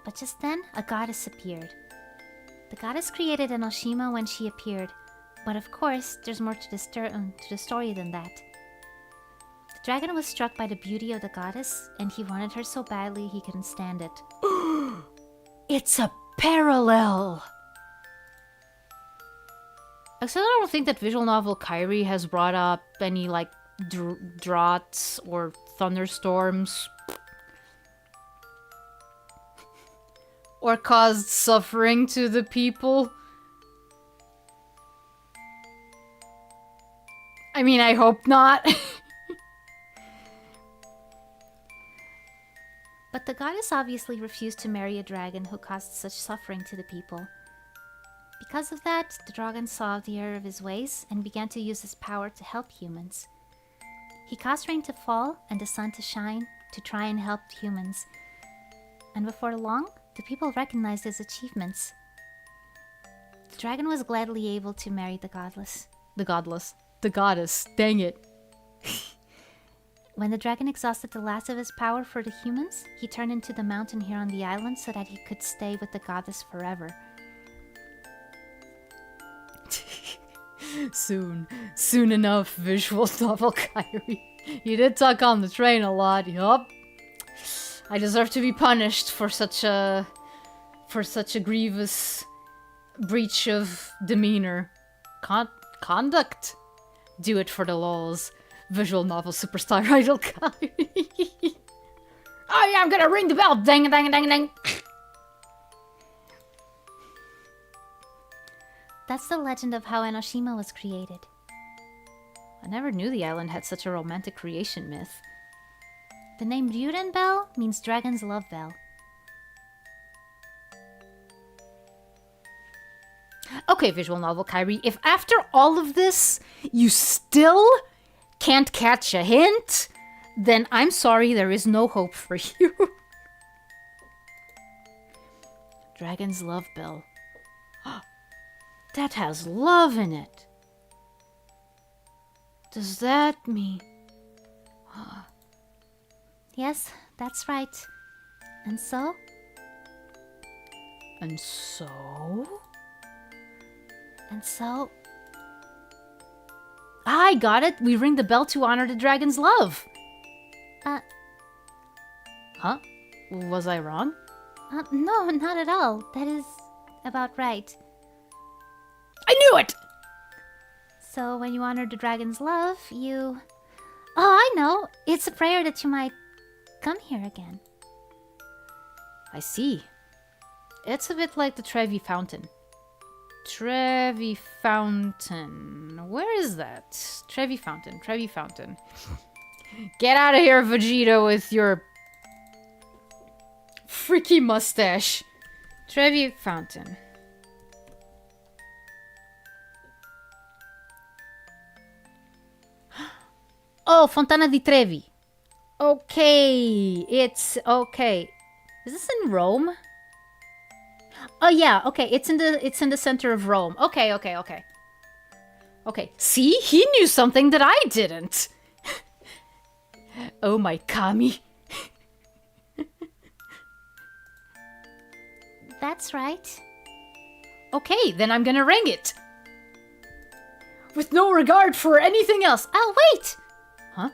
But just then, a goddess appeared. The goddess created Enoshima when she appeared, but of course, there's more to the story than that. The dragon was struck by the beauty of the goddess, and he wanted her so badly he couldn't stand it. It's a parallel! Except I don't think that visual novel Kairi has brought up any, like, droughts or thunderstorms. Or caused suffering to the people. I mean, I hope not. But the goddess obviously refused to marry a dragon who caused such suffering to the people. Because of that, the dragon saw the error of his ways and began to use his power to help humans. He caused rain to fall and the sun to shine to try and help humans. And before long, the people recognized his achievements. The dragon was gladly able to marry the goddess. The goddess. Dang it. When the dragon exhausted the last of his power for the humans, he turned into the mountain here on the island so that he could stay with the goddess forever. Soon enough, visual novel Kairi. You did talk on the train a lot, yup. I deserve to be punished for such a grievous breach of demeanor. Conduct. Do it for the lols. Visual novel superstar idol Kairi. Oh yeah, I'm gonna ring the bell. Dang, dang, dang, dang. That's the legend of how Enoshima was created. I never knew the island had such a romantic creation myth. The name Ryuren Bell means dragon's love bell. Okay, visual novel Kairi, if after all of this you still can't catch a hint, then I'm sorry, there is no hope for you. Dragon's love bell. That has love in it. Does that mean... Yes, that's right. And so? And so? And so? I got it! We ring the bell to honor the dragon's love! Huh? Was I wrong? No, not at all. That is about right. I knew it! So when you honor the dragon's love, you... Oh, I know! It's a prayer that you might come here again. I see. It's a bit like the Trevi Fountain. Trevi Fountain. Where is that? Trevi Fountain. Trevi Fountain. Get out of here, Vegeta, with your freaky mustache. Trevi Fountain. Oh, Fontana di Trevi. Okay, it's okay. Is this in Rome? Oh yeah, okay. It's in the center of Rome. Okay. Okay. See, he knew something that I didn't. Oh my Kami. That's right. Okay, then I'm gonna ring it. With no regard for anything else. Oh, wait! Huh?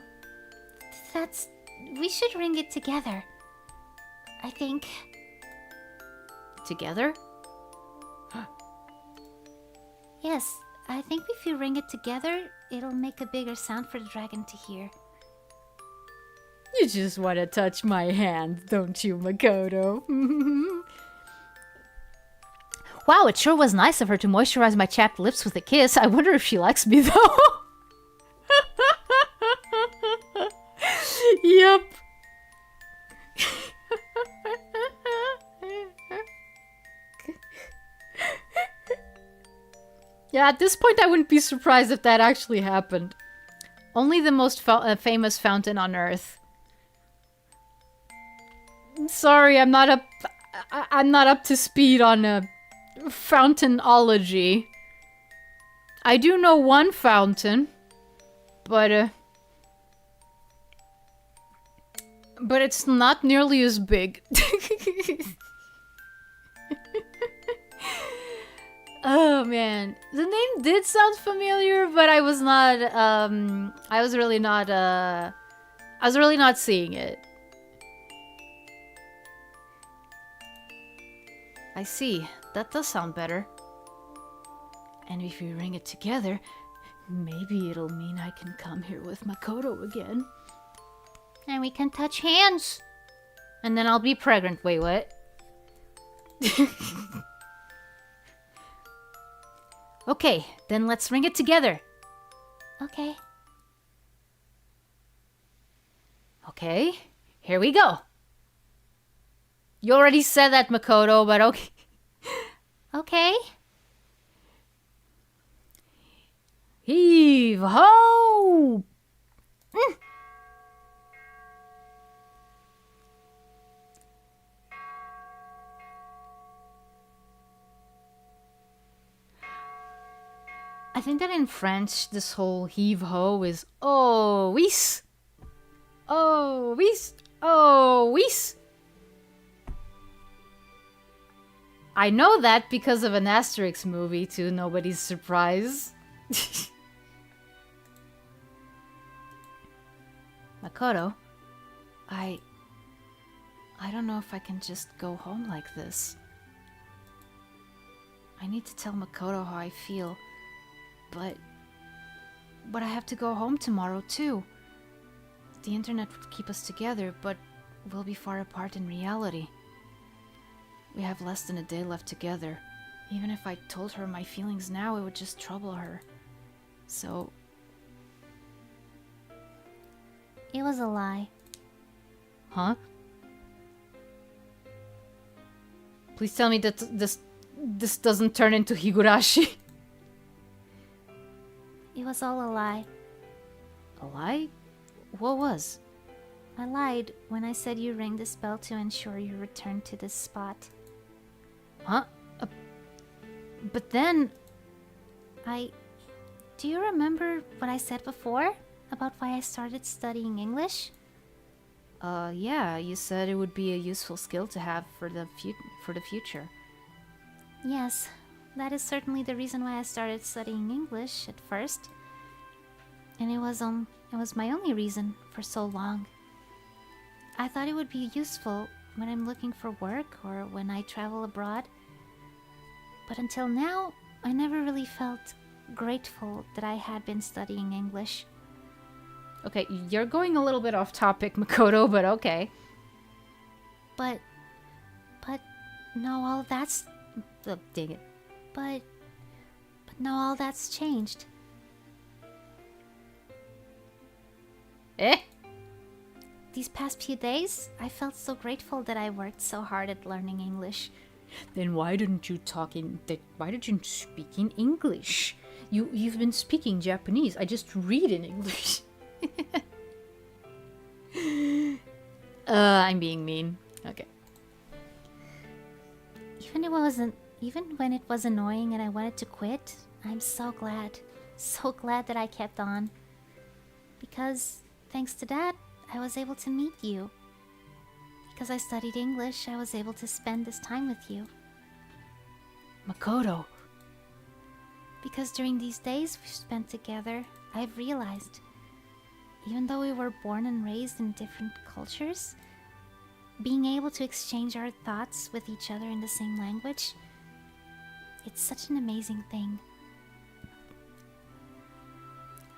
We should ring it together. I think. Together? Yes, I think if you ring it together, it'll make a bigger sound for the dragon to hear. You just want to touch my hand, don't you, Makoto? Wow, it sure was nice of her to moisturize my chapped lips with a kiss. I wonder if she likes me, though. Yep. Yeah, at this point I wouldn't be surprised if that actually happened. Only the most famous fountain on Earth. Sorry, I'm not up to speed on fountainology. I do know one fountain, but it's not nearly as big. Oh man, the name did sound familiar, but I was really not seeing it. I see. That does sound better. And if we ring it together, maybe it'll mean I can come here with Makoto again. And we can touch hands. And then I'll be pregnant. Wait, what? Okay, then let's ring it together. Okay. Okay, here we go. You already said that, Makoto, but okay. Okay. Heave ho! I think that in French, this whole heave ho is oh oui, oh oui, oh oui. I know that because of an Asterix movie, to nobody's surprise. Makoto, I don't know if I can just go home like this. I need to tell Makoto how I feel, but I have to go home tomorrow too. The internet would keep us together, but we'll be far apart in reality. We have less than a day left together. Even if I told her my feelings now, it would just trouble her. So... It was a lie. Huh? Please tell me that this doesn't turn into Higurashi. It was all a lie. A lie? What was? I lied when I said you rang this bell to ensure you return to this spot. Huh? But then... Do you remember what I said before? About why I started studying English? Yeah, you said it would be a useful skill to have for the future. Yes, that is certainly the reason why I started studying English at first. And it was my only reason for so long. I thought it would be useful when I'm looking for work or when I travel abroad. But until now, I never really felt grateful that I had been studying English. Okay, you're going a little bit off topic, Makoto, but okay. But now all that's... Oh, dang it. But now all that's changed. Eh? These past few days, I felt so grateful that I worked so hard at learning English. Then why didn't you speak in English? You've been speaking Japanese. I just read in English. I'm being mean. Okay. Even when it was annoying and I wanted to quit, I'm so glad that I kept on. Because thanks to that, I was able to meet you. Because I studied English, I was able to spend this time with you. Makoto. Because during these days we've spent together, I've realized, even though we were born and raised in different cultures, being able to exchange our thoughts with each other in the same language, it's such an amazing thing.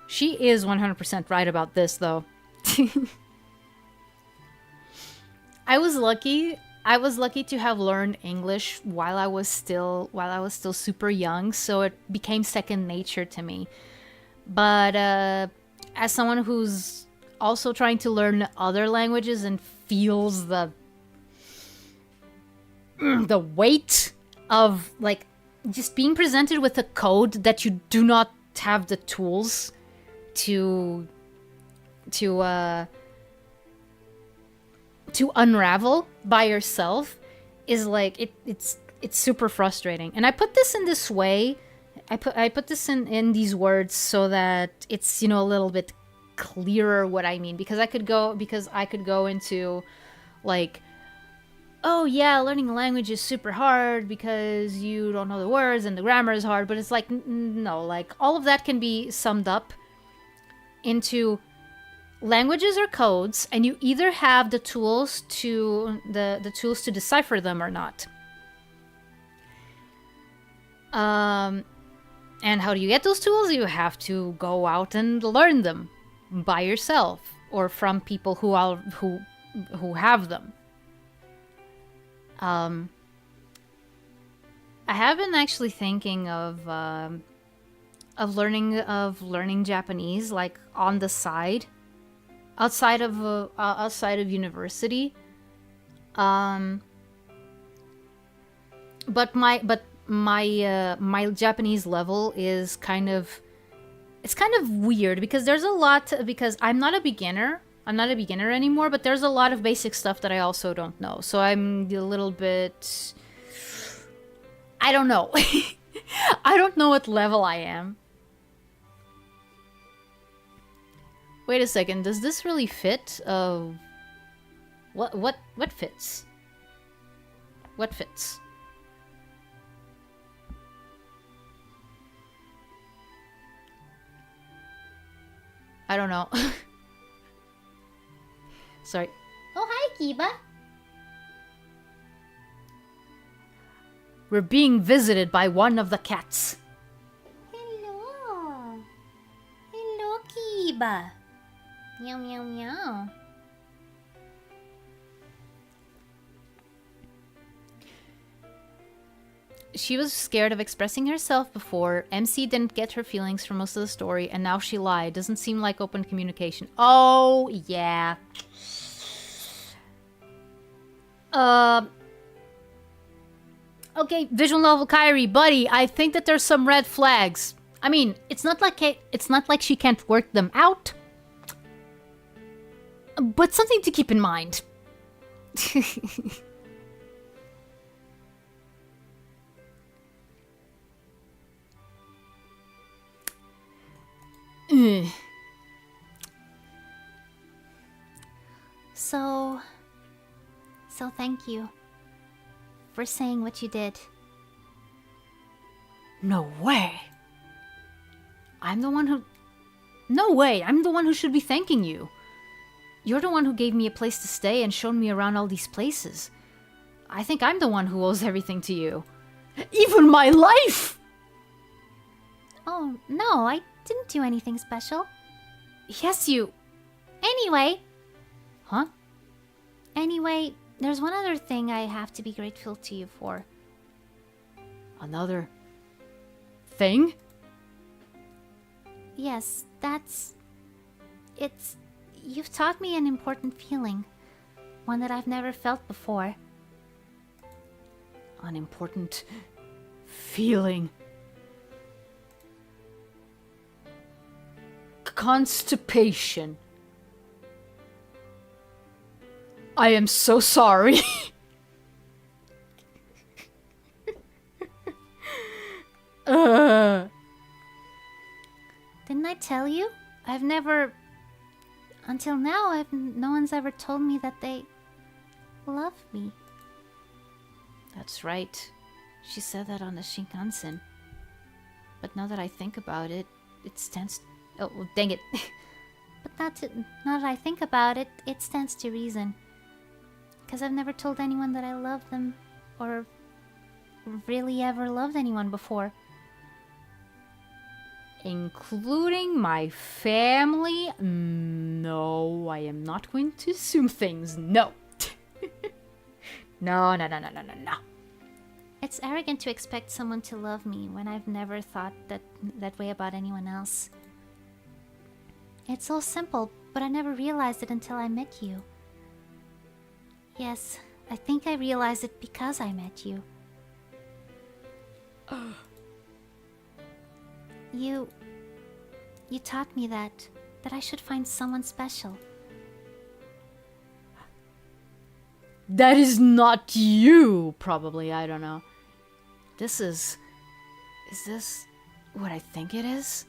She is 100% right about this, though. I was lucky to have learned English while I was still super young, so it became second nature to me. But as someone who's also trying to learn other languages and feels the weight of like just being presented with a code that you do not have the tools to unravel by yourself is like it's super frustrating. And I put this in this way. I put this in these words so that it's, you know, a little bit clearer what I mean, because I could go into like, oh yeah, learning a language is super hard because you don't know the words and the grammar is hard, but it's like no, like all of that can be summed up into languages or codes, and you either have the tools to the tools to decipher them or not. And how do you get those tools? You have to go out and learn them by yourself or from people who have them. I have been actually thinking of learning Japanese, like on the side, outside of university. But my Japanese level is kind of weird because there's a lot, because I'm not a beginner anymore, but there's a lot of basic stuff that I also don't know. So I'm a little bit, I don't know. I don't know what level I am. Wait a second, does this really fit? What fits? What fits? I don't know. Sorry. Oh, hi, Kiba. We're being visited by one of the cats. Hello. Hello, Kiba. Meow, meow, meow. She was scared of expressing herself before. MC didn't get her feelings for most of the story, and now she lied. Doesn't seem like open communication. Oh, yeah. Okay, visual novel Kairi, buddy, I think that there's some red flags. I mean, it's not like she can't work them out. But something to keep in mind. So thank you for saying what you did. No way. I'm the one who... No way, I'm the one who should be thanking you. You're the one who gave me a place to stay and showed me around all these places. I think I'm the one who owes everything to you. Even my life! Oh, no, I didn't do anything special. Yes, you... Anyway. Huh? Anyway, there's one other thing I have to be grateful to you for. Another... thing? Yes, it's... You've taught me an important feeling. One that I've never felt before. An important... feeling. Constipation. I am so sorry. Didn't I tell you? I've never... Until now, no one's ever told me that they love me. That's right. She said that on the Shinkansen. But now that I think about it, it stands... Oh, well, dang it. But now that I think about it, it stands to reason. Because I've never told anyone that I love them, or really ever loved anyone before. Including my family? No, I am not going to assume things. No. No. It's arrogant to expect someone to love me when I've never thought that way about anyone else. It's so simple, but I never realized it until I met you. Yes, I think I realized it because I met you. You taught me that I should find someone special. That is not you, probably, I don't know. Is this what I think it is?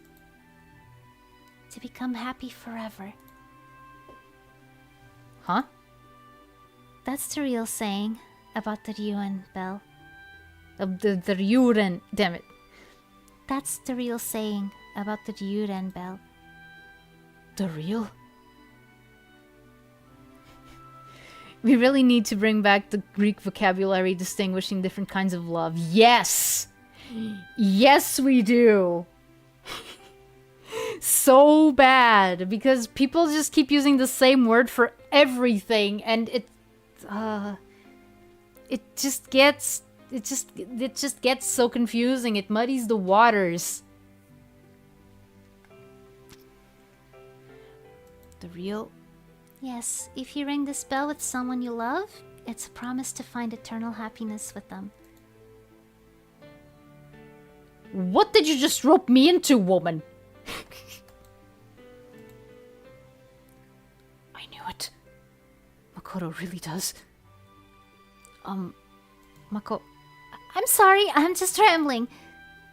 To become happy forever. Huh? That's the real saying about the Ryuan bell. The Ryuren, damn it. That's the real saying about the Ryuren bell. The real? We really need to bring back the Greek vocabulary distinguishing different kinds of love. Yes! Yes, we do! So bad, because people just keep using the same word for everything, and it just gets so confusing. It muddies the waters. The real... Yes, if you ring this bell with someone you love, it's a promise to find eternal happiness with them. What did you just rope me into, woman? I knew it. Makoto really does. Mako... I'm sorry, I'm just rambling.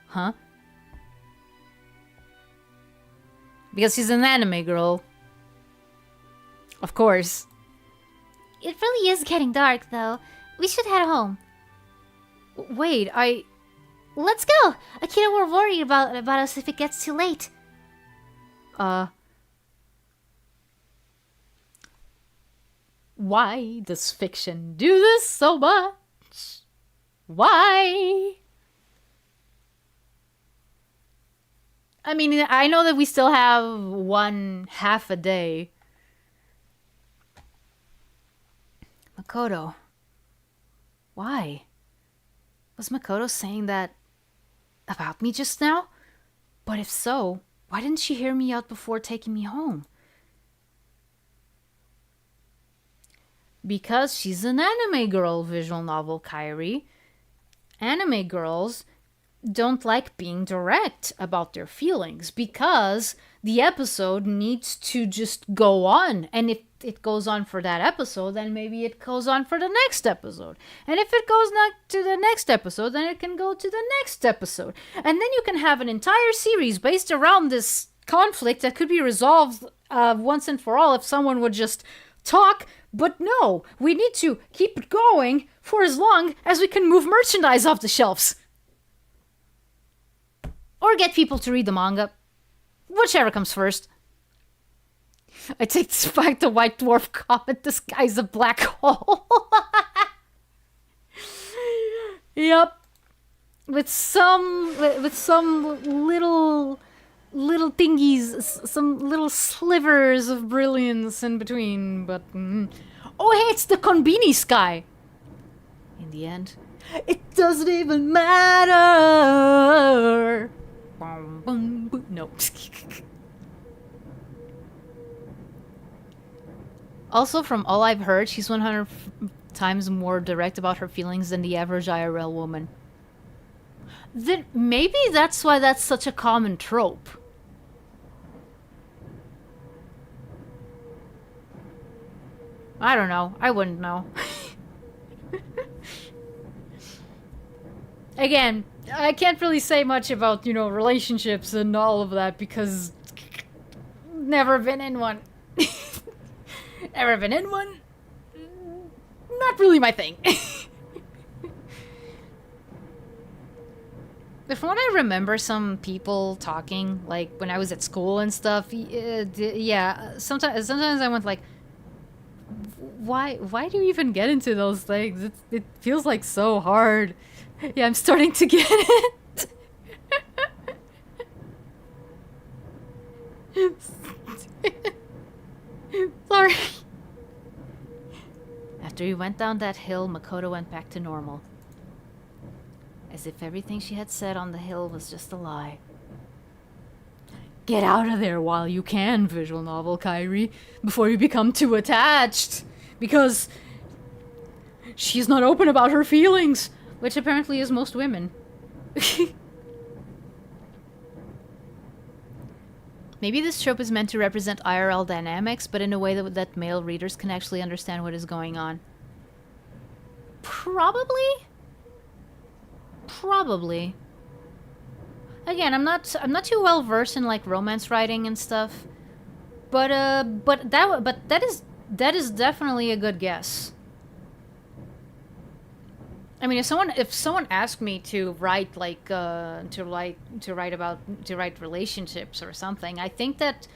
Huh? Because she's an anime girl. Of course. It really is getting dark, though. We should head home. Wait, Let's go! Akira will worry about us if it gets too late. Why does fiction do this so much? Why? I mean, I know that we still have 1/2 a day. Makoto. Why? Was Makoto saying that about me just now? But if so, why didn't she hear me out before taking me home? Because she's an anime girl, visual novel Kairi. Anime girls don't like being direct about their feelings because the episode needs to just go on. And if it goes on for that episode, then maybe it goes on for the next episode. And if it goes not to the next episode, then it can go to the next episode. And then you can have an entire series based around this conflict that could be resolved once and for all if someone would just talk. But no, we need to keep it going for as long as we can move merchandise off the shelves. Or get people to read the manga. Whichever comes first. I take this back to White Dwarf comment, this guy's a black hole. Yep. With some little thingies, some little slivers of brilliance in between, but... Oh, hey, it's the Konbini sky! In the end, it doesn't even matter! No. Also, from all I've heard, she's 100 times more direct about her feelings than the average IRL woman. Then maybe that's why that's such a common trope. I don't know. I wouldn't know. Again, I can't really say much about, relationships and all of that because never been in one. Never been in one. Not really my thing. But from what I remember, some people talking, like when I was at school and stuff, yeah, sometimes I went like, why do you even get into those things? It feels like so hard. Yeah, I'm starting to get it. Sorry. After we went down that hill, Makoto went back to normal. As if everything she had said on the hill was just a lie. Get out of there while you can, visual novel Kairi, before you become too attached. Because she's not open about her feelings, which apparently is most women. Maybe this trope is meant to represent IRL dynamics, but in a way that male readers can actually understand what is going on. Probably. Again, I'm not too well versed in like romance writing and stuff, but that is definitely a good guess. I mean, if someone asked me to write like to write relationships or something, I think that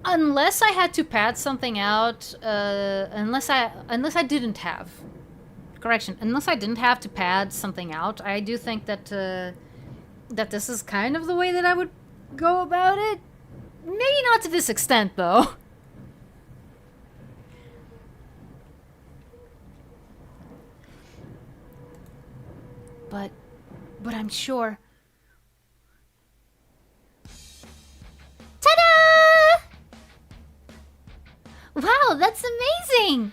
unless I had to pad something out, unless I didn't have to pad something out, I do think that that this is kind of the way that I would go about it. Maybe not to this extent, though. But I'm sure. Ta-da! Wow, that's amazing!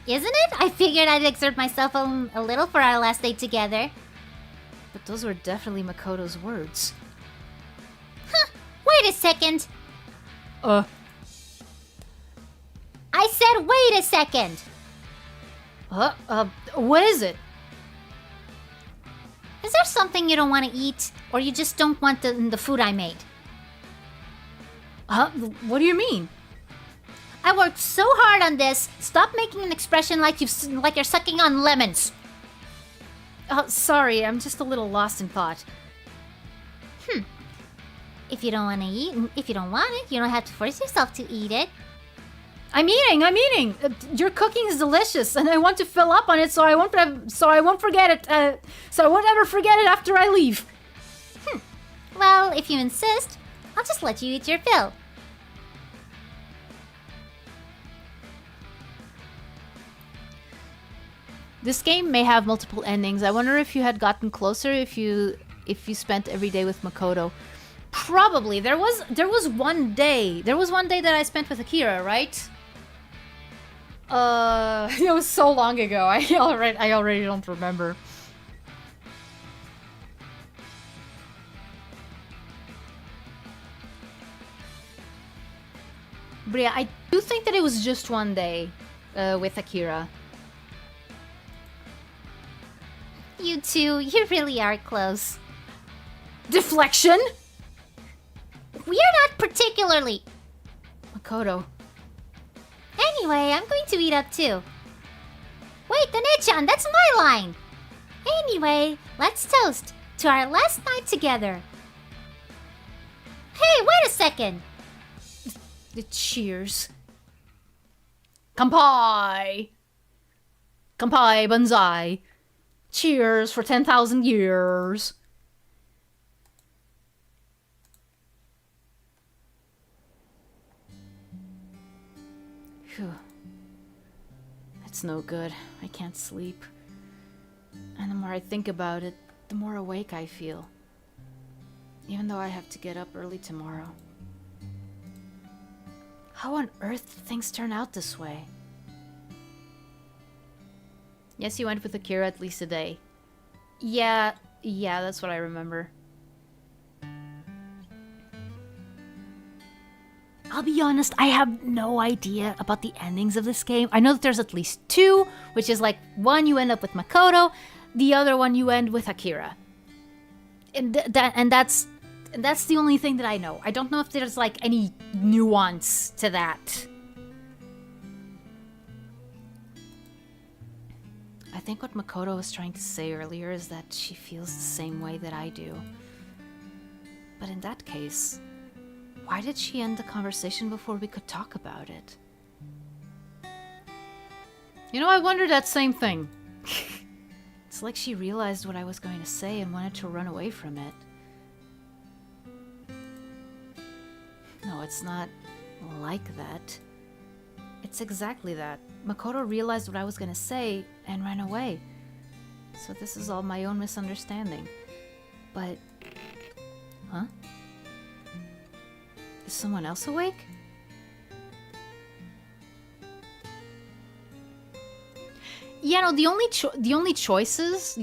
Isn't it? I figured I'd exert myself a little for our last date together. But those were definitely Makoto's words. Huh, wait a second. I said wait a second. What is it? Is there something you don't want to eat? Or you just don't want the food I made? What do you mean? I worked so hard on this. Stop making an expression like you're sucking on lemons. Sorry, I'm just a little lost in thought. If you don't want to eat, if you don't want it, you don't have to force yourself to eat it. I'm eating. Your cooking is delicious, and I want to fill up on it, so I won't forget it. So I won't ever forget it after I leave. Well, if you insist, I'll just let you eat your fill. This game may have multiple endings. I wonder if you had gotten closer if you spent every day with Makoto. Probably. There was one day. There was one day that I spent with Akira, right? It was so long ago. I already don't remember. But yeah, I do think that it was just one day with Akira. You two, you really are close. Deflection? We're not particularly. Makoto. Anyway, I'm going to eat up too. Wait, Dane-chan, that's my line. Anyway, let's toast to our last night together. Hey, wait a second. Cheers. Kampai! Kampai banzai. Cheers for 10,000 years. Phew. That's no good. I can't sleep. And the more I think about it, the more awake I feel. Even though I have to get up early tomorrow. How on earth did things turn out this way? Yes, you went with Akira at least a day. Yeah, that's what I remember. I'll be honest, I have no idea about the endings of this game. I know that there's at least two, which is like one you end up with Makoto, the other one you end with Akira. And that's the only thing that I know. I don't know if there's like any nuance to that. I think what Makoto was trying to say earlier is that she feels the same way that I do. But in that case, why did she end the conversation before we could talk about it? You know, I wondered that same thing. It's like she realized what I was going to say and wanted to run away from it. No, it's not like that. It's exactly that. Makoto realized what I was gonna say and ran away. So this is all my own misunderstanding. But... Huh? Is someone else awake? Yeah, no, the only choices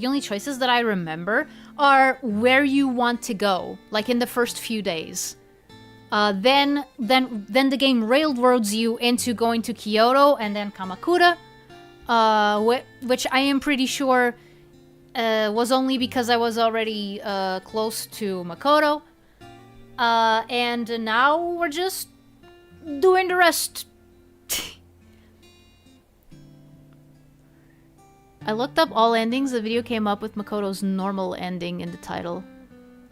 that I remember are where you want to go, like in the first few days. Then the game railroads you into going to Kyoto and then Kamakura, which I am pretty sure was only because I was already close to Makoto. And now we're just doing the rest. I looked up all endings. The video came up with Makoto's normal ending in the title.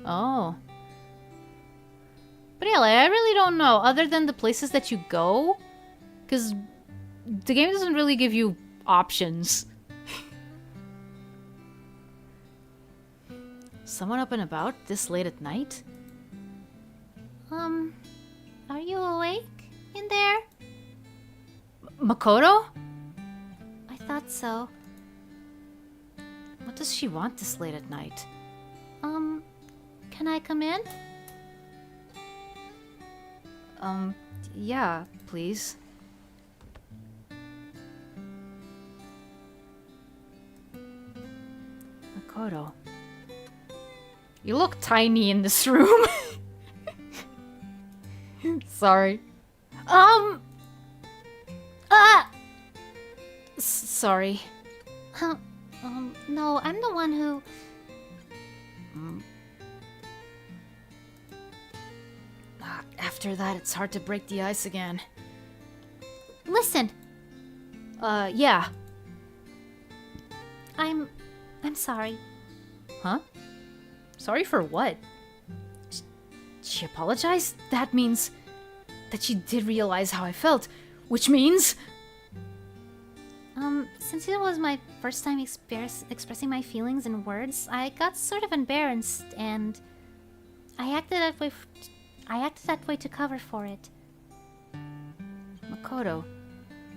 Oh. But yeah, like, I really don't know, other than the places that you go, because the game doesn't really give you options. Someone up and about this late at night? Are you awake in there? Makoto? I thought so. What does she want this late at night? Can I come in? Yeah, please. Makoto. You look tiny in this room. Sorry. Sorry. No, I'm the one who... After that, it's hard to break the ice again. Listen. Yeah. I'm sorry. Huh? Sorry for what? She apologized? That means that she did realize how I felt. Which means... Since it was my first time expressing my feelings in words, I got sort of embarrassed, and I acted that way to cover for it. Makoto.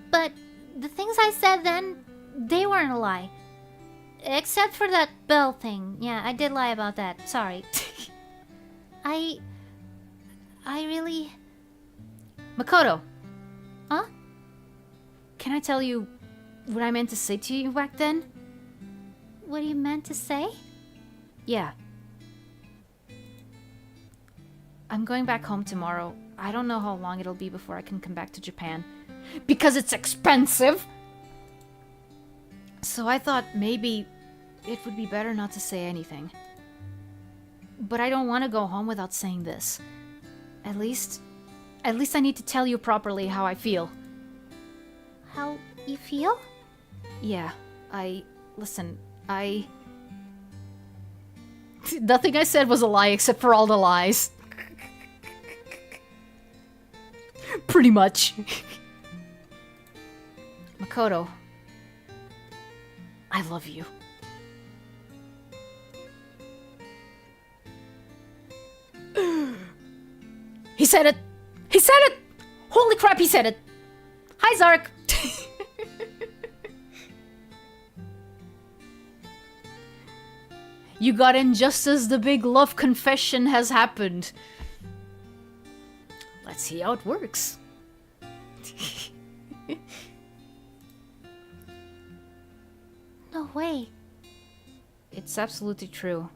But the things I said then, they weren't a lie. Except for that bell thing. Yeah, I did lie about that. Sorry. I really... Makoto. Huh? Can I tell you what I meant to say to you back then? What you meant to say? Yeah. I'm going back home tomorrow. I don't know how long it'll be before I can come back to Japan. Because it's expensive! So I thought maybe it would be better not to say anything. But I don't want to go home without saying this. At least I need to tell you properly how I feel. How you feel? Yeah, listen, nothing I said was a lie except for all the lies. Pretty much. Makoto, I love you. He said it! He said it! Holy crap, he said it! Hi, Zark! You got in just as the big love confession has happened. Let's see how it works. No way. It's absolutely true.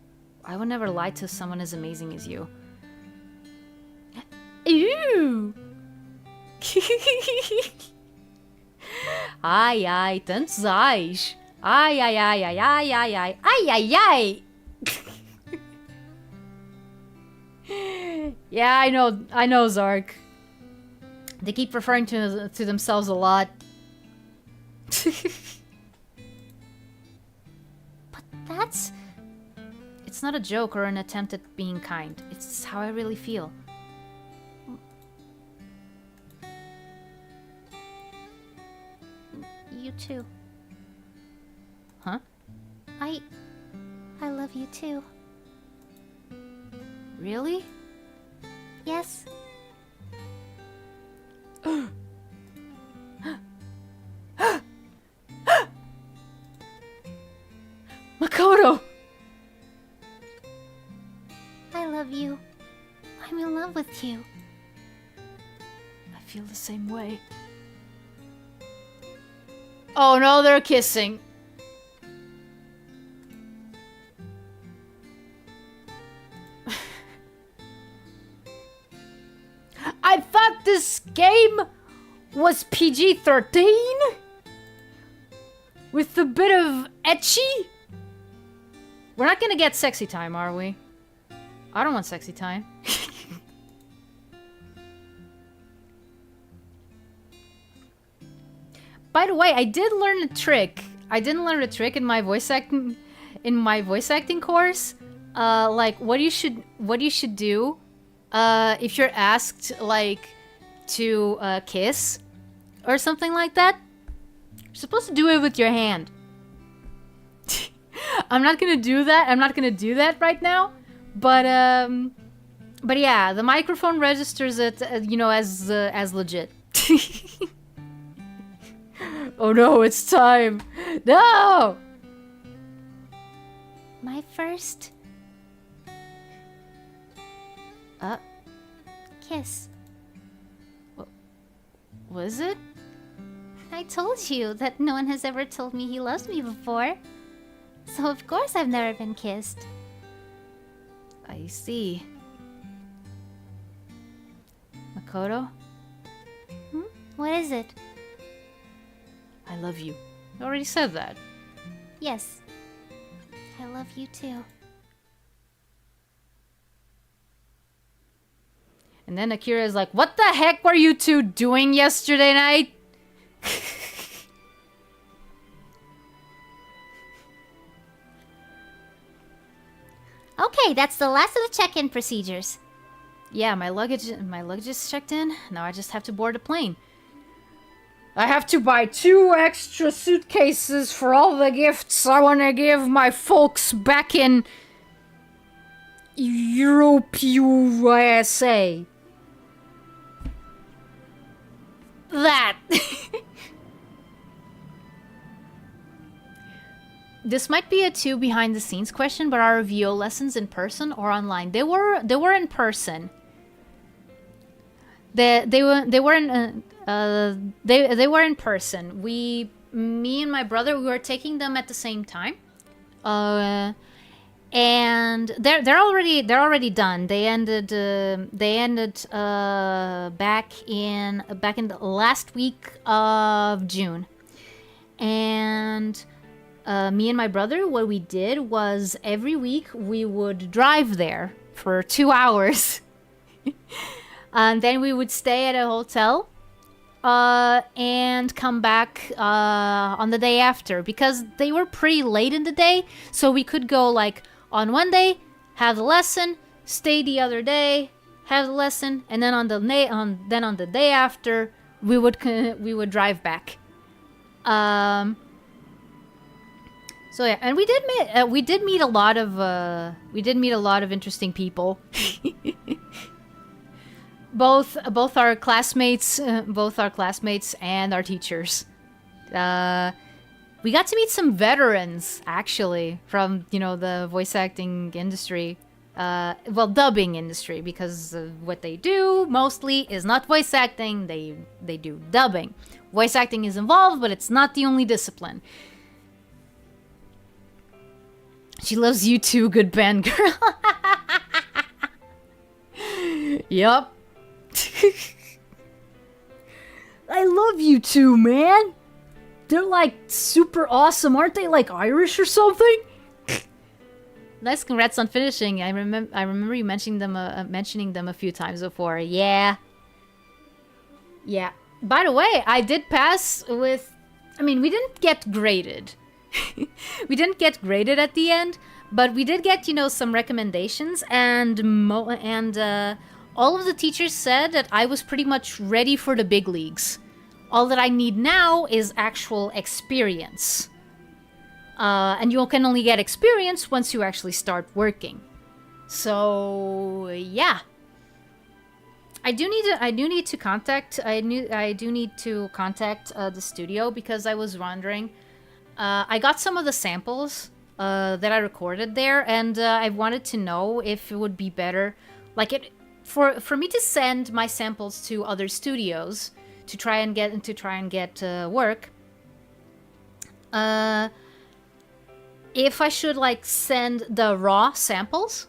I would never lie to someone as amazing as you. Ew! Ai, ai, tantos ais. Ai, ai, ai, ai, ai, ai, ai, ai, ai, ai. Yeah, I know, Zark. They keep referring to themselves a lot. But that's... It's not a joke or an attempt at being kind. It's how I really feel. You too. Huh? I love you too. Really? Yes. Makoto! I love you. I'm in love with you. I feel the same way. Oh no, they're kissing. I thought this game was PG-13? With a bit of ecchi? We're not gonna get sexy time, are we? I don't want sexy time. By the way, I did learn a trick. I didn't learn a trick in my voice acting course. Like what you should do if you're asked like to kiss or something like that. You're supposed to do it with your hand. I'm not gonna do that. I'm not gonna do that right now. But yeah, the microphone registers it, you know, as legit. Oh no, it's time. No! My first... kiss. What was it? I told you that no one has ever told me he loves me before. So of course I've never been kissed. I see. Makoto? What is it? I love you. I already said that. Yes. I love you too. And then Akira is like, what the heck were you two doing yesterday night? Okay, that's the last of the check-in procedures. Yeah, my luggage is checked in. Now I just have to board a plane. I have to buy 2 extra suitcases for all the gifts I want to give my folks back in Europe, USA. That. This might be a 2 behind the scenes question, but are VO lessons in person or online? They were in person. They were in person. Me and my brother, we were taking them at the same time. And they're already done. They ended back in the last week of June. And me and my brother, what we did was every week we would drive there for 2 hours. And then we would stay at a hotel and come back on the day after, because they were pretty late in the day, so we could go like on one day, have the lesson, stay the other day, have the lesson, and then on the day after we would drive back. So yeah, and we did meet a lot of interesting people. both our classmates and our teachers. We got to meet some veterans, actually, from, the voice acting industry. Dubbing industry, because what they do mostly is not voice acting, they do dubbing. Voice acting is involved, but it's not the only discipline. She loves you too, good band girl. Yup. I love you too, man. They're like super awesome. Aren't they like Irish or something? Nice, congrats on finishing. I remember you mentioning them a few times before. Yeah. By the way, I did pass with. I mean, we didn't get graded. We didn't get graded at the end, but we did get some recommendations, and all of the teachers said that I was pretty much ready for the big leagues. All that I need now is actual experience. And you can only get experience once you actually start working. So yeah, I do need to contact the studio, because I was wondering. I got some of the samples that I recorded there, and I wanted to know if it would be better, for me to send my samples to other studios to try and get work. If I should send the raw samples,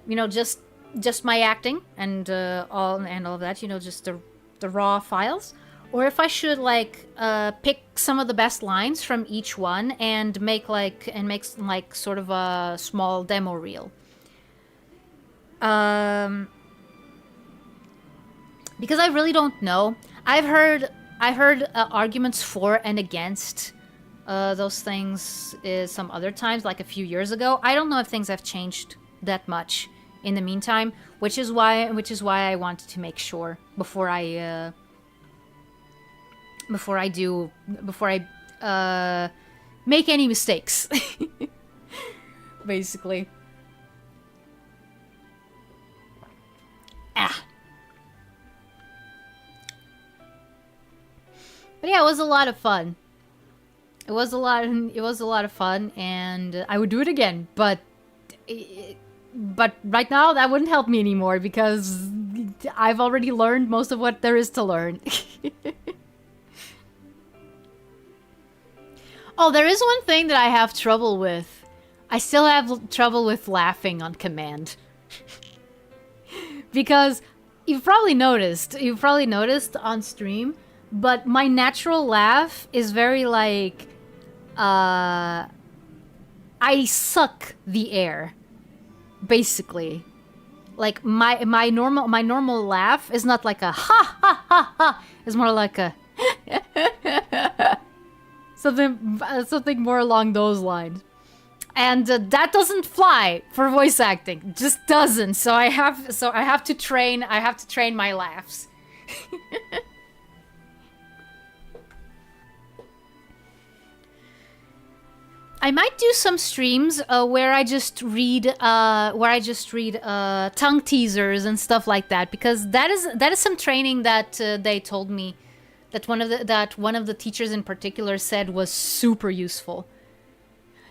just my acting and all of that, just the raw files, or if I should pick some of the best lines from each one and make sort of a small demo reel. Because I really don't know. I heard arguments for and against those things some other times, like a few years ago. I don't know if things have changed that much in the meantime, which is why I wanted to make sure before I make any mistakes. Basically. But yeah, it was a lot of fun. It was a lot of fun, and I would do it again. But right now that wouldn't help me anymore, because I've already learned most of what there is to learn. Oh, there is one thing that I have trouble with. I still have trouble with laughing on command. Because you've probably noticed on stream, but my natural laugh is very I suck the air, basically. My normal laugh is not like a ha ha ha ha. It's more like a something more along those lines. And that doesn't fly for voice acting. It just doesn't. So I have to train my laughs. I might do some streams where I just read tongue teasers and stuff like that, because that is some training that they told me that one of the teachers in particular said was super useful.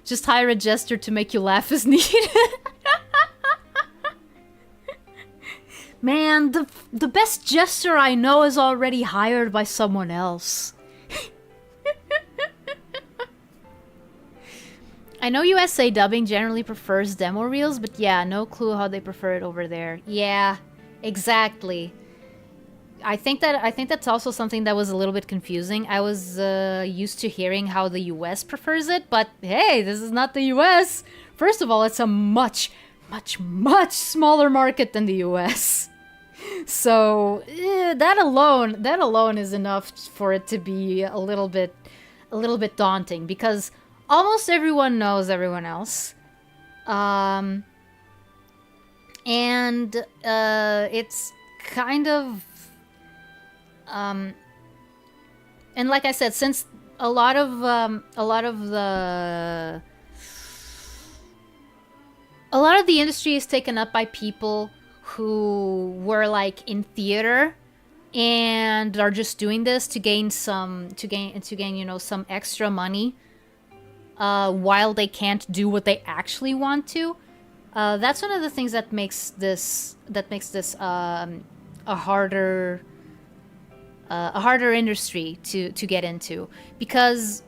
Just hire a jester to make you laugh as needed. Man, the best jester I know is already hired by someone else. I know USA dubbing generally prefers demo reels, but yeah, no clue how they prefer it over there. Yeah, exactly. I think that's also something that was a little bit confusing. I was used to hearing how the US prefers it, but hey, this is not the US. First of all, it's a much, much, much smaller market than the US. So that alone is enough for it to be a little bit daunting, because almost everyone knows everyone else, and it's kind of and like I said, since a lot of the industry is taken up by people who were like in theater and are just doing this to gain some extra money while they can't do what they actually want to. That's one of the things that makes this a harder industry to get into, because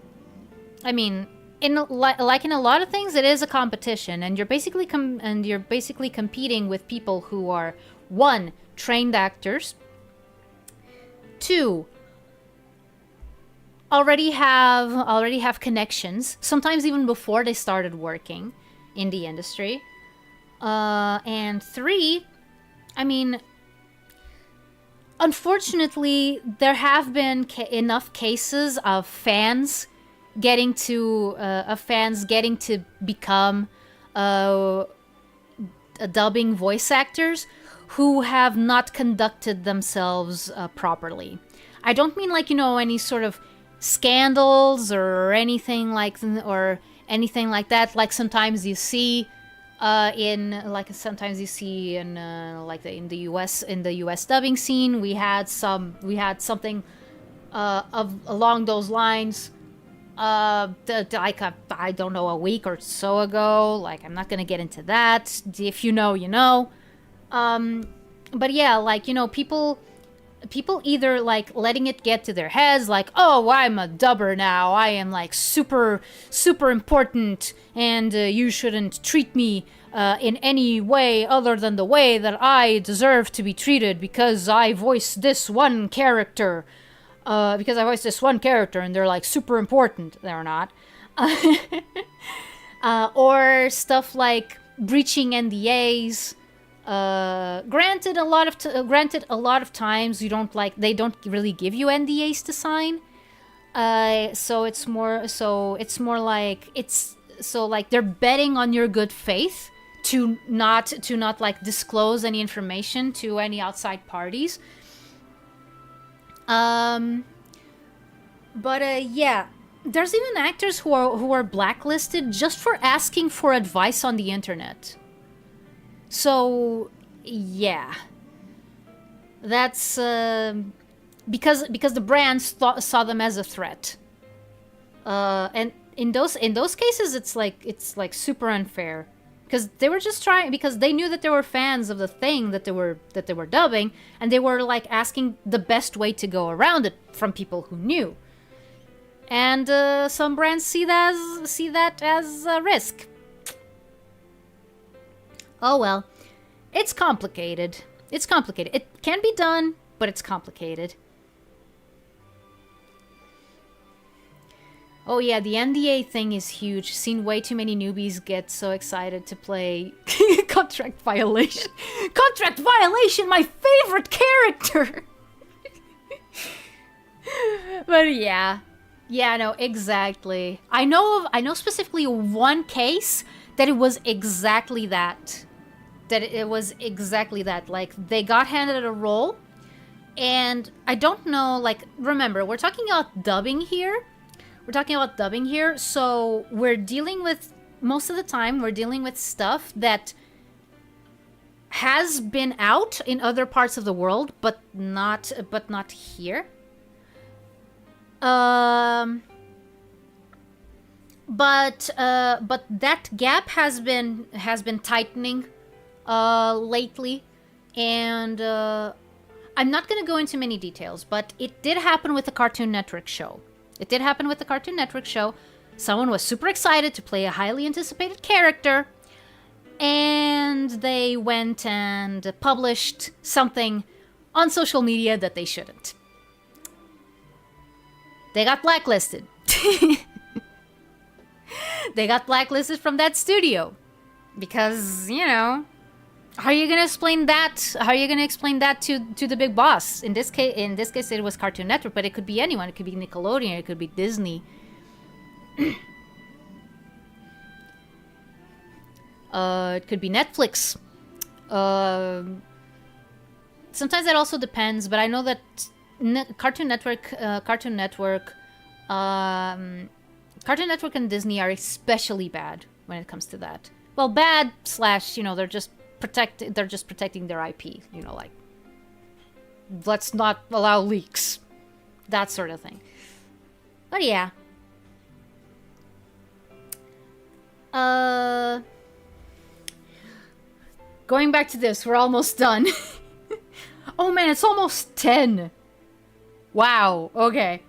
I mean, in a lot of things, it is a competition, and you're basically competing with people who are, 1, trained actors, 2, already have connections, sometimes even before they started working in the industry, and 3, I mean, unfortunately, there have been enough cases of fans getting to become dubbing voice actors who have not conducted themselves properly. I don't mean like, any sort of scandals or anything like that. Like sometimes you see in the US dubbing scene, we had something along those lines. I don't know, a week or so ago. Like, I'm not gonna get into that. If you know, you know. But yeah, like, people either like letting it get to their heads, like, oh, I'm a dubber now, I am like super important, and you shouldn't treat me in any way other than the way that I deserve to be treated because I voiced this one character. And they're like super important. They're not. Or stuff like breaching NDAs. Granted, a lot of times they don't really give you NDAs to sign. So they're betting on your good faith to not like disclose any information to any outside parties. Yeah, there's even actors who are blacklisted just for asking for advice on the internet. So yeah, that's because the brands saw them as a threat. And in those cases, it's like super unfair. Because they were just trying, because they knew that there were fans of the thing that they were dubbing, and they were like asking the best way to go around it from people who knew. And some brands see that as a risk. Oh well, it's complicated. It can be done, but it's complicated. Oh yeah, the NDA thing is huge. Seen way too many newbies get so excited to play Contract Violation. Contract Violation, my favorite character! But yeah. Yeah, no, exactly. I know specifically one case that it was exactly that. Like, they got handed a role, and I don't know, like, remember, we're talking about dubbing here. We're talking about dubbing here. So we're dealing with, most of the time, we're dealing with stuff that has been out in other parts of the world, but not here. But that gap has been tightening lately, and I'm not gonna go into many details, but it did happen with the Cartoon Network show. Someone was super excited to play a highly anticipated character, and they went and published something on social media that they shouldn't. They got blacklisted. They got blacklisted from that studio. Because, you know, how are you gonna explain that? How are you gonna explain that to the big boss? In this case, it was Cartoon Network, but it could be anyone. It could be Nickelodeon. It could be Disney. It could be Netflix. Sometimes that also depends, but I know that Cartoon Network and Disney are especially bad when it comes to that. Well, bad / you know, they're just protecting their IP, you know, like, let's not allow leaks, that sort of thing. But yeah. Going back to this, we're almost done. Oh man, it's almost 10. Wow, okay.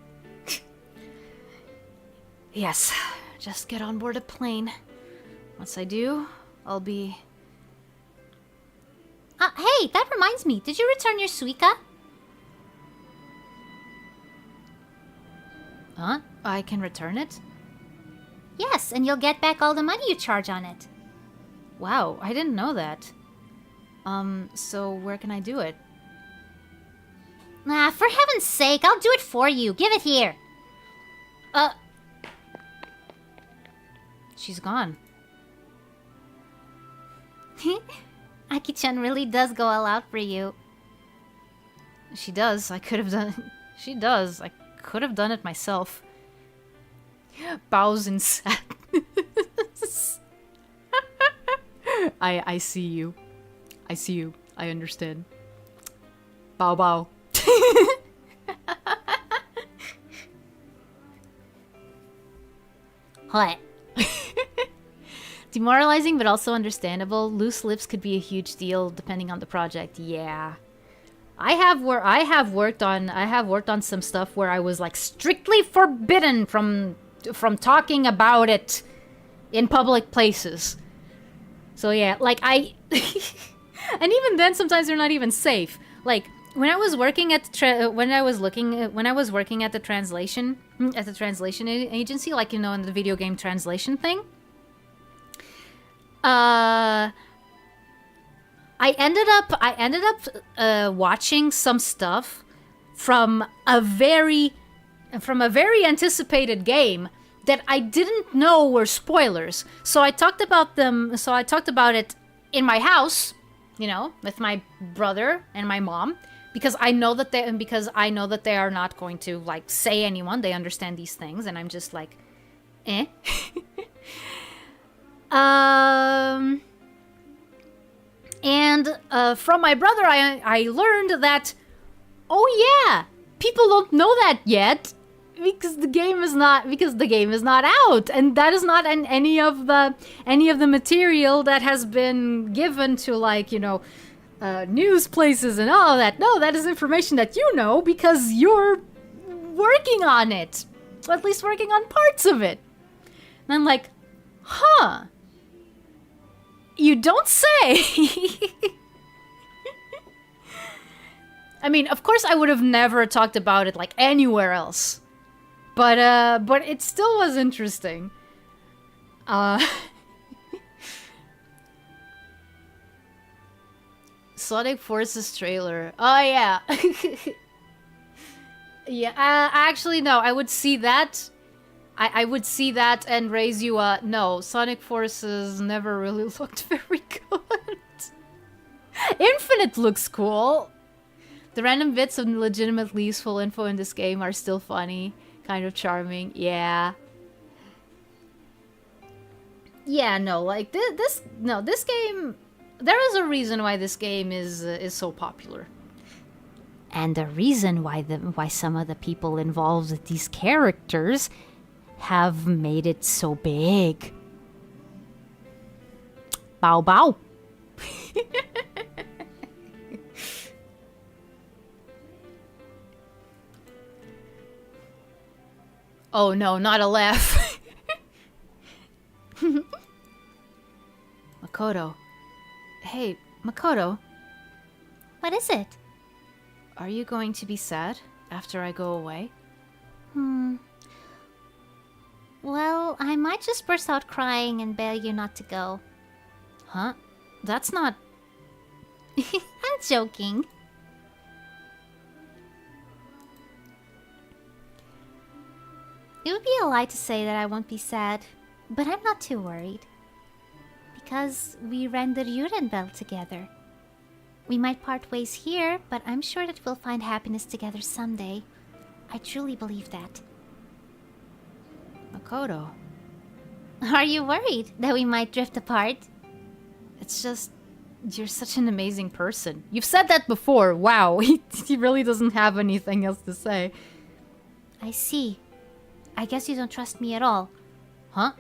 Yes, just get on board a plane. Once I do, I'll be... Hey, that reminds me. Did you return your Suica? Huh? I can return it? Yes, and you'll get back all the money you charge on it. Wow, I didn't know that. So where can I do it? For heaven's sake, I'll do it for you. Give it here. She's gone. Aki-chan really does go all out for you. She does. I could have done... She does. I could have done it myself. Bows in sadness. I see you. I see you. I understand. Bow bow. What? Demoralizing, but also understandable. Loose lips could be a huge deal depending on the project. Yeah, I have worked on some stuff where I was like strictly forbidden from talking about it in public places. So yeah, like and even then sometimes they're not even safe. Like when I was working at the translation agency, like, you know, in the video game translation thing. I ended up watching some stuff from a very anticipated game that I didn't know were spoilers. So I talked about them. So I talked about it in my house, you know, with my brother and my mom, because I know that they are not going to like say anyone. They understand these things, and I'm just like, eh. And from my brother, I learned that, oh yeah, people don't know that yet because the game is not out, and that is not in any of the material that has been given to, like, you know, news places and all of that. No, that is information that you know because you're working on it, or at least working on parts of it. And I'm like, huh. You don't say. I mean, of course I would have never talked about it like anywhere else. But it still was interesting. Sonic Forces trailer. Oh yeah. Yeah, actually no, I would see that. I would see that and raise you a no. Sonic Forces never really looked very good. Infinite looks cool. The random bits of legitimately useful info in this game are still funny. Kind of charming. Yeah. Yeah, no, like this game, there is a reason why this game is so popular. And the reason why some of the people involved with these characters have made it so big. Bow bow. Oh no, not a laugh. Makoto. Hey, Makoto. What is it? Are you going to be sad after I go away? Well, I might just burst out crying and beg you not to go. Huh? That's not... I'm joking. It would be a lie to say that I won't be sad, but I'm not too worried. Because we ran the Ryuren Bell together. We might part ways here, but I'm sure that we'll find happiness together someday. I truly believe that. Makoto. Are you worried that we might drift apart? It's just... You're such an amazing person. You've said that before. Wow, he really doesn't have anything else to say. I see. I guess you don't trust me at all. Huh?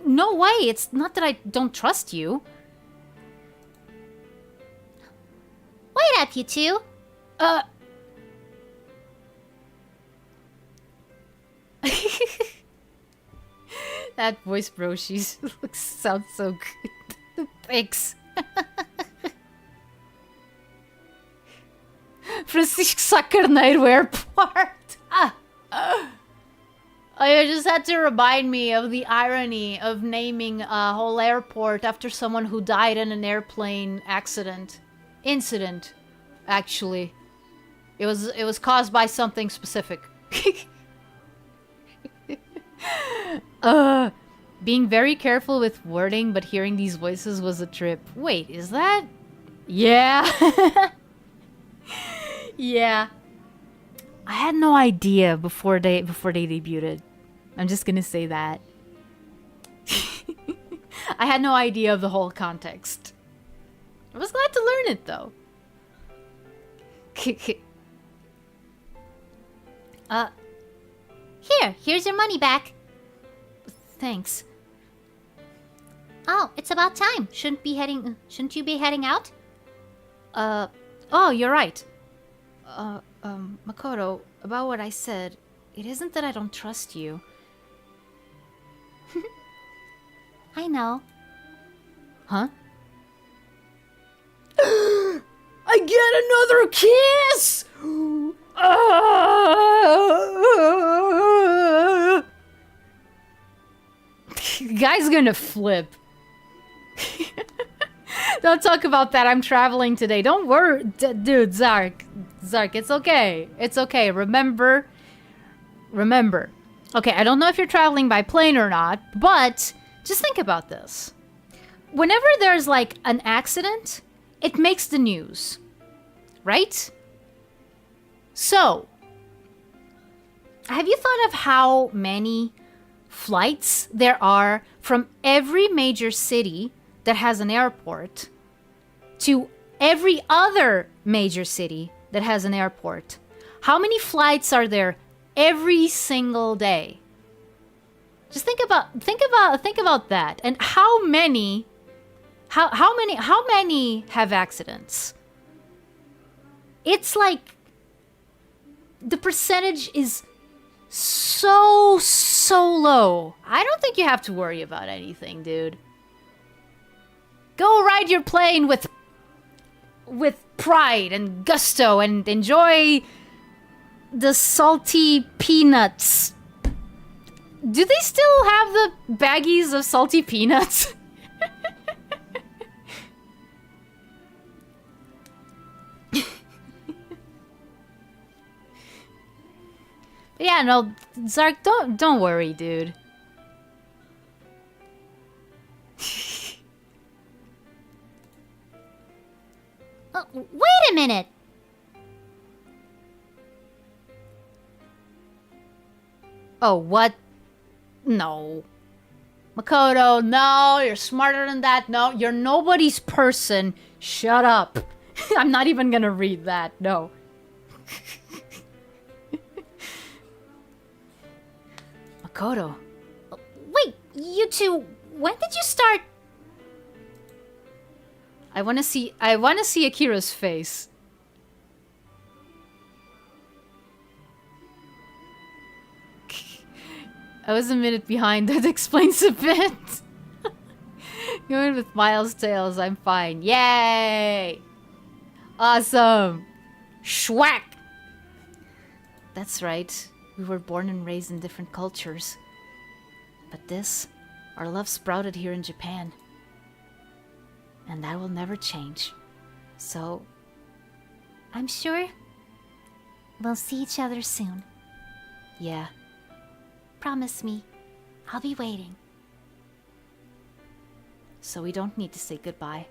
No way! It's not that I don't trust you. Wait up, you two! That voice, bro, sounds so good. Thanks. Francisco Carneiro Airport. I just had to remind me of the irony of naming a whole airport after someone who died in an airplane accident. Incident, actually. It was caused by something specific. Being very careful with wording, but hearing these voices was a trip. Wait, is that? Yeah. Yeah. I had no idea before they debuted. I'm just gonna say that. I had no idea of the whole context. I was glad to learn it though. Here's your money back. Thanks. Oh, it's about time. Shouldn't you be heading out? Oh, you're right. Makoto, about what I said, it isn't that I don't trust you. I know. Huh? I get another kiss! Guy's gonna flip. Don't talk about that. I'm traveling today. Don't worry. Dude, Zark, it's okay. It's okay. Remember. Okay, I don't know if you're traveling by plane or not, but just think about this. Whenever there's like an accident, it makes the news. Right? So, have you thought of how many flights there are from every major city that has an airport to every other major city that has an airport? How many flights are there every single day? Just think about that. And how many have accidents? It's like the percentage is so low. I don't think you have to worry about anything, dude. Go ride your plane with pride and gusto and enjoy the salty peanuts. Do they still have the baggies of salty peanuts? Yeah, no, Zark, don't worry, dude. Wait a minute! Oh, what? No. Makoto, no, you're smarter than that. No, you're nobody's person. Shut up. I'm not even gonna read that. No. Makoto. Wait, you two, when did you start? I wanna see Akira's face. I was a minute behind. That explains a bit. Going with Miles' Tales, I'm fine. Yay! Awesome! Schwack! That's right. We were born and raised in different cultures. But this, our love sprouted here in Japan. And that will never change. So, I'm sure we'll see each other soon. yeah. Promise me. I'll be waiting. So we don't need to say goodbye.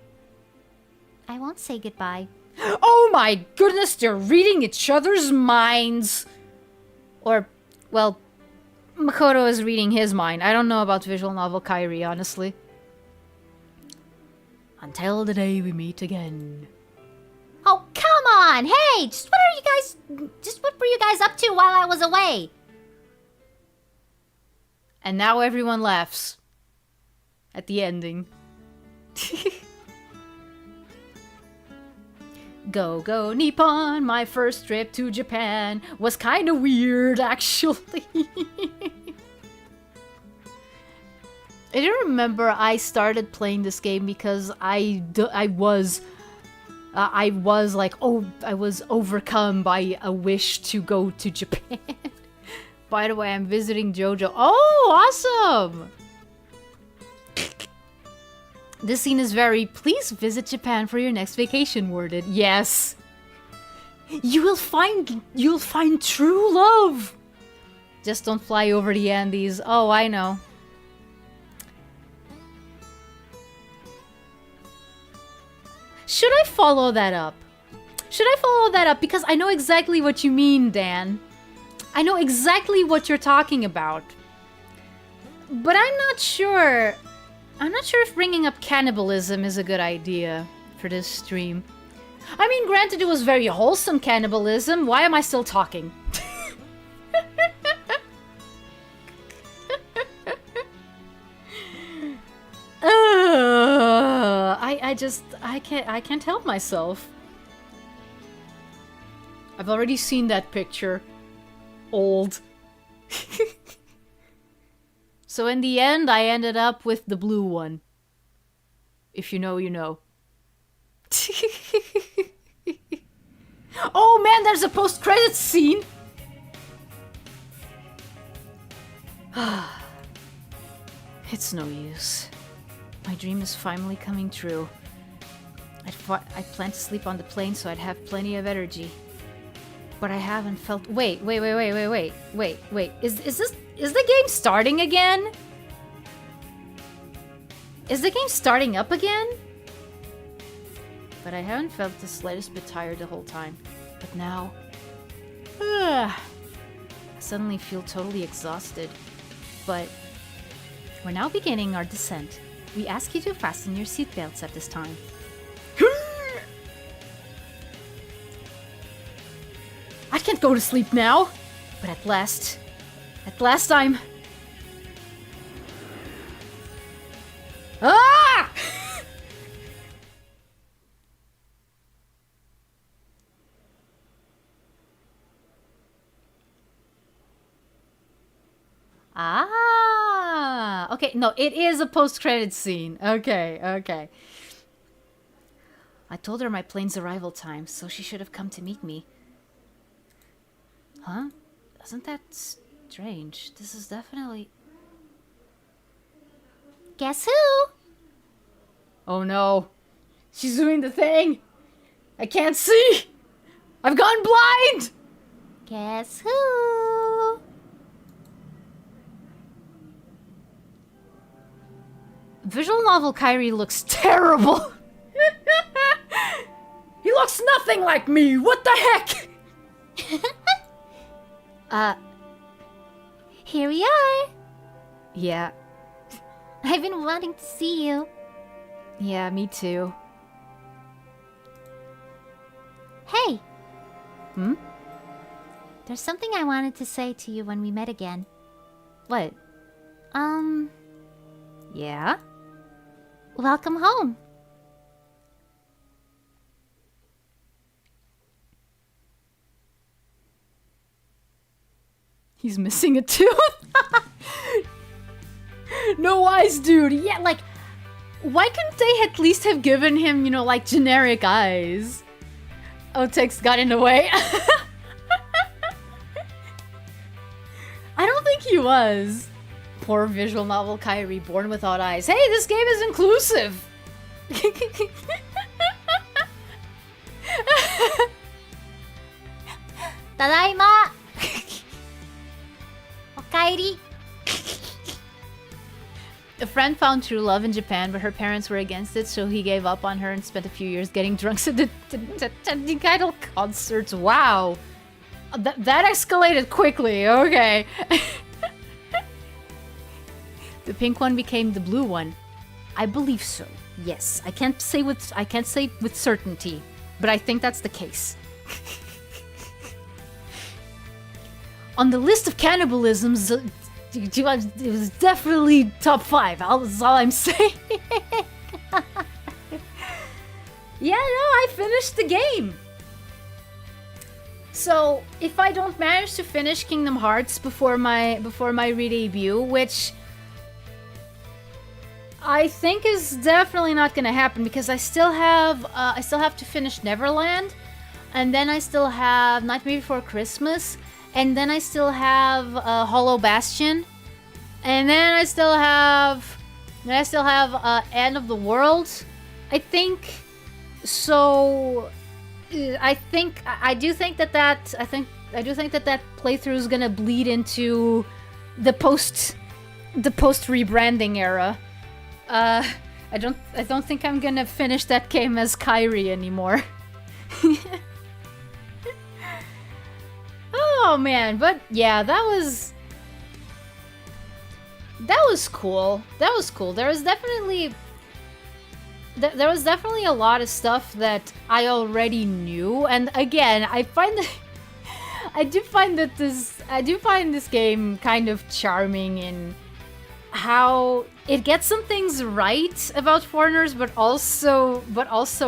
I won't say goodbye. Oh my goodness, they're reading each other's minds! Or, well, Makoto is reading his mind. I don't know about visual novel Kairi, honestly. Until the day we meet again. Oh, come on! Hey! Just what were you guys up to while I was away? And now everyone laughs. At the ending. Go, go, Nippon! My first trip to Japan was kinda weird, actually. I do remember I started playing this game because I was overcome by a wish to go to Japan. By the way, I'm visiting JoJo. Oh, awesome! This scene is very, please visit Japan for your next vacation worded. Yes. You'll find true love. Just don't fly over the Andes. Oh, I know. Should I follow that up? Because I know exactly what you mean, Dan. I know exactly what you're talking about. But I'm not sure if bringing up cannibalism is a good idea for this stream. I mean, granted, it was very wholesome cannibalism. Why am I still talking? I can't help myself. I've already seen that picture. Old. So in the end, I ended up with the blue one. If you know, you know. Oh man, there's a post-credits scene! It's no use. My dream is finally coming true. I planned to sleep on the plane so I'd have plenty of energy. But I haven't felt... Wait. Is the game starting again? Is the game starting up again? But I haven't felt the slightest bit tired the whole time. But now... I suddenly feel totally exhausted. But we're now beginning our descent. We ask you to fasten your seatbelts at this time. I can't go to sleep now. But at last I'm... Ah! Ah! Okay, no, it is a post-credit scene. Okay. I told her my plane's arrival time, so she should have come to meet me. Huh? Isn't that strange? This is definitely... Guess who? Oh no. She's doing the thing! I can't see! I've gone blind! Guess who? Visual novel Kairi looks terrible! He looks nothing like me! What the heck? Here we are. Yeah. I've been wanting to see you. Yeah, me too. Hey, Hmm? there's something I wanted to say to you when we met again. What? Yeah? Welcome home. He's missing a tooth? No eyes, dude. Yeah, like, why couldn't they at least have given him, you know, like, generic eyes? Oh, text got in the way. I don't think he was. Poor visual novel Kairi, born without eyes. Hey, this game is inclusive! Tadaima! O Kairi! A friend found true love in Japan, but her parents were against it, so he gave up on her and spent a few years getting drunk at the idol concerts. Wow. That escalated quickly. Okay. The pink one became the blue one. I believe so. Yes. I can't say with certainty, but I think that's the case. On the list of cannibalisms, it was definitely top 5. That's all I'm saying. Yeah, no, I finished the game. So if I don't manage to finish Kingdom Hearts before my re-debut, which I think is definitely not gonna happen because I still have to finish Neverland, and then I still have Nightmare Before Christmas. And then I still have Hollow Bastion, and then I still have End of the World, I think. So I do think that playthrough is gonna bleed into the post rebranding era. I don't think I'm gonna finish that game as Kairi anymore. Oh man, but yeah, that was cool. That was cool. There was definitely a lot of stuff that I already knew, and again, I do find this game kind of charming in how it gets some things right about foreigners, but also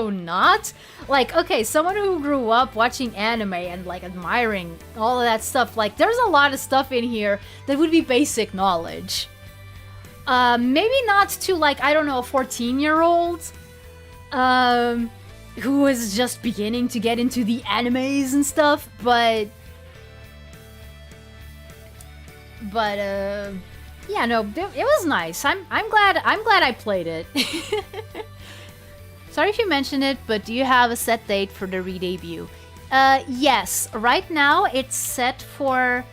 not. Like, okay, someone who grew up watching anime and like admiring all of that stuff, like there's a lot of stuff in here that would be basic knowledge. Maybe not to like, I don't know, a 14-year-old who is just beginning to get into the animes and stuff, but yeah, no, it was nice. I'm glad I played it. Sorry if you mentioned it, but do you have a set date for the re-debut? Yes, right now it's set for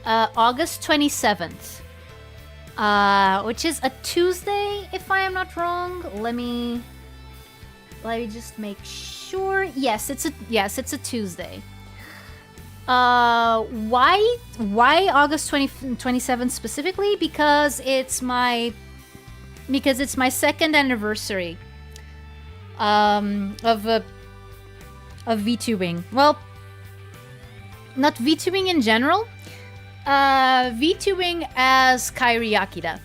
August 27th, which is a Tuesday, if I am not wrong. Let me just make sure. Yes, it's a Tuesday. Why August 27th specifically? Because it's my second anniversary of VTubing. Well, not VTubing in general. VTubing as Kairi Akira.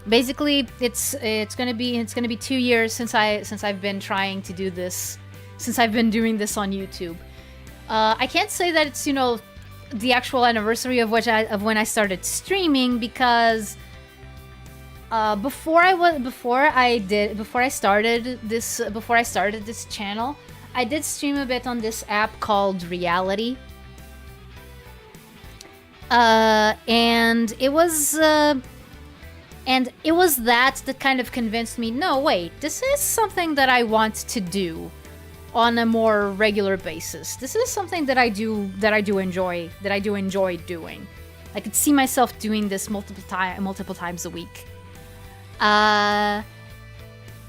Basically, it's gonna be 2 years since I've been trying to do this, since I've been doing this on YouTube. I can't say that it's, you know, the actual anniversary of when I started streaming, because before I started this channel, I did stream a bit on this app called Reality. And it was that kind of convinced me, no, wait, this is something that I want to do on a more regular basis. This is something that I do enjoy doing. I could see myself doing this multiple times a week.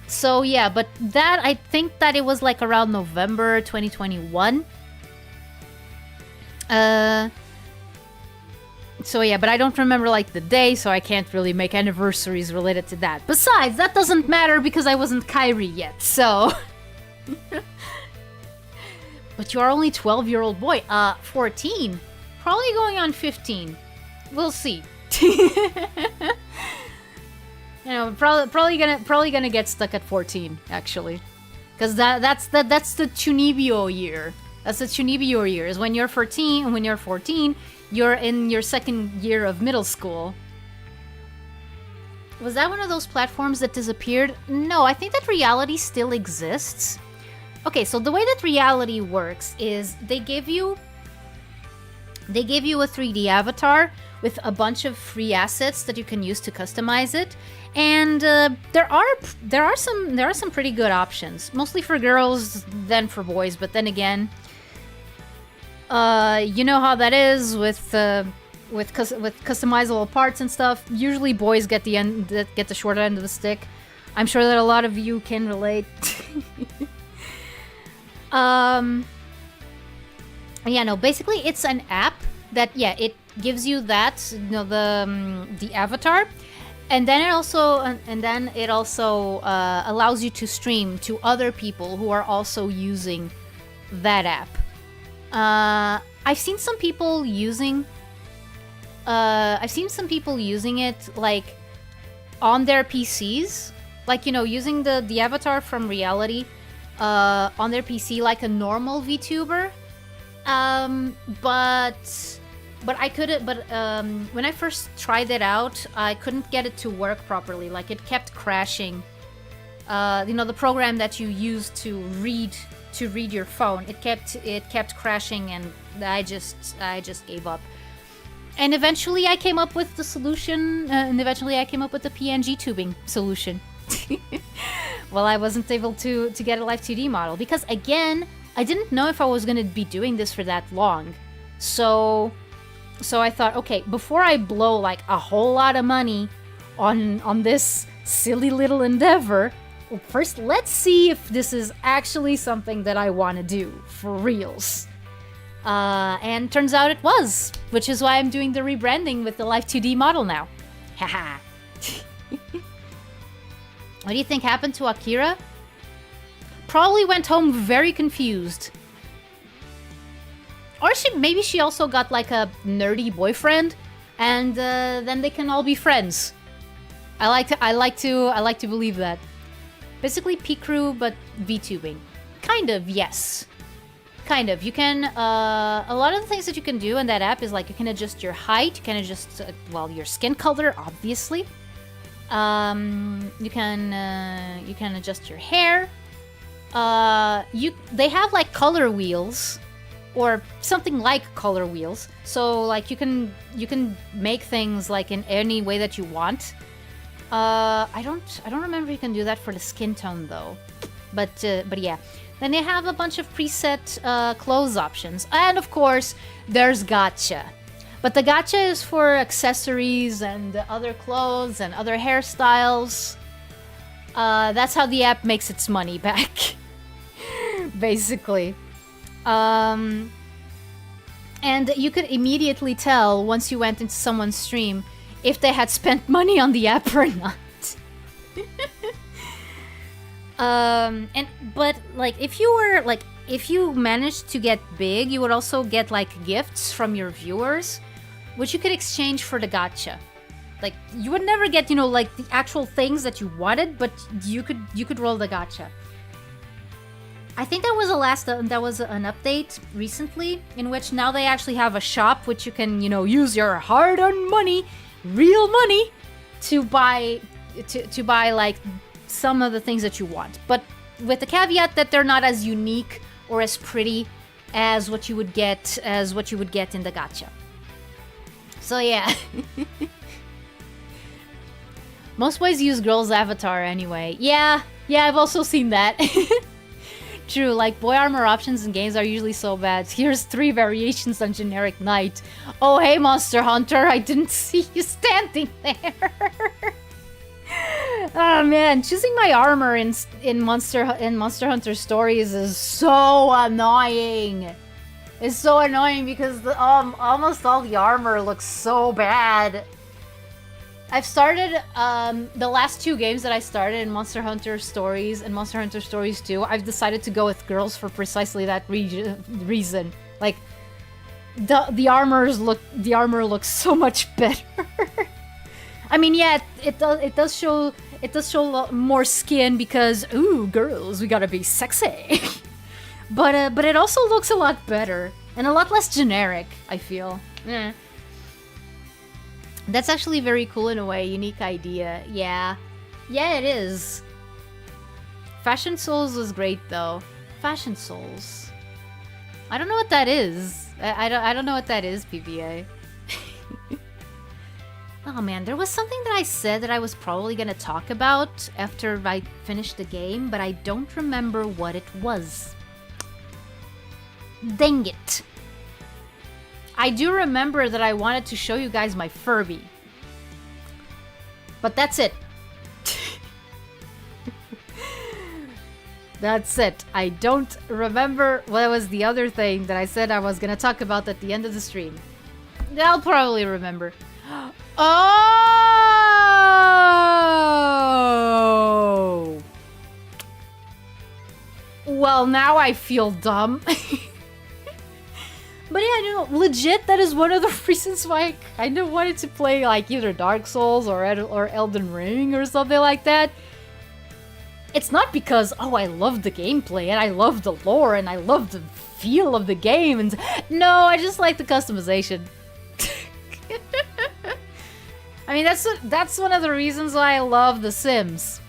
So yeah, but that, I think that it was like around November 2021. So yeah, but I don't remember like the day, so I can't really make anniversaries related to that. Besides, that doesn't matter because I wasn't Kairi yet, so... But you are only 12-year-old boy. 14. Probably going on 15. We'll see. You know, probably gonna get stuck at 14 actually, because that's the Chunibyo year. That's the Chunibyo year. Is when you're 14. When you're 14, you're in your second year of middle school. Was that one of those platforms that disappeared? No, I think that reality still exists. Okay, so the way that reality works is they give you a 3D avatar with a bunch of free assets that you can use to customize it, and there are some pretty good options, mostly for girls than for boys. But then again, you know how that is with customizable parts and stuff. Usually boys get the short end of the stick. I'm sure that a lot of you can relate. Yeah, no, basically it's an app that, yeah, it gives you that, you know, the avatar, and then it also allows you to stream to other people who are also using that app. I've seen some people using it like on their PCs, like, you know, using the avatar from reality on their PC like a normal VTuber. But I couldn't. But when I first tried it out, I couldn't get it to work properly. Like, it kept crashing. You know, the program that you use to read your phone, it kept crashing, and I just gave up. And eventually, I came up with the solution. And eventually, I came up with the PNG tubing solution. Well, I wasn't able to get a live 2D model because, again, I didn't know if I was going to be doing this for that long. So I thought, okay, before I blow like a whole lot of money on this silly little endeavor, well, first let's see if this is actually something that I want to do for reals. And turns out it was, which is why I'm doing the rebranding with the live 2D model now. Haha. What do you think happened to Akira? Probably went home very confused. Or maybe she also got like a nerdy boyfriend, and then they can all be friends. I like to believe that. Basically P-Crew, but VTubing. Kind of, yes. Kind of. You can a lot of the things that you can do in that app is like you can adjust your height, you can adjust your skin color, obviously. You can adjust your hair. They have like color wheels, or something like color wheels. So like you can make things like in any way that you want. I don't remember you can do that for the skin tone though. But yeah. Then they have a bunch of preset clothes options, and of course there's gacha. But the gacha is for accessories and other clothes and other hairstyles. That's how the app makes its money back. Basically. And you could immediately tell once you went into someone's stream if they had spent money on the app or not. But like if you managed to get big, you would also get like gifts from your viewers, which you could exchange for the gacha. Like you would never get, you know, like the actual things that you wanted, but you could roll the gacha. I think that was an update recently in which now they actually have a shop which you can, you know, use your hard-earned money, real money, to buy like some of the things that you want, but with the caveat that they're not as unique or as pretty as what you would get in the gacha. So yeah. Most boys use girls' avatar anyway. Yeah, I've also seen that. True, like boy armor options in games are usually so bad. Here's 3 variations on generic knight. Oh hey Monster Hunter, I didn't see you standing there. Oh man, choosing my armor in Monster Hunter stories is so annoying. It's so annoying because almost all the armor looks so bad. I've started the last 2 games that I started in Monster Hunter Stories and Monster Hunter Stories 2. I've decided to go with girls for precisely that reason. Like the armor looks so much better. I mean, yeah, it does show more skin because ooh, girls, we gotta be sexy. but it also looks a lot better and a lot less generic, I feel. That's actually very cool in a way, unique idea. Yeah, it is. Fashion Souls was great though. Fashion Souls. I don't know what that is. I don't know what that is, PBA. Oh man, there was something that I said that I was probably gonna talk about after I finished the game, but I don't remember what it was. Dang it. I do remember that I wanted to show you guys my Furby. But that's it. That's it. I don't remember what was the other thing that I said I was gonna talk about at the end of the stream. I'll probably remember. Oh! Well, now I feel dumb. But yeah, no, legit, that is one of the reasons why I kind of wanted to play like either Dark Souls or Elden Ring or something like that. It's not because, oh, I love the gameplay and I love the lore and I love the feel of the game. And no, I just like the customization. I mean, that's one of the reasons why I love The Sims.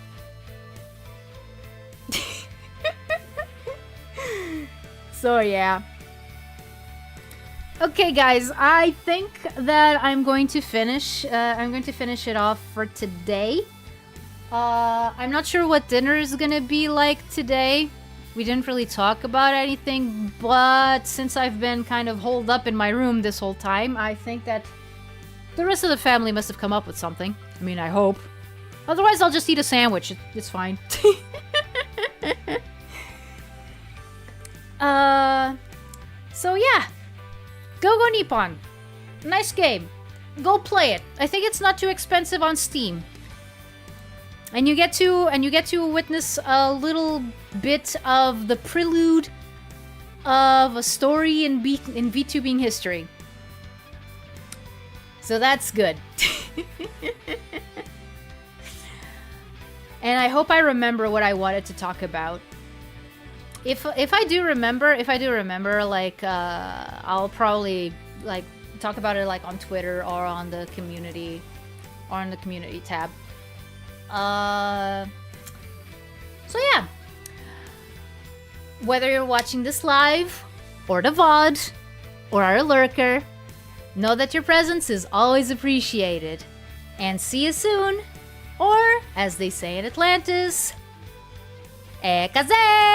So yeah. Okay, guys, I think that I'm going to finish it off for today. I'm not sure what dinner is gonna be like today. We didn't really talk about anything, but since I've been kind of holed up in my room this whole time, I think that the rest of the family must have come up with something. I mean, I hope. Otherwise, I'll just eat a sandwich. It's fine. So yeah. Go Nippon. Nice game. Go play it. I think it's not too expensive on Steam. And you get to witness a little bit of the prelude of a story in VTubing history. So that's good. And I hope I remember what I wanted to talk about. If I do remember, like I'll probably like talk about it like on Twitter or on the community tab. So yeah. Whether you're watching this live or the VOD or are a lurker, know that your presence is always appreciated. And see you soon. Or, as they say in Atlantis, Ekaze!